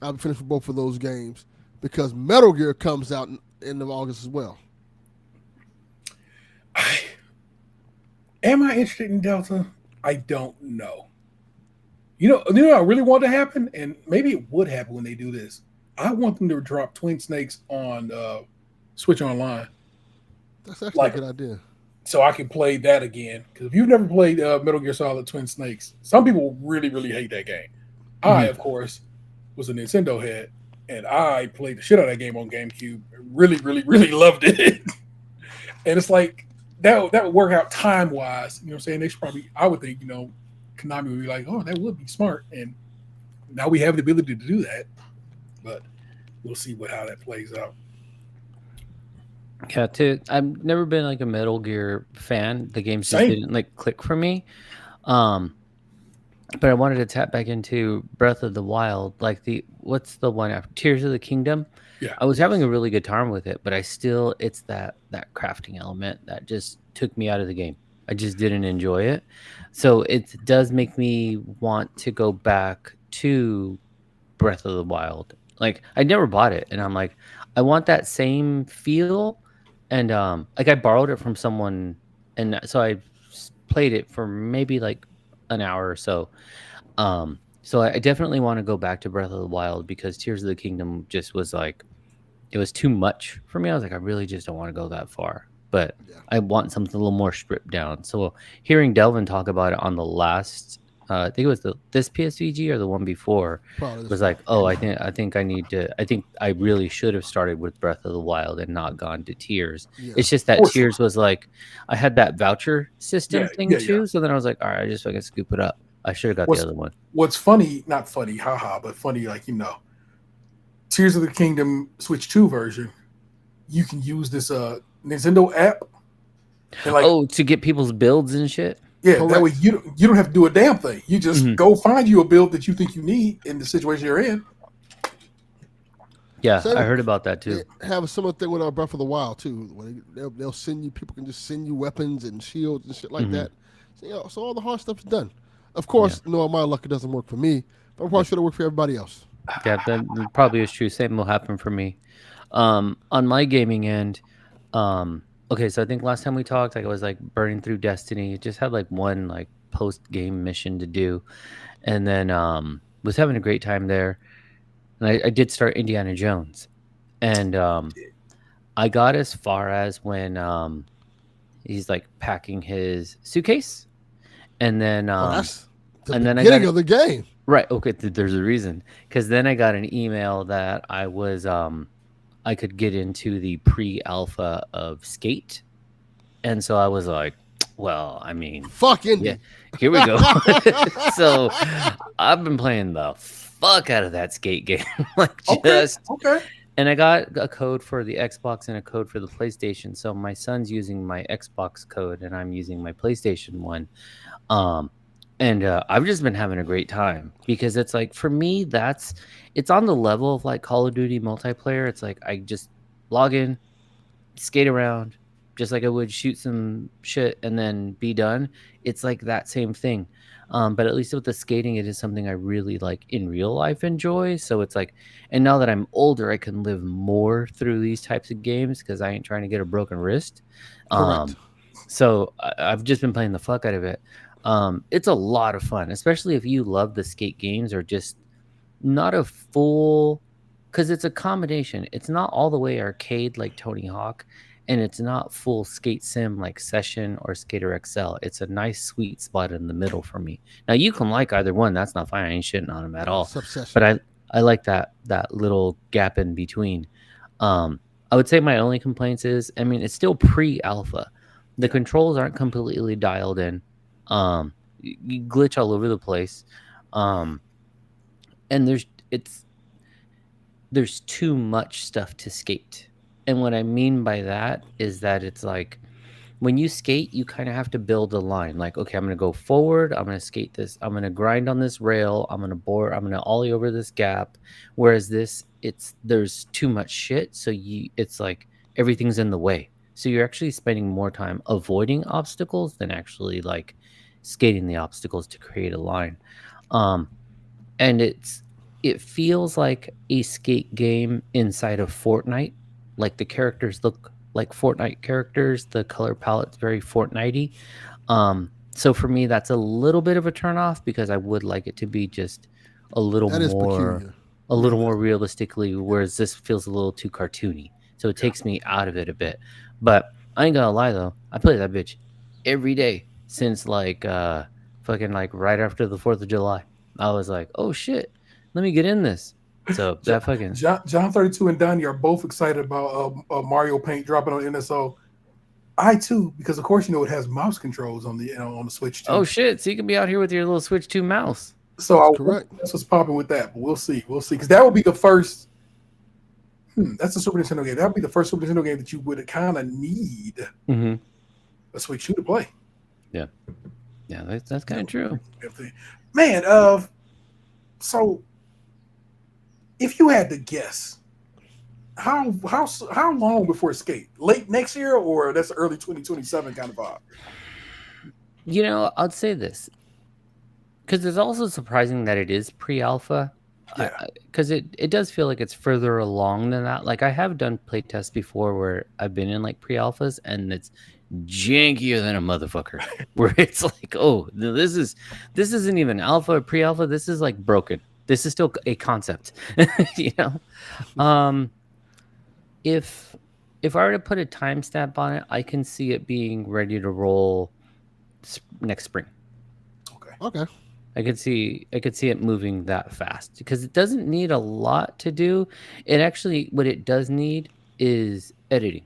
I'll be finished with both of those games because Metal Gear comes out in end of August as well. Am I interested in Delta? I don't know. You know what I really want to happen, and maybe it would happen when they do this. I want them to drop Twin Snakes on Switch Online, That's actually a like good idea. so I can play that again. Because if you've never played Metal Gear Solid Twin Snakes, some people really, really hate that game. I, of course, was a Nintendo head, and I played the shit out of that game on GameCube. Really, really, really loved it. And it's like that would work out time wise. You know what I'm saying? They should probably, I would think, Konami would be like, oh, that would be smart. And now we have the ability to do that. But we'll see how that plays out. Yeah, I've never been like a Metal Gear fan. The games just Same. didn't like click for me. But I wanted to tap back into Breath of the Wild, like what's the one after Tears of the Kingdom? Yeah. I was having a really good time with it, but it's that crafting element that just took me out of the game. I just didn't enjoy it. So it does make me want to go back to Breath of the Wild. Like I never bought it, and I'm like, I want that same feel. And like I borrowed it from someone, and so I played it for maybe like an hour or so. So I definitely want to go back to Breath of the Wild because Tears of the Kingdom just was like, it was too much for me. I was like, I really just don't want to go that far, but Yeah. I want something a little more stripped down. So hearing Delvin talk about it on the last, I think it was this PSVG or the one before, Probably was like, oh, I think I really should have started with Breath of the Wild and not gone to Tears. Yeah. It's just that For sure. Tears was like, I had that voucher system thing yeah. too. So then I was like, all right, I just fucking scoop it up. I should have got What's- the other one. What's funny, not funny, haha, but funny, Tears of the Kingdom Switch 2 version, you can use this Nintendo app. And To get people's builds and shit. yeah, Correct. that way you don't have to do a damn thing. You just Mhm. go find you a build that you think you need in the situation you're in. Yeah, Same- I heard about that too. They have a similar thing with Breath of the Wild too. When they'll send you, people can just send you weapons and shields and shit like Mhm. that. So all the hard stuff is done. Of course, my luck, it doesn't work for me. But I'm probably sure it'll work for everybody else. Yeah, that probably is true. Same will happen for me. On my gaming end, okay, so I think last time we talked, like I was like burning through Destiny. Just had like one like post game mission to do, and then was having a great time there. And I did start Indiana Jones, and I got as far as when he's like packing his suitcase, and then That's the and then I beginning got of the game. right. Okay, there's a reason because then I got an email that I was I could get into the pre-alpha of Skate, and so I was like, well, I mean, Fuck Indy. yeah, here we go. So I've been playing the fuck out of that Skate game, like just. Okay. And I got a code for the Xbox and a code for the PlayStation. So my son's using my Xbox code and I'm using my PlayStation one. And I've just been having a great time because it's like, for me, it's on the level of like Call of Duty multiplayer. It's like, I just log in, skate around, just like I would shoot some shit and then be done. It's like that same thing. But at least with the skating, it is something I really like in real life enjoy. So it's like, and now that I'm older, I can live more through these types of games because I ain't trying to get a broken wrist. Correct. So I've just been playing the fuck out of it. It's a lot of fun, especially if you love the skate games or just not a full, because it's a combination. It's not all the way arcade like Tony Hawk, and it's not full skate sim like Session or Skater XL. It's a nice sweet spot in the middle for me. Now you can like either one. That's not fine. I ain't shitting on them at all. Subsession. But I like that little gap in between. I would say my only complaints is, I mean, it's still pre-alpha. The controls aren't completely dialed in. You glitch all over the place. And there's too much stuff to skate. And what I mean by that is that it's like when you skate, you kind of have to build a line. Like, okay, I'm going to go forward. I'm going to skate this. I'm going to grind on this rail. I'm going to board. I'm going to ollie over this gap. Whereas there's too much shit. So it's like everything's in the way. So you're actually spending more time avoiding obstacles than actually like skating the obstacles to create a line. And it feels like a skate game inside of Fortnite. Like the characters look like Fortnite characters. The color palette's very Fortnitey. So for me, that's a little bit of a turnoff because I would like it to be just a little That is more, peculiar. a little more realistically, whereas this feels a little too cartoony. So it takes me out of it a bit. But I ain't gonna lie though, I play that bitch every day since like fucking like right after the 4th of July. I was like, oh shit, let me get in this. So that fucking John 32 and Donnie are both excited about Mario Paint dropping on NSO. I too, because of course it has mouse controls on the on the Switch too. oh shit, so you can be out here with your little Switch 2 mouse. So correct. that's what's popping with that. But we'll see, because that would be the first. That's a Super Nintendo game. That would be the first Super Nintendo game that you would kind of need Mm-hmm. a Switch 2 to play. Yeah, that's kind of true. Man, so if you had to guess, how long before Skate? Late next year, or that's early 2027 kind of vibe? You know, I'd say this because it's also surprising that it is pre-alpha. Yeah. Because it does feel like it's further along than that. Like I have done playtests before where I've been in like pre-alphas and it's jankier than a motherfucker. Where it's like, oh, this isn't even alpha or pre-alpha. This is like broken. This is still a concept. You know, if I were to put a timestamp on it, I can see it being ready to roll next spring. Okay. I could see it moving that fast because it doesn't need a lot to do. It actually, what it does need is editing.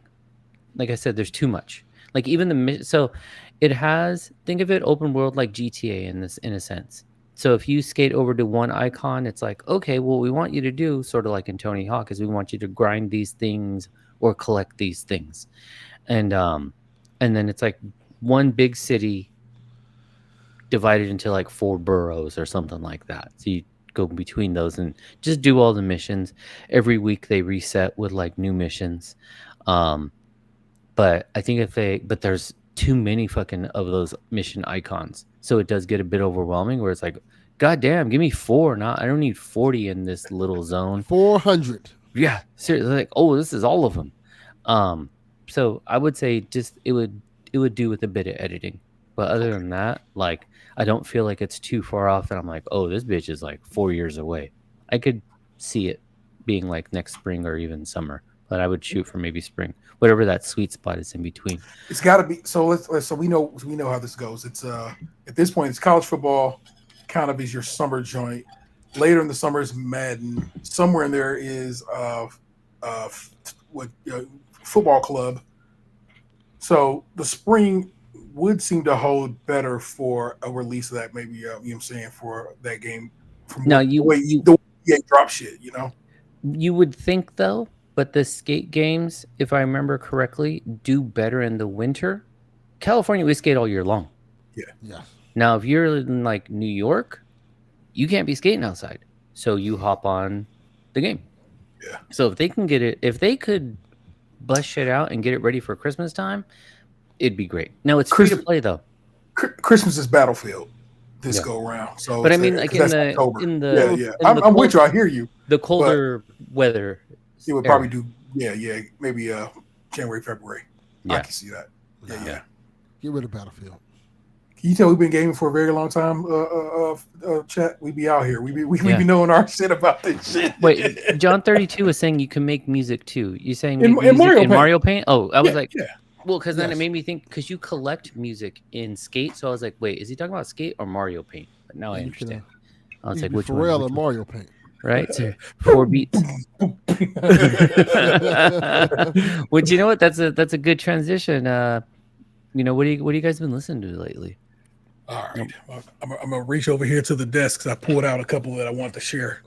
Like I said, there's too much. Like even so it has, think of it open world like GTA in a sense. So if you skate over to one icon, it's like, okay, well, we want you to do sort of like in Tony Hawk is we want you to grind these things or collect these things. And then it's like one big city divided into like 4 boroughs or something like that. So you go between those and just do all the missions. Every week they reset with like new missions. But I think but there's too many fucking of those mission icons. So it does get a bit overwhelming where it's like, God damn, give me 4. I don't need 40 in this little zone. 400. Yeah. Seriously, like, oh, this is all of them. So I would say just it would do with a bit of editing. But other than that, like I don't feel like it's too far off that I'm like, oh, this bitch is like 4 years away. I could see it being like next spring or even summer, but I would shoot for maybe spring, whatever that sweet spot is in between. It's got to be. So so we know how this goes. It's at this point it's college football, kind of is your summer joint. Later in the summer is Madden. Somewhere in there is football club. So the spring would seem to hold better for a release of that, maybe you know what I'm saying, for that game. From Now the way you drop shit, you know. You would think though, but the skate games, if I remember correctly, do better in the winter. California, we skate all year long. Yeah. Now, if you're in like New York, you can't be skating outside, so you hop on the game. Yeah. So if they can get it, if they could bust shit out and get it ready for Christmas time, it'd be great. No, it's free to play though. Christmas is Battlefield this go around. So, but I mean, like in the I'm with you. I hear you. The colder weather, it would probably do. Yeah, maybe January, February. Yeah. I can see that. Yeah. Get rid of Battlefield. Can you tell we've been gaming for a very long time? Chat, we be out here. We be knowing our shit about this shit. Wait, John 32 was saying you can make music too. You saying in Mario Paint? Oh, I was like, yeah. Well, because then it made me think, because you collect music in Skate, so I was like, wait, is he talking about Skate or Mario Paint? But now I understand. I was like, which one? Pharrell and Mario Paint. Right? So 4 beats. Which, you know what? That's a good transition. You know, what do you guys been listening to lately? All right. I'm gonna reach over here to the desk because I pulled out a couple that I want to share.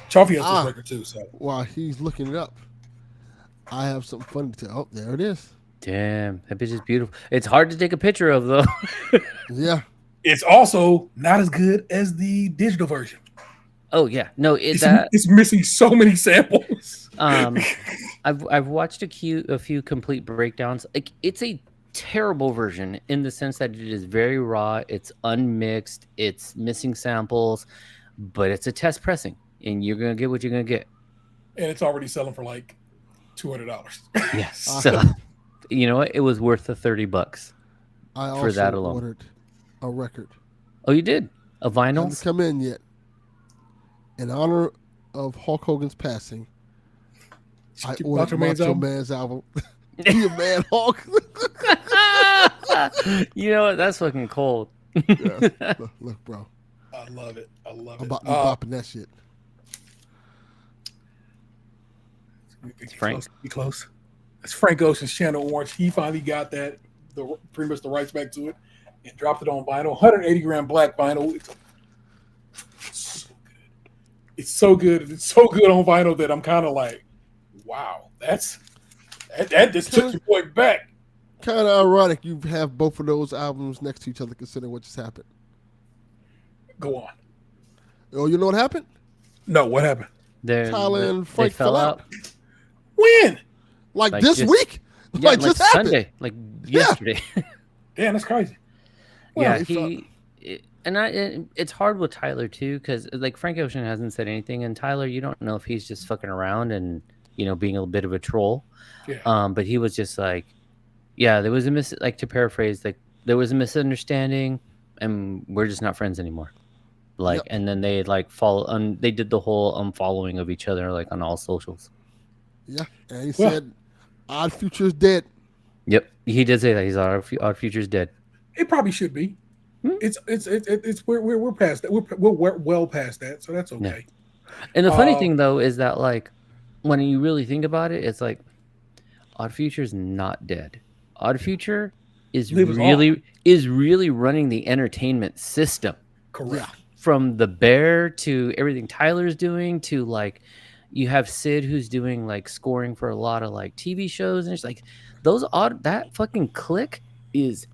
Chaffee has this record too. So while he's looking it up, I have something funny to tell. Oh, there it is. Damn, that bitch is beautiful. It's hard to take a picture of though. Yeah. It's also not as good as the digital version. Oh yeah, no, it's missing so many samples. I've watched a few complete breakdowns. Like it's a terrible version in the sense that it is very raw. It's unmixed. It's missing samples, but it's a test pressing, and you're gonna get what you're gonna get. And it's already selling for like $200. Yes. So, you know what? It was worth the $30 I for that alone. Ordered a record. Oh, you did a Hasn't vinyls. come in yet. In honor of Hulk Hogan's passing, I ordered Macho Man's album. Be a Man Hulk. You know what? That's fucking cold. Yeah. Look, bro. I love it. I love I'm it. bopping that shit. It's Frank. Be close. It's Frank Ocean's Channel Orange. He finally got that, pretty much the rights back to it, and dropped it on vinyl. 180 gram black vinyl. It's so good. It's so good on vinyl that I'm kind of like, wow, that just took your boy back. Kind of ironic you have both of those albums next to each other, considering what just happened. Go on. Oh, you know what happened? No, what happened? Tyler and Frank fell out. When? Like Like this just- week? Yeah, Like just happened. Sunday, like yesterday. Damn, that's crazy. Yeah, he it's hard with Tyler too, because like Frank Ocean hasn't said anything, and Tyler, you don't know if he's just fucking around and being a bit of a troll. Yeah. But he was just like, yeah, there was to paraphrase, like there was a misunderstanding, and we're just not friends anymore. Like, Yep. and then they they did the whole unfollowing of each other like on all socials. Yeah, and he said, "Odd Future's dead." Yep, he did say that he's Odd Future's dead. It probably should be. Hmm? It's we're past that. We're well past that, so that's okay. And the funny thing though is that like when you really think about it, it's like Odd Future's not dead. Odd Future is Lives really running the entertainment system. Correct. Yeah. From the Bear to everything Tyler's doing to like you have Sid who's doing like scoring for a lot of like TV shows, and it's like that fucking clique is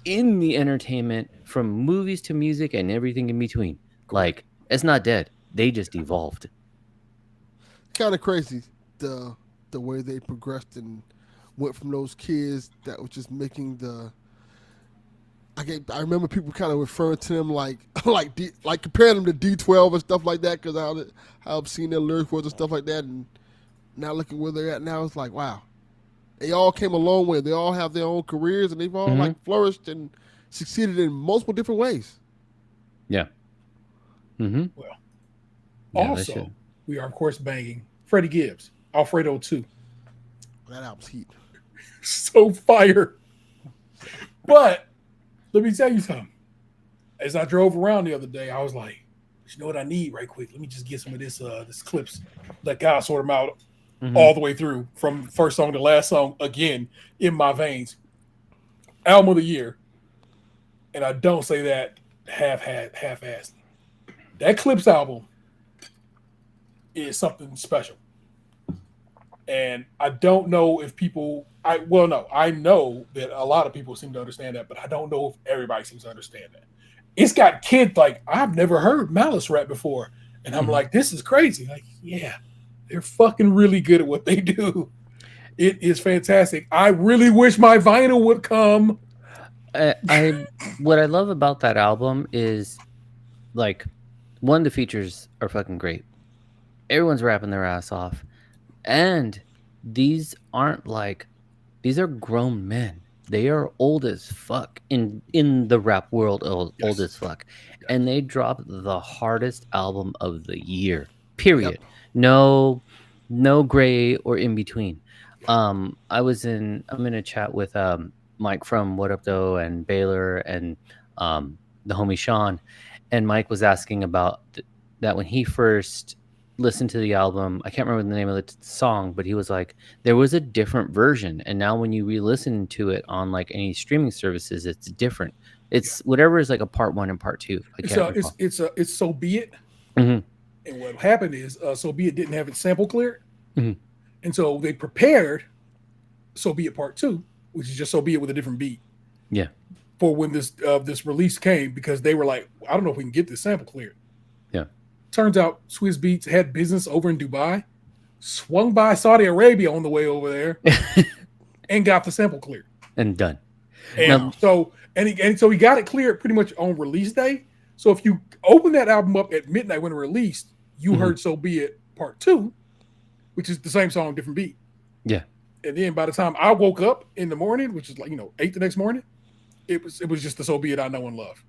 in the entertainment from movies to music and everything in between. Like it's not dead. They just evolved. Kind of crazy the way they progressed and went from those kids that was just making the. I remember people kind of referring to them like comparing them to D12 and stuff like that because how obscene their lyrics was and stuff like that. And now looking where they're at now, it's like, wow, they all came a long way. They all have their own careers and they've all like flourished and succeeded in multiple different ways. Yeah. Mm-hmm. Well, Yeah, also, we are of course banging Freddie Gibbs, Alfredo 2. That album's heat. So fire. But let me tell you something. As I drove around the other day, I was like, you know what I need right quick? Let me just get some of this clips. Let God sort them out all the way through from first song to last song again in my veins. Album of the year. And I don't say that half-assed. That Clips album is something special. And I don't know if people I know that a lot of people seem to understand that, but I don't know if everybody seems to understand that. It's got kids like, I've never heard Malice rap before. And I'm like, this is crazy. Like, yeah, they're fucking really good at what they do. It is fantastic. I really wish my vinyl would come. What I love about that album is like one, the features are fucking great. Everyone's rapping their ass off. And these are grown men. They are old as fuck in the rap world, old as fuck. Yes. And they dropped the hardest album of the year. Period. Yep. No gray or in between. I'm in a chat with Mike from What Up Though and Baylor and the homie Sean, and Mike was asking about that when he first listened to the album. I can't remember the name of the song, but he was like, there was a different version, and now when you re-listen to it on like any streaming services, it's different. It's whatever is like a part 1 and part 2. It's So Be It. Mm-hmm. And what happened is So Be It didn't have its sample cleared, and so they prepared So Be It Part 2, which is just So Be It with a different beat. Yeah. For when this release came, because they were like, I don't know if we can get this sample cleared. Yeah. Turns out Swizz Beatz had business over in Dubai, swung by Saudi Arabia on the way over there, and got the sample cleared. And done. And so he got it cleared pretty much on release day. So if you open that album up at midnight when it released, you heard So Be It Part 2, which is the same song, different beat. Yeah. And then by the time I woke up in the morning, which is like 8 the next morning, it was just the So Be It I know and love.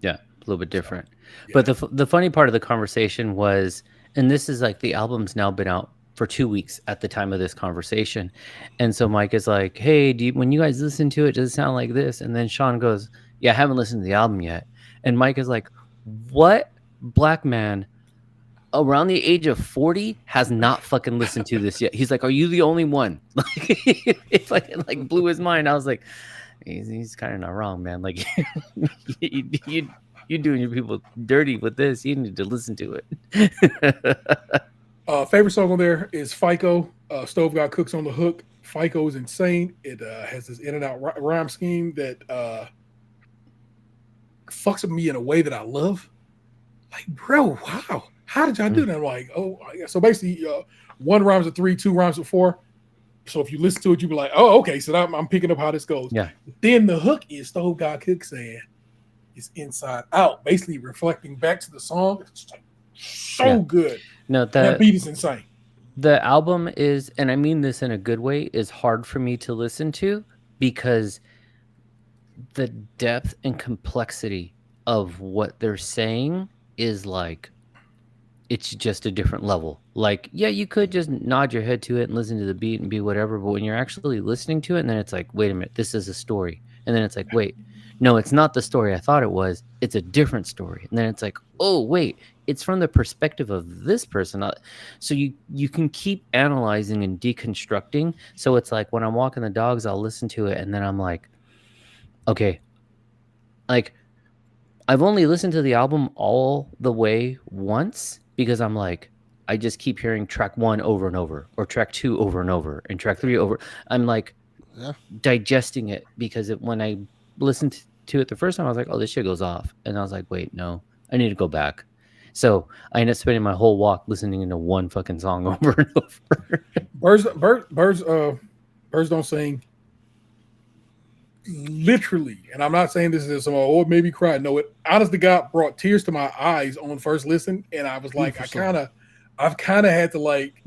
Yeah, a little bit different. Yeah. But the funny part of the conversation was, and this is like the album's now been out for 2 weeks at the time of this conversation, and so Mike is like, "Hey, when you guys listen to it, does it sound like this?" And then Sean goes, "Yeah, I haven't listened to the album yet." And Mike is like, "What black man around the age of 40 has not fucking listened to this yet?" He's like, "Are you the only one?" Like, it like blew his mind. I was like, he's kind of not wrong, man. Like, you're doing your people dirty with this. You need to listen to it. Favorite song on there is FICO. Stove God Cooks on the Hook. FICO is insane. It has this in and out rhyme scheme that fucks with me in a way that I love. Like, bro, wow. How did y'all do that? I'm like, oh, yeah. So basically, one rhymes with 3, 2 rhymes with 4. So if you listen to it, you'll be like, oh, okay. So I'm picking up how this goes. Yeah. Then the hook is Stove God Cook saying it's inside out, basically reflecting back to the song. It's like so good. No, That beat is insane. The album is, and I mean this in a good way, is hard for me to listen to because the depth and complexity of what they're saying is like, it's just a different level. Like, yeah, you could just nod your head to it and listen to the beat and be whatever, but when you're actually listening to it, and then it's like, wait a minute, this is a story. And then it's like, wait, no, it's not the story I thought it was. It's a different story. And then it's like, oh, wait, it's from the perspective of this person. So you can keep analyzing and deconstructing. So it's like when I'm walking the dogs, I'll listen to it, and then I'm like, okay, like I've only listened to the album all the way once because I'm like, I just keep hearing track 1 over and over, or track 2 over and over, and track 3 over. I'm like digesting it because when I listened to it the first time, I was like, oh, this shit goes off. And I was like, wait, no, I need to go back. So I ended up spending my whole walk listening to one fucking song over and over. Birds Don't Sing. Literally, and I'm not saying this is some or maybe cry. No, it honest to God brought tears to my eyes on first listen, and I was like, I've kind of had to like,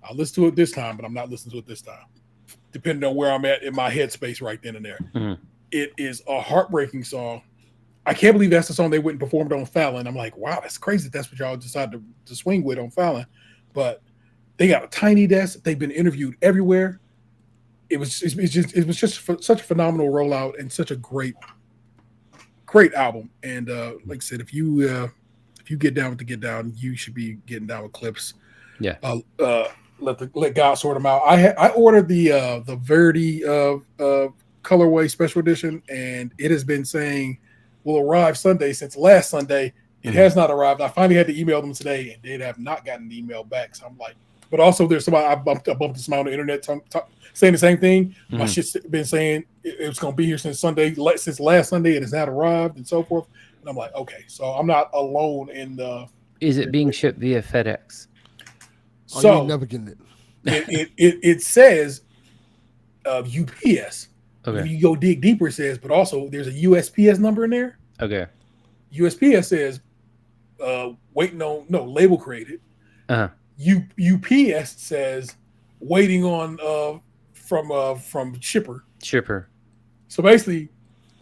I'll listen to it this time, but I'm not listening to it this time, depending on where I'm at in my headspace right then and there. Mm-hmm. It is a heartbreaking song. I can't believe that's the song they went and performed on Fallon. I'm like, wow, that's crazy. That's what y'all decided to swing with on Fallon. But they got a tiny desk. They've been interviewed everywhere. It was just such a phenomenal rollout and such a great album. And like I said, if you get down with the get down, you should be getting down with Clips. Yeah. Let God sort them out. I ordered the Verdi colorway special edition, and it has been saying will arrive Sunday since last Sunday. It has not arrived. I finally had to email them today, and they have not gotten the email back. So I'm like, but also there's somebody I bumped into somebody on the internet saying the same thing. Mm-hmm. My shit's been saying it was going to be here since last Sunday. It has not arrived, and so forth. And I'm like, okay, so I'm not alone in the. Is it being shipped via FedEx? So you're never getting it. It says UPS. Okay. If you go dig deeper, it says, but also there's a USPS number in there. Okay. USPS says waiting on label created. Uh-huh. UPS says waiting on from shipper. So basically,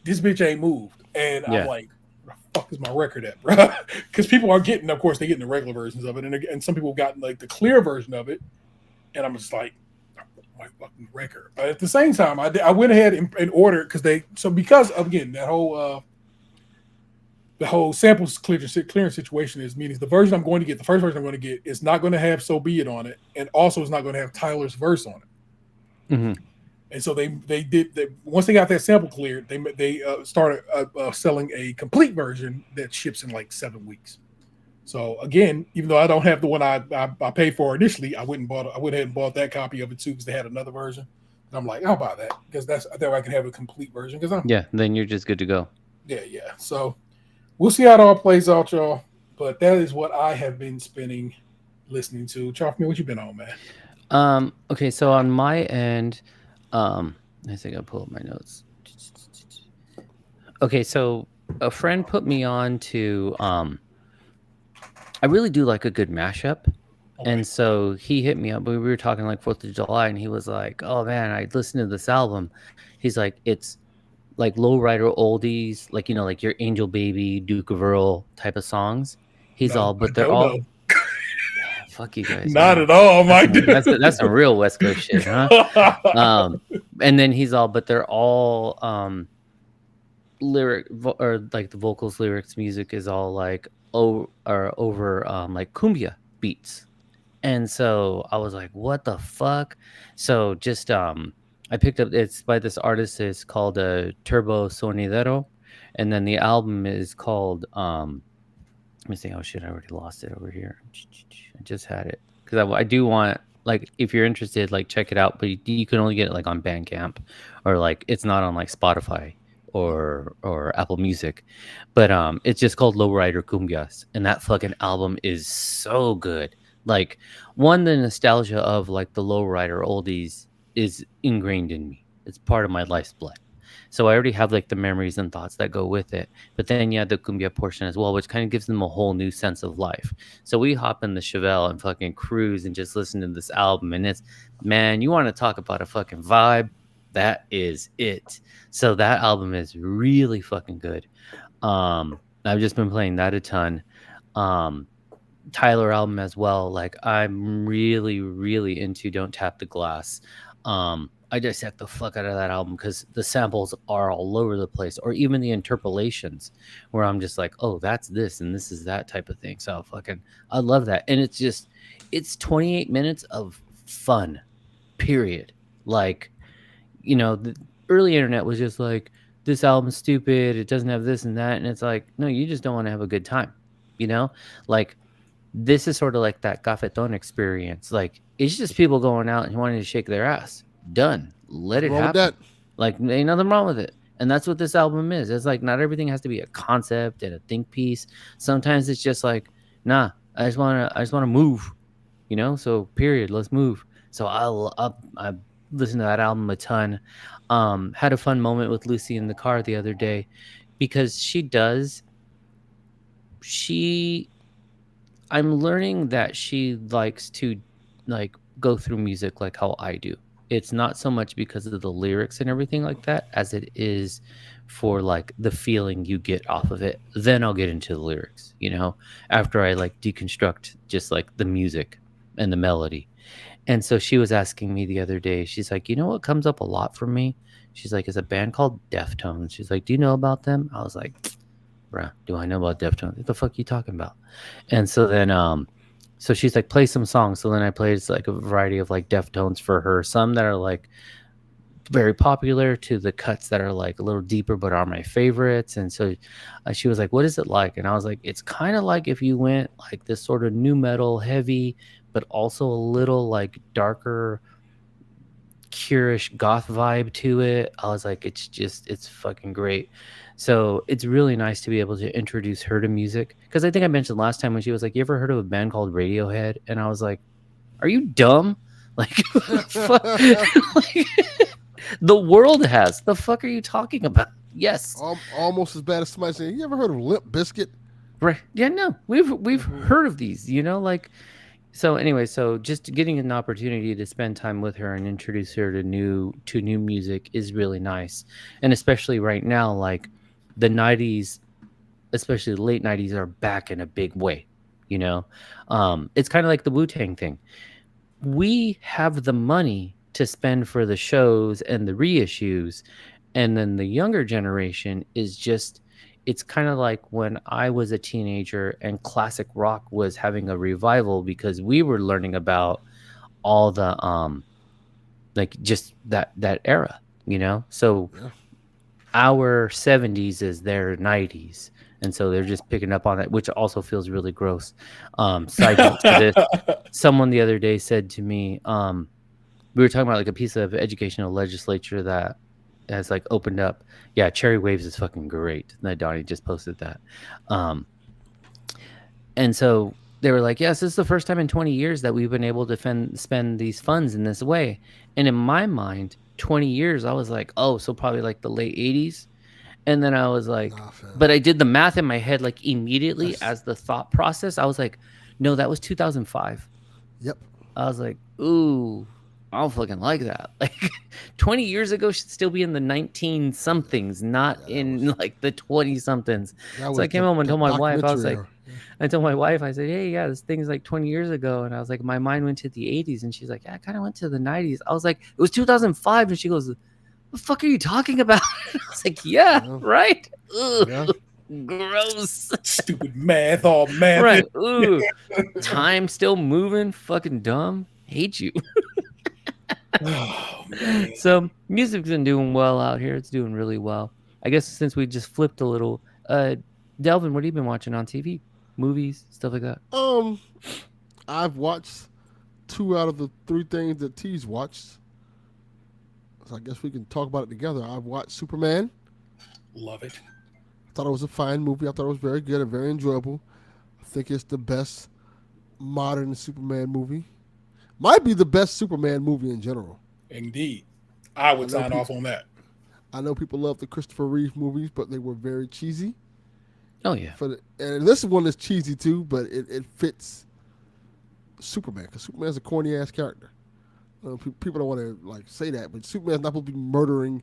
this bitch ain't moved, and I'm like, where the fuck is my record at, bro? Because people are getting, of course, they're getting the regular versions of it, and some people have gotten like the clear version of it, and I'm just like, my fucking record. But at the same time, I went ahead and ordered because again that whole the whole samples clearance situation is meaning the version I'm going to get, the first version I'm going to get, is not going to have "So Be It" on it, and also it's not going to have Tyler's verse on it. Mm-hmm. And so they once they got that sample cleared, they started selling a complete version that ships in like 7 weeks. So again, even though I don't have the one I paid for initially, I went ahead and bought that copy of it too because they had another version. And I'm like, I'll buy that because that way I can have a complete version. Then you're just good to go. Yeah. So we'll see how it all plays out, y'all. But that is what I have been listening to. Chalk, what you been on, man? Okay, so on my end, I think I'll pull up my notes. Okay, so a friend put me on to I really do like a good mashup. Okay. And so he hit me up. We were talking like 4th of July, and he was like, oh man, I listened to this album. He's like, it's like lowrider oldies, like like your Angel Baby, Duke of Earl type of songs. He's No, all, I but they're don't all know. fuck you guys, Not man. at all, my dude. That's some real West Coast shit, huh? And then he's all, but they're all or like the vocals, lyrics, music is all like over like cumbia beats. And so I was like, what the fuck? So just I picked up, it's by this artist, it's called Turbo Sonidero, and then the album is called let me see. Oh shit, I already lost it over here. I just had it because I do want, like, if you're interested, like, check it out. But you can only get it like on Bandcamp, or like it's not on like Spotify or Apple Music. But it's just called Lowrider Cumbias, and that fucking album is so good. Like, one, the nostalgia of like the Lowrider oldies is ingrained in me. It's part of my life's blood. So I already have like the memories and thoughts that go with it. But then you have the cumbia portion as well, which kind of gives them a whole new sense of life. So we hop in the Chevelle and fucking cruise and just listen to this album. And it's, man, you want to talk about a fucking vibe? That is it. So that album is really fucking good. I've just been playing that a ton. Tyler album as well. Like, I'm really, really into Don't Tap the Glass. I dissect the fuck out of that album because the samples are all over the place, or even the interpolations where I'm just like, oh, that's this and this is that type of thing. So fucking, I love that. And it's 28 minutes of fun, period. Like, the early internet was just like, this album's stupid, it doesn't have this and that. And it's like, no, you just don't want to have a good time, like, this is sort of like that Cafeton experience. Like, it's just people going out and wanting to shake their ass. Done. Let it Wrong with happen. that. Like, ain't nothing wrong with it. And that's what this album is. It's like, not everything has to be a concept and a think piece. Sometimes it's just like, nah, I just wanna move. So period. Let's move. So I listened to that album a ton. Had a fun moment with Lucy in the car the other day because I'm learning that she likes to like go through music like how I do. It's not so much because of the lyrics and everything like that as it is for like the feeling you get off of it. Then I'll get into the lyrics, after I like deconstruct just like the music and the melody. And so she was asking me the other day, she's like, what comes up a lot for me? She's like, it's a band called Deftones. She's like, do you know about them? I was like, bruh, do I know about Deftones? What the fuck are you talking about? And so then so she's like, play some songs. So then I played like a variety of like Deftones for her, some that are like very popular to the cuts that are like a little deeper but are my favorites. And so she was like, what is it like? And I was like, it's kind of like if you went like this sort of new metal heavy but also a little like darker Curish goth vibe to it. I was like, it's fucking great. So it's really nice to be able to introduce her to music, because I think I mentioned last time when she was like, you ever heard of a band called Radiohead? And I was like, are you dumb? Like, like, the world has. The fuck are you talking about? Yes. Almost as bad as somebody saying, you ever heard of Limp Bizkit? Right. Yeah, no. We've heard of these, like. So anyway, so just getting an opportunity to spend time with her and introduce her to new music is really nice. And especially right now, like the 90s, especially the late 90s, are back in a big way. It's kind of like the Wu-Tang thing. We have the money to spend for the shows and the reissues, and then the younger generation is just, it's kind of like when I was a teenager and classic rock was having a revival because we were learning about all the like just that era, so Yeah. our 70s is their 90s, and so they're just picking up on that, which also feels really gross. Side note to this, someone the other day said to me, we were talking about like a piece of educational legislature that has like opened up. Yeah, Cherry Waves is fucking great. That Donnie just posted that. And so they were like, yes, this is the first time in 20 years that we've been able to spend these funds in this way. And in my mind, 20 years, I was like, oh, so probably like the late 80s. And then I was like, Nah, fam. but I did the math in my head like immediately as the thought process. I was like, no, that was 2005. Yep. I was like, ooh, I don't fucking like that. Like 20 years ago should still be in the 19 somethings, not Yeah, that in like the 20 somethings. That So was I came home and told my wife, I was documentary like, era. Yeah. I told my wife, I said, hey, yeah, this thing's like 20 years ago. And I was like, my mind went to the 80s. And she's like, yeah, I kind of went to the 90s. I was like, it was 2005. And she goes, what the fuck are you talking about? I was like, yeah, Yeah. right? Ugh, Yeah. gross. Stupid math, all math. Right. Ooh. Time still moving. Fucking dumb. Hate you. Oh, man. So music's been doing well out here. It's doing really well. I guess since we just flipped a little, Delvin, what have you been watching on TV? Movies, stuff like that. I've watched 2 out of the 3 things that T's watched. So I guess we can talk about it together. I've watched Superman. Love it. I thought it was a fine movie. I thought it was very good and very enjoyable. I think it's the best modern Superman movie. Might be the best Superman movie in general. Indeed. I would I know sign off on that. I know people love the Christopher Reeve movies, but they were very cheesy. Oh yeah. And this one is cheesy too, but it fits Superman because Superman's a corny ass character. People don't want to like say that, but Superman's not supposed to be murdering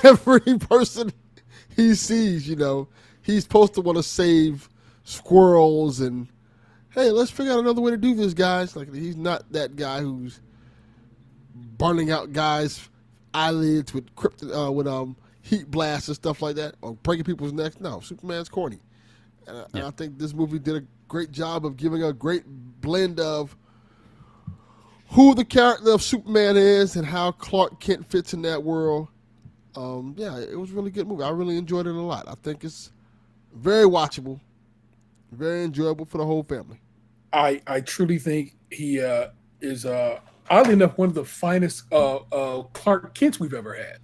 every person he sees. You know, he's supposed to want to save squirrels and hey, let's figure out another way to do this, guys. Like he's not that guy who's burning out guys' eyelids with heat blasts and stuff like that, or breaking people's necks. No, Superman's corny, and I think this movie did a great job of giving a great blend of who the character of Superman is and how Clark Kent fits in that world. Yeah, it was a really good movie. I really enjoyed it a lot. I think it's very watchable, very enjoyable for the whole family. I truly think he is oddly enough one of the finest Clark Kents we've ever had.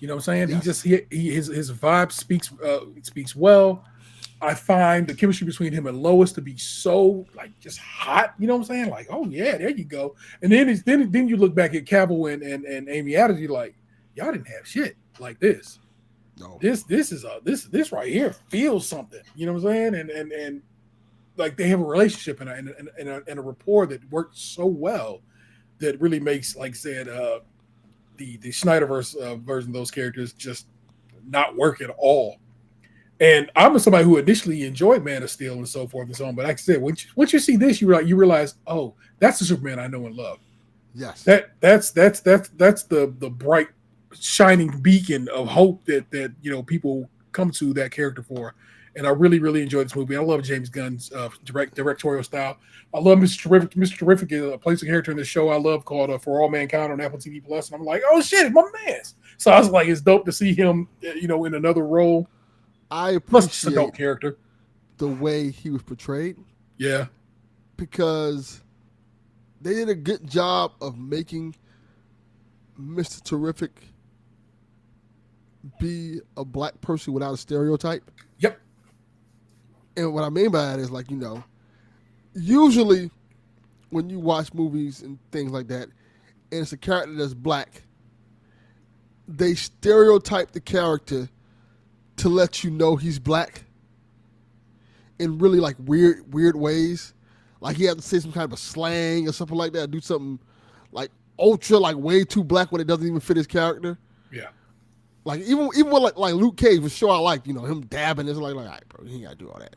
You know what I'm saying? Yes. His vibe speaks well. I find the chemistry between him and Lois to be so like just hot. You know what I'm saying? Like, oh yeah, there you go. And then you look back at Cavill and Amy Adams, you're like, y'all didn't have shit like this. No, This this right here feels something. You know what I'm saying? And like they have a relationship and a rapport that works so well that really makes, like I said, the Snyderverse version of those characters just not work at all. And I'm somebody who initially enjoyed Man of Steel and so forth and so on. But like I said, once you see this, you realize, oh, that's the Superman I know and love. yes, That's the bright shining beacon of hope that people come to that character for. And I really, really enjoyed this movie. I love James Gunn's directorial style. I love Mr. Terrific. Mr. Terrific plays a character in the show I love called For All Mankind on Apple TV Plus. And I'm like, oh shit, my man's. So I was like, it's dope to see him, in another role. I Plus, it's a dope appreciate character. the way he was portrayed Yeah, because they did a good job of making Mr. Terrific be a black person without a stereotype. yep, And what I mean by that is like, usually when you watch movies and things like that, and it's a character that's black, they stereotype the character to let you know he's black in really like weird ways. Like he has to say some kind of a slang or something like that, do something like ultra like way too black when it doesn't even fit his character. yeah. Like even with like Luke Cage was sure I like, him dabbing this like all right, bro, you ain't gotta do all that.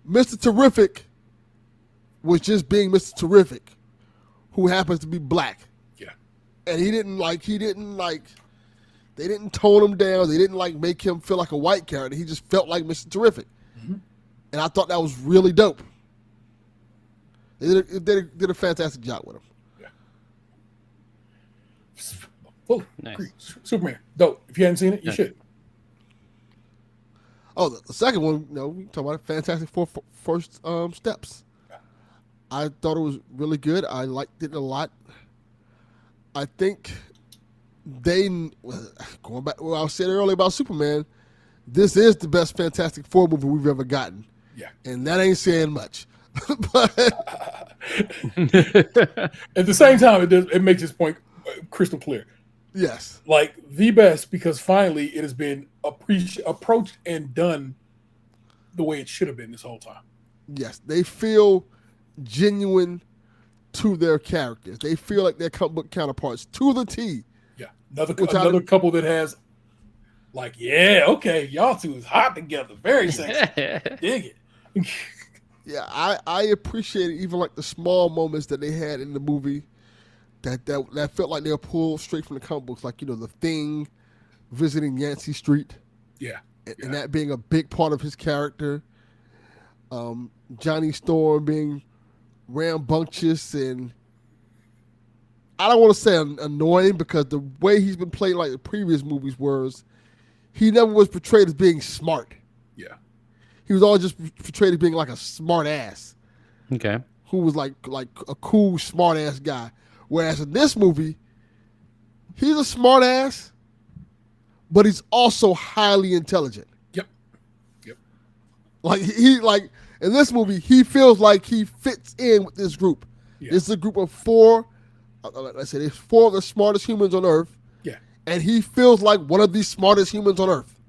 Mr. Terrific was just being Mr. Terrific, who happens to be black. Yeah. And they didn't tone him down. They didn't like make him feel like a white character. He just felt like Mr. Terrific. Mm-hmm. And I thought that was really dope. They did a fantastic job with him. Fully Nice. agree. Superman, dope. If you hadn't seen it, you should. Oh, the second one, we talk about it, Fantastic Four First Steps. I thought it was really good. I liked it a lot. I think going back to what I said earlier about Superman, this is the best Fantastic Four movie we've ever gotten. Yeah. And that ain't saying much. But At the same time, it makes this point crystal clear. yes. Like the best because finally it has been approached and done the way it should have been this whole time. Yes. They feel genuine to their characters. They feel like their comic book counterparts to the T. Yeah, another Which I another didn't- couple that has like, yeah, okay, y'all two is hot together, very sexy. Dig it. Yeah, I appreciated even like the small moments that they had in the movie that felt like they were pulled straight from the comic books, like the Thing visiting Yancey Street, Yeah, and that being a big part of his character. Johnny Storm being rambunctious and I don't want to say annoying because the way he's been played like the previous movies was he never was portrayed as being smart. yeah, He was always just portrayed as being like a smart ass Okay. who was like a cool smart ass guy. Whereas in this movie, he's a smart ass, but he's also highly intelligent. yep. Like he in this movie, he feels like he fits in with this group. Yeah. This is a group of four. I said there's four of the smartest humans on Earth, Yeah, and he feels like one of the smartest humans on Earth.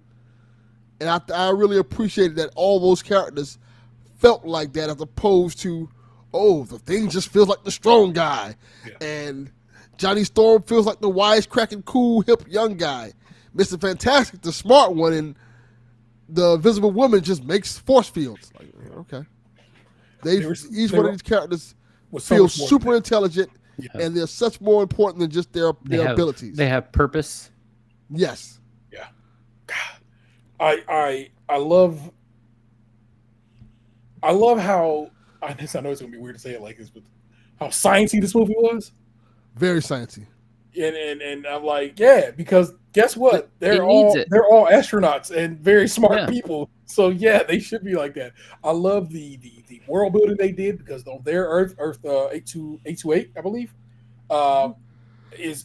And I really appreciated that all those characters felt like that, as opposed to, oh, the Thing just feels like the strong guy, Yeah. and Johnny Storm feels like the wisecracking, cool, hip, young guy. Mr. Fantastic, the smart one, and the Invisible Woman just makes force fields. Like, okay, each one of these characters was so feels much more super than intelligent, Yeah. and they're such more important than just their abilities. They have purpose. Yes. that. Yeah, God, I love how I know it's gonna be weird to say it like this, but how sciencey this movie was. Very sciencey. And I'm like, yeah, because guess what? It needs it. They're all astronauts and very smart Yeah. people. So yeah, they should be like that. I love the world building they did because on their Earth 828, I believe, is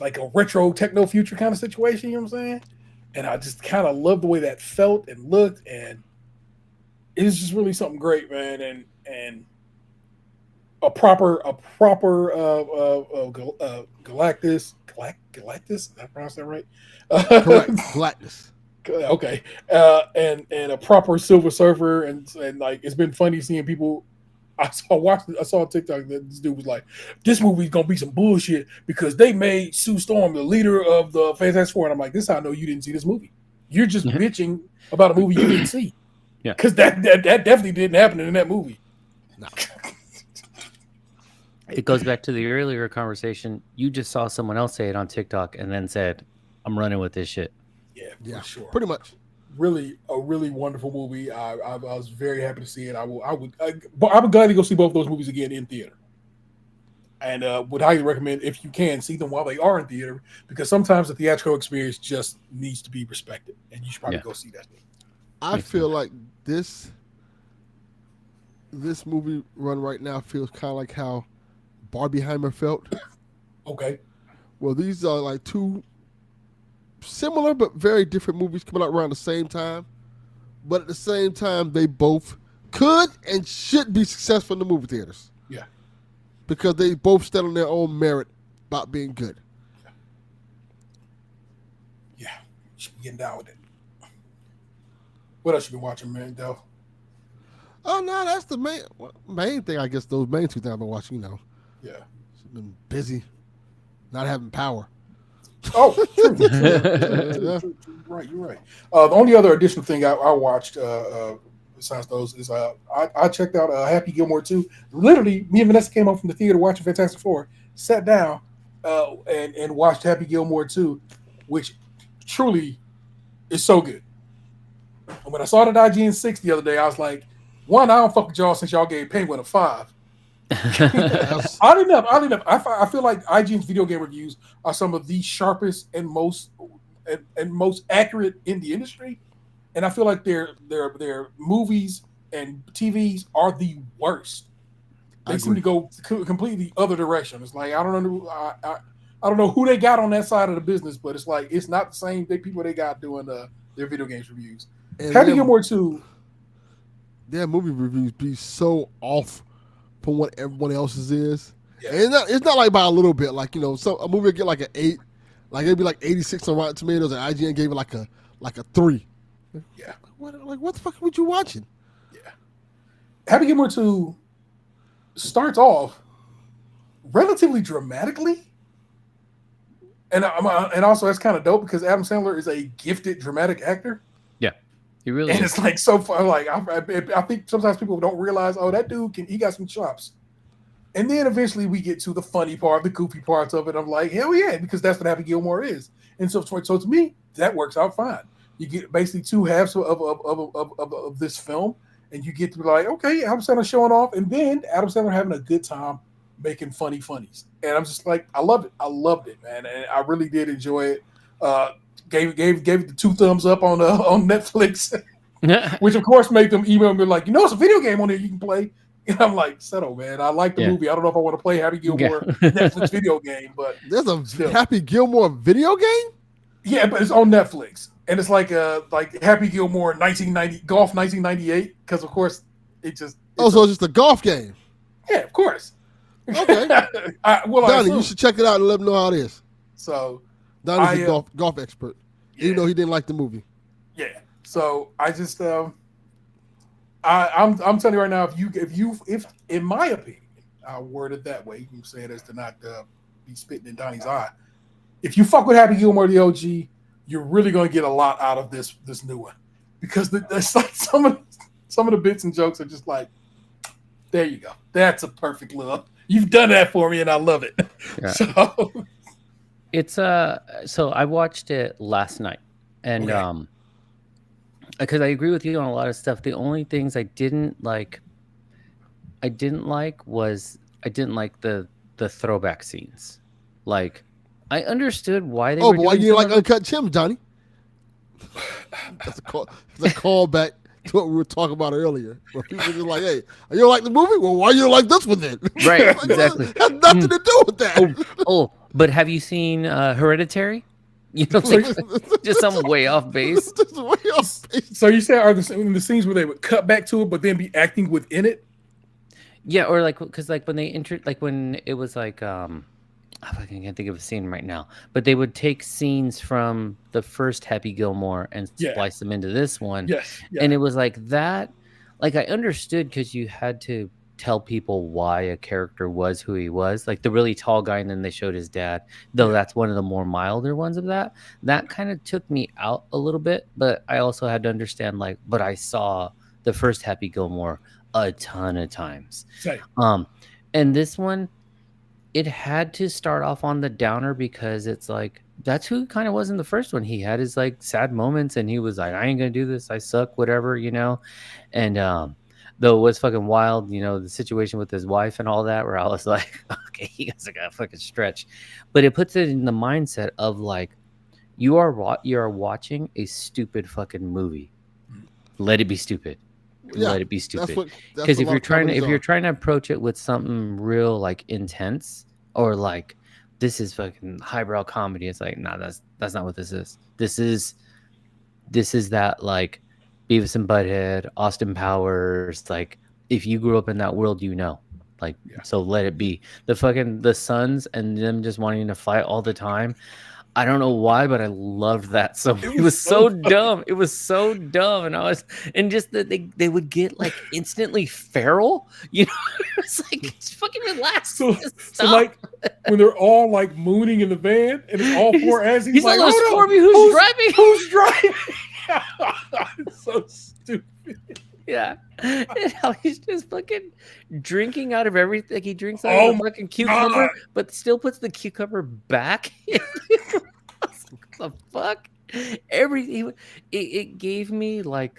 like a retro techno future kind of situation. You know what I'm saying? And I just kind of love the way that felt and looked, and it was just really something great, man. And a proper Galactus. Did I pronounce that right? Correct. Galactus. Okay. And a proper Silver Surfer, and like it's been funny seeing people. I saw on TikTok that this dude was like, "This movie's gonna be some bullshit because they made Sue Storm the leader of the Fantastic Four." And I'm like, "This is how I know you didn't see this movie. You're just bitching about a movie you didn't see." Yeah. Because that definitely didn't happen in that movie. No. It goes back to the earlier conversation. You just saw someone else say it on TikTok and then said, "I'm running with this shit." Yeah, for sure. Pretty much. Really, a really wonderful movie. I was very happy to see it. I would gladly go see both of those movies again in theater, and would highly recommend, if you can, see them while they are in theater, because sometimes the theatrical experience just needs to be respected, and you should probably go see that thing. I feel like this movie run right now feels kind of like how Barbieheimer felt. Okay. Well, these are like two similar but very different movies coming out around the same time. But at the same time, they both could and should be successful in the movie theaters. Yeah. Because they both stand on their own merit about being good. Yeah. You should be getting down with it. What else you been watching, man, Del? Oh, no, that's the main thing, I guess, those main two things I've been watching, Yeah. I've been busy, not having power. Oh, true. Right, you're right. The only other additional thing I watched besides those is I checked out Happy Gilmore 2. Literally, me and Vanessa came home from the theater watching Fantastic Four, sat down and watched Happy Gilmore 2, which truly is so good. And when I saw it at IGN 6 the other day, I was like, one, I don't fuck with y'all since y'all gave Penguin a 5. Oddly enough, I feel like IGN's video game reviews are some of the sharpest and most accurate in the industry, and I feel like their movies and TVs are the worst. They seem to go completely other direction. It's like I don't know who they got on that side of the business, but it's like it's not the same people they got doing their video games reviews. And Happy Gilmore 2. Their movie reviews be so off from what everyone else's is. Yeah. And it's not like by a little bit. Like, so a movie will get like an 8. Like it'd be like 86 on Rotten Tomatoes, and IGN gave it like a 3. Yeah. What the fuck were you watching? Yeah. Happy Gilmore 2 starts off relatively dramatically. And also that's kind of dope because Adam Sandler is a gifted dramatic actor. Yeah, he really And is. it's like so far, like I think sometimes people don't realize, oh, that dude he got some chops. And then eventually we get to the funny part, the goofy parts of it. I'm like, hell yeah, because that's what Happy Gilmore is. And so to me, that works out fine. You get basically two halves of this film, and you get to be like, okay, Adam Sandler showing off, and then Adam Sandler having a good time making funnies. And I'm just like, I loved it. I loved it, man. And I really did enjoy it. Gave it the 2 thumbs up on Netflix, which of course made them email me like, it's a video game on there you can play. And I'm like, settle, man. I like the movie. I don't know if I want to play Happy Gilmore Netflix video game, but there's a Happy Gilmore video game? Yeah, but it's on Netflix. And it's like Happy Gilmore 1990 Golf 1998, because of course so it's just a golf game. Yeah, of course. Okay. Donnie, you should check it out and let him know how it is. So Donnie's a golf expert, even though he didn't like the movie. Yeah. So I just I'm telling you right now, if in my opinion, I'll word it that way. You say it as to not be spitting in Donnie's eye. If you fuck with Happy Gilmore the OG, you're really going to get a lot out of this new one, because that's like some of the bits and jokes are just like, there you go. That's a perfect little. You've done that for me, and I love it. Yeah. So it's so I watched it last night, and because I agree with you on a lot of stuff. The only things I didn't like was I didn't like the throwback scenes. Like, I understood why they were but why doing you didn't some like of it. Uncut Gems, Johnny? That's a callback to what we were talking about earlier. Where people were just like, hey, you don't like the movie? Well, why you don't like this one then? Right, Like, exactly. It has nothing to do with that. But have you seen Hereditary? Like, just some way off base. Just way off base. So you say are the scenes where they would cut back to it, but then be acting within it? Yeah, or like, because like when they entered, like when it was like I can't think of a scene right now, but they would take scenes from the first Happy Gilmore and splice them into this one. Yes. Yeah. And it was like that. Like, I understood because you had to tell people why a character was who he was, like the really tall guy, and then they showed his dad, though that's one of the more milder ones of that kind of took me out a little bit. But I also had to understand, like, but I saw the first Happy Gilmore a ton of times. Same. And this one, it had to start off on the downer because it's like, that's who kind of was in the first one. He had his like sad moments, and he was like, I ain't gonna do this, I suck, whatever, and though it was fucking wild, the situation with his wife and all that, where I was like, okay, you guys got fucking stretch. But it puts it in the mindset of like, you are watching a stupid fucking movie. Let it be stupid. Yeah, let it be stupid. That's Because a if lot you're of trying comedies to approach it with something real like intense, or like, this is fucking highbrow comedy, it's like, nah, that's not what this is. This is that, like, Beavis and Butthead, Austin Powers. Like, if you grew up in that world, like, so let it be. The sons and them just wanting to fight all the time. I don't know why, but I loved that. So it was so dumb. It was so dumb. And just that they would get like instantly feral, it's like, just fucking relax. So like when they're all like mooning in the van and it's all four as he's like, oh no, who's driving? Who's driving? It's so stupid. Yeah. And how he's just fucking drinking out of everything. He drinks out of a fucking cucumber, but still puts the cucumber back. What the fuck? Everything. It gave me like,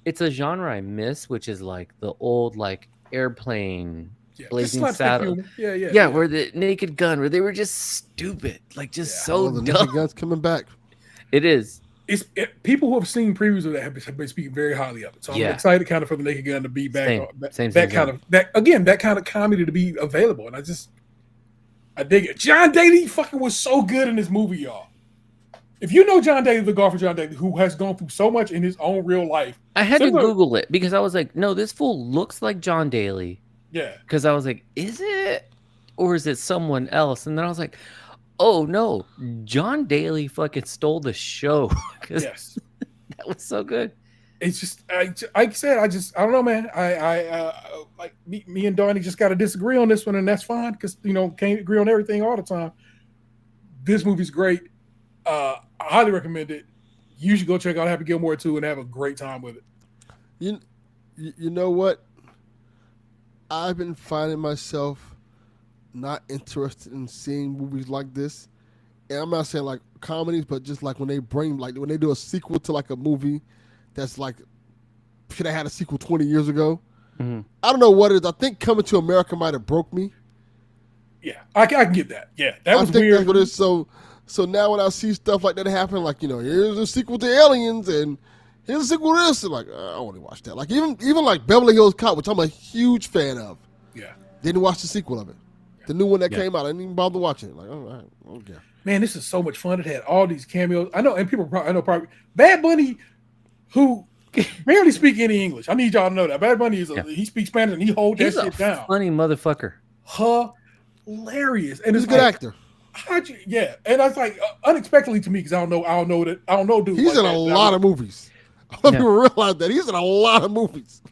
it's a genre I miss, which is like the old like Airplane, Blazing Saddles. Yeah, where the Naked Gun, where they were just stupid, like just so the dumb. Naked Gun's coming back. It is. People who have seen previews of that have been speaking very highly of it. So I'm excited kind of for the Naked Gun to be back. That kind of comedy to be available. And I dig it. John Daly fucking was so good in this movie, y'all. If you know John Daly, the golfer John Daly, who has gone through so much in his own real life. I had to Google it because I was like, no, this fool looks like John Daly. Yeah. Because I was like, is it? Or is it someone else? And then I was like, oh no, John Daly fucking stole the show. Yes. That was so good. it's just like I said, I don't know, man. I like me and Donnie just got to disagree on this one, and that's fine because can't agree on everything all the time. This movie's great. I highly recommend it. You should go check out Happy Gilmore 2 and have a great time with it. You know what? I've been finding myself not interested in seeing movies like this. And I'm not saying like comedies, but just like when they do a sequel to like a movie that's like should have had a sequel 20 years ago. Mm-hmm. I don't know what it is. I think Coming to America might have broke me. Yeah, I can get that. Yeah, that was think weird. That's what it is. So now when I see stuff like that happen, like here's a sequel to Aliens and here's a sequel to this, and like I want to watch that. Like even like Beverly Hills Cop, which I'm a huge fan of. Yeah, didn't watch the sequel of it. The new one that came out, I didn't even bother watching it. Like, all right, okay. Man, this is so much fun. It had all these cameos. I know, and people probably Bad Bunny, who barely speak any English. I need y'all to know that Bad Bunny he speaks Spanish and he holds that shit down. Funny motherfucker. Hilarious, and he's a good actor. How'd you? Yeah, and I was like unexpectedly to me because I don't know, dude. He's in a lot of movies. I don't even realize that he's in a lot of movies.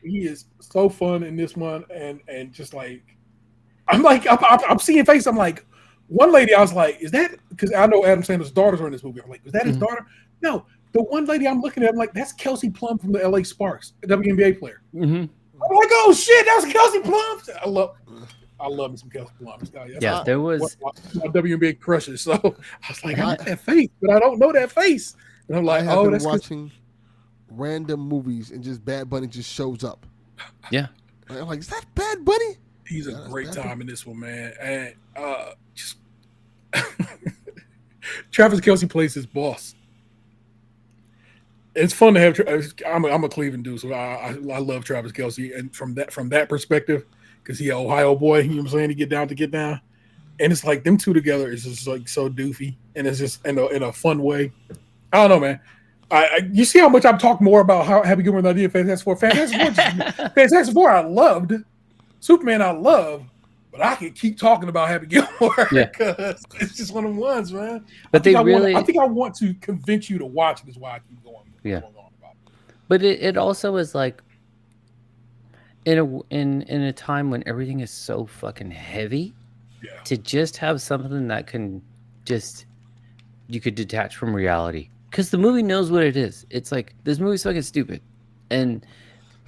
He is so fun in this one, and just like I'm seeing faces. I'm like, one lady, I was like, is that because I know Adam Sandler's daughters are in this movie? I'm like, is that his daughter? No, the one lady I'm looking at, I'm like, that's Kelsey Plum from the LA Sparks, the WNBA player. Mm-hmm. I'm like, oh shit, that was Kelsey Plum. I love me some Kelsey Plum. There was my WNBA crushes. So I was like, I know that face, but I don't know that face. And I'm like, been that's watching random movies and just Bad Bunny just shows up. Yeah. I'm like, is that Bad Bunny? He's a great time in this one, man. And just Travis Kelce plays his boss. It's fun to have. I'm a Cleveland dude, so I love Travis Kelce, and from that perspective, because he an Ohio boy, you know what I'm saying, to get down, and it's like them two together is just like so doofy, and it's just in a fun way. I don't know, man. You see how much I'm talking more about how Happy Gilmore than I did Fantastic Four. Fantastic Four I loved. Superman I love, but I could keep talking about Happy Gilmore because it's just one of the ones, man. But I think I want to convince you to watch it. Is why I keep going. Yeah. Going on about it. But it also is like in a time when everything is so fucking heavy, to just have something that can just you could detach from reality. Because the movie knows what it is. It's like, this movie's fucking stupid. And,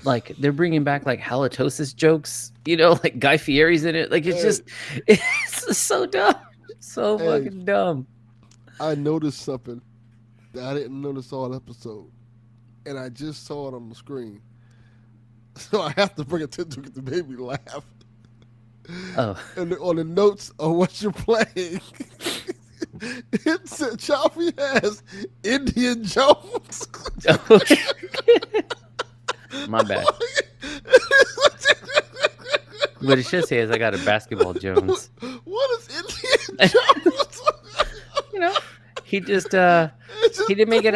like, they're bringing back, like, halitosis jokes. Like, Guy Fieri's in it. Like, it's so dumb. So fucking dumb. I noticed something that I didn't notice all episode. And I just saw it on the screen. So I have to bring it to because it made me laugh. Oh. And on the notes of what you're playing... It said Chaffee has Indian Jones. My bad. What it should say is I got a basketball Jones. What is Indian Jones? He just he didn't make it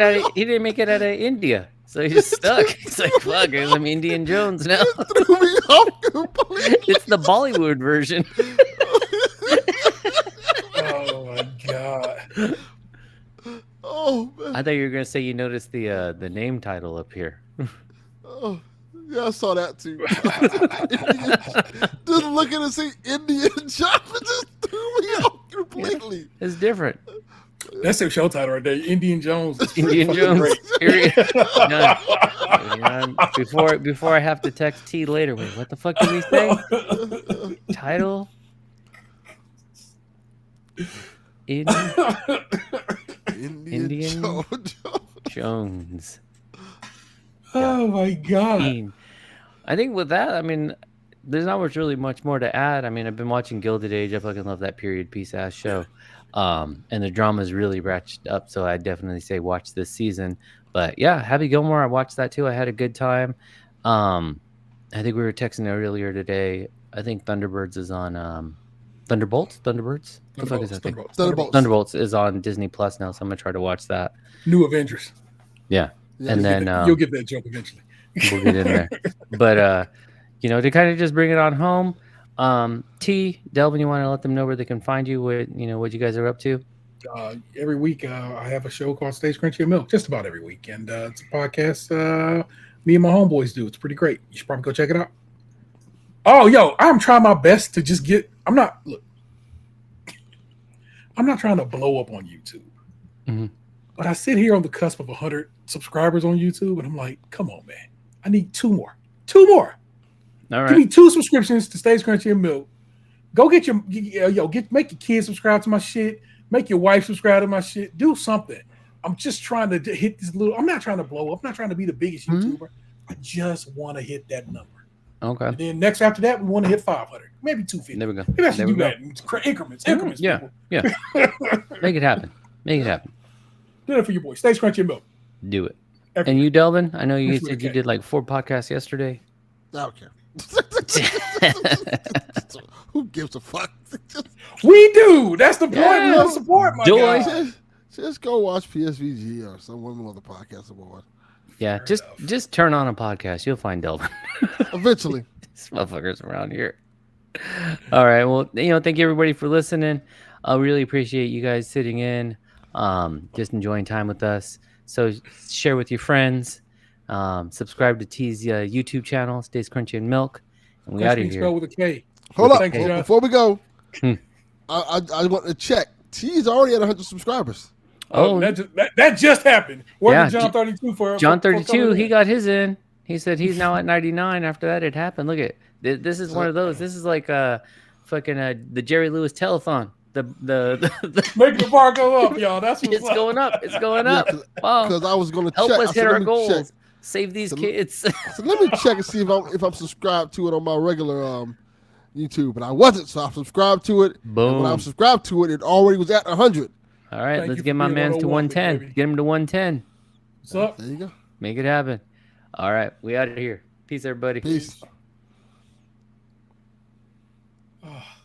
out of India. So he's stuck. He's like, fuck, I'm Indian Jones now. It threw me off completely. It's the Bollywood version. Oh my god! Oh man! I thought you were gonna say you noticed the name title up here. Oh yeah, I saw that too. Just looking to see Indian Job just threw me off completely. It's different. That's their show title right there, Indian Jones. Indian Jones. Period. Before I have to text T later. Wait, what the fuck did we say? Title. Indian Jones. Oh my god! I think with that, I mean, there's not much more to add. I mean, I've been watching Gilded Age. I fucking love that period piece ass show, and the drama's really ratcheted up. So I definitely say watch this season. But yeah, Happy Gilmore, I watched that too. I had a good time. I think we were texting earlier today. I think Thunderbirds is on. Thunderbolts? What the fuck is that thing? Thunderbolts is on Disney Plus now, so I'm gonna try to watch that. New Avengers. Yeah. And then you'll get that joke eventually. We'll get in there. But to kind of just bring it on home. Delvin, you want to let them know where they can find you, what you guys are up to? Every week, I have a show called Stage Crunchy and Milk, just about every week. And it's a podcast me and my homeboys do. It's pretty great. You should probably go check it out. Oh, yo, I'm trying my best to just get. I'm not trying to blow up on YouTube. Mhm. But I sit here on the cusp of 100 subscribers on YouTube, and I'm like, come on, man. I need 2 more. 2 more. All Give me right. 2 subscriptions to Stage Crunchy and Milk. Go get make your kids subscribe to my shit. Make your wife subscribe to my shit. Do something. I'm just trying to hit this little. I'm not trying to blow up. I'm not trying to be the biggest YouTuber. I just want to hit that number. Okay. And then next after that, we want to hit 500, maybe 250. There we go. Maybe I should There do we go. that in increments. Increments. Yeah. People. Yeah. Make it happen. Make it happen. Do that for your boy. Stage Crunchy and Milk. Do it. Every And you, Delvin? I know you Yes, we said you can. did like 4 podcasts yesterday. I don't care. Who gives a fuck? We do. That's the point. Yeah. We want to support my Joy. guy. Just go watch PSVG or some one of the podcasts about Yeah, Fair just enough. just turn on a podcast. You'll find Delvin. eventually. These motherfuckers around here. All right. Well, thank you everybody for listening. I really appreciate you guys sitting in, just enjoying time with us. So share with your friends. Subscribe to T's YouTube channel, Stays Crunchy and Milk. And we out of Crunchy here. spelled with a K. Hold up. Thank you, John. Before we go, Hmm. I want to check. T's already at 100 subscribers. Oh, that just happened. Where Yeah, did John 32 for? John for 32, coming he in? got his in. He said he's now at 99 after that it happened. Look at this is one of those. This is like fucking the Jerry Lewis telethon. The Make the bar go up, y'all. That's what's it's up. going up. It's going Yeah, up. Wow. Because I was going to Help check. us I said, hit let our me goals. check. Save these So- kids. So let me check and see if I'm subscribed to it on my regular YouTube. But I wasn't, so I subscribed to it. And when I Boom. subscribed to it, it already was at 100. All right, Thank let's you get for my being man's to 101, 110. baby. Get him to 110. What's up? There you go. Make it happen. All right, we out of here. Peace, everybody. Peace. Ah.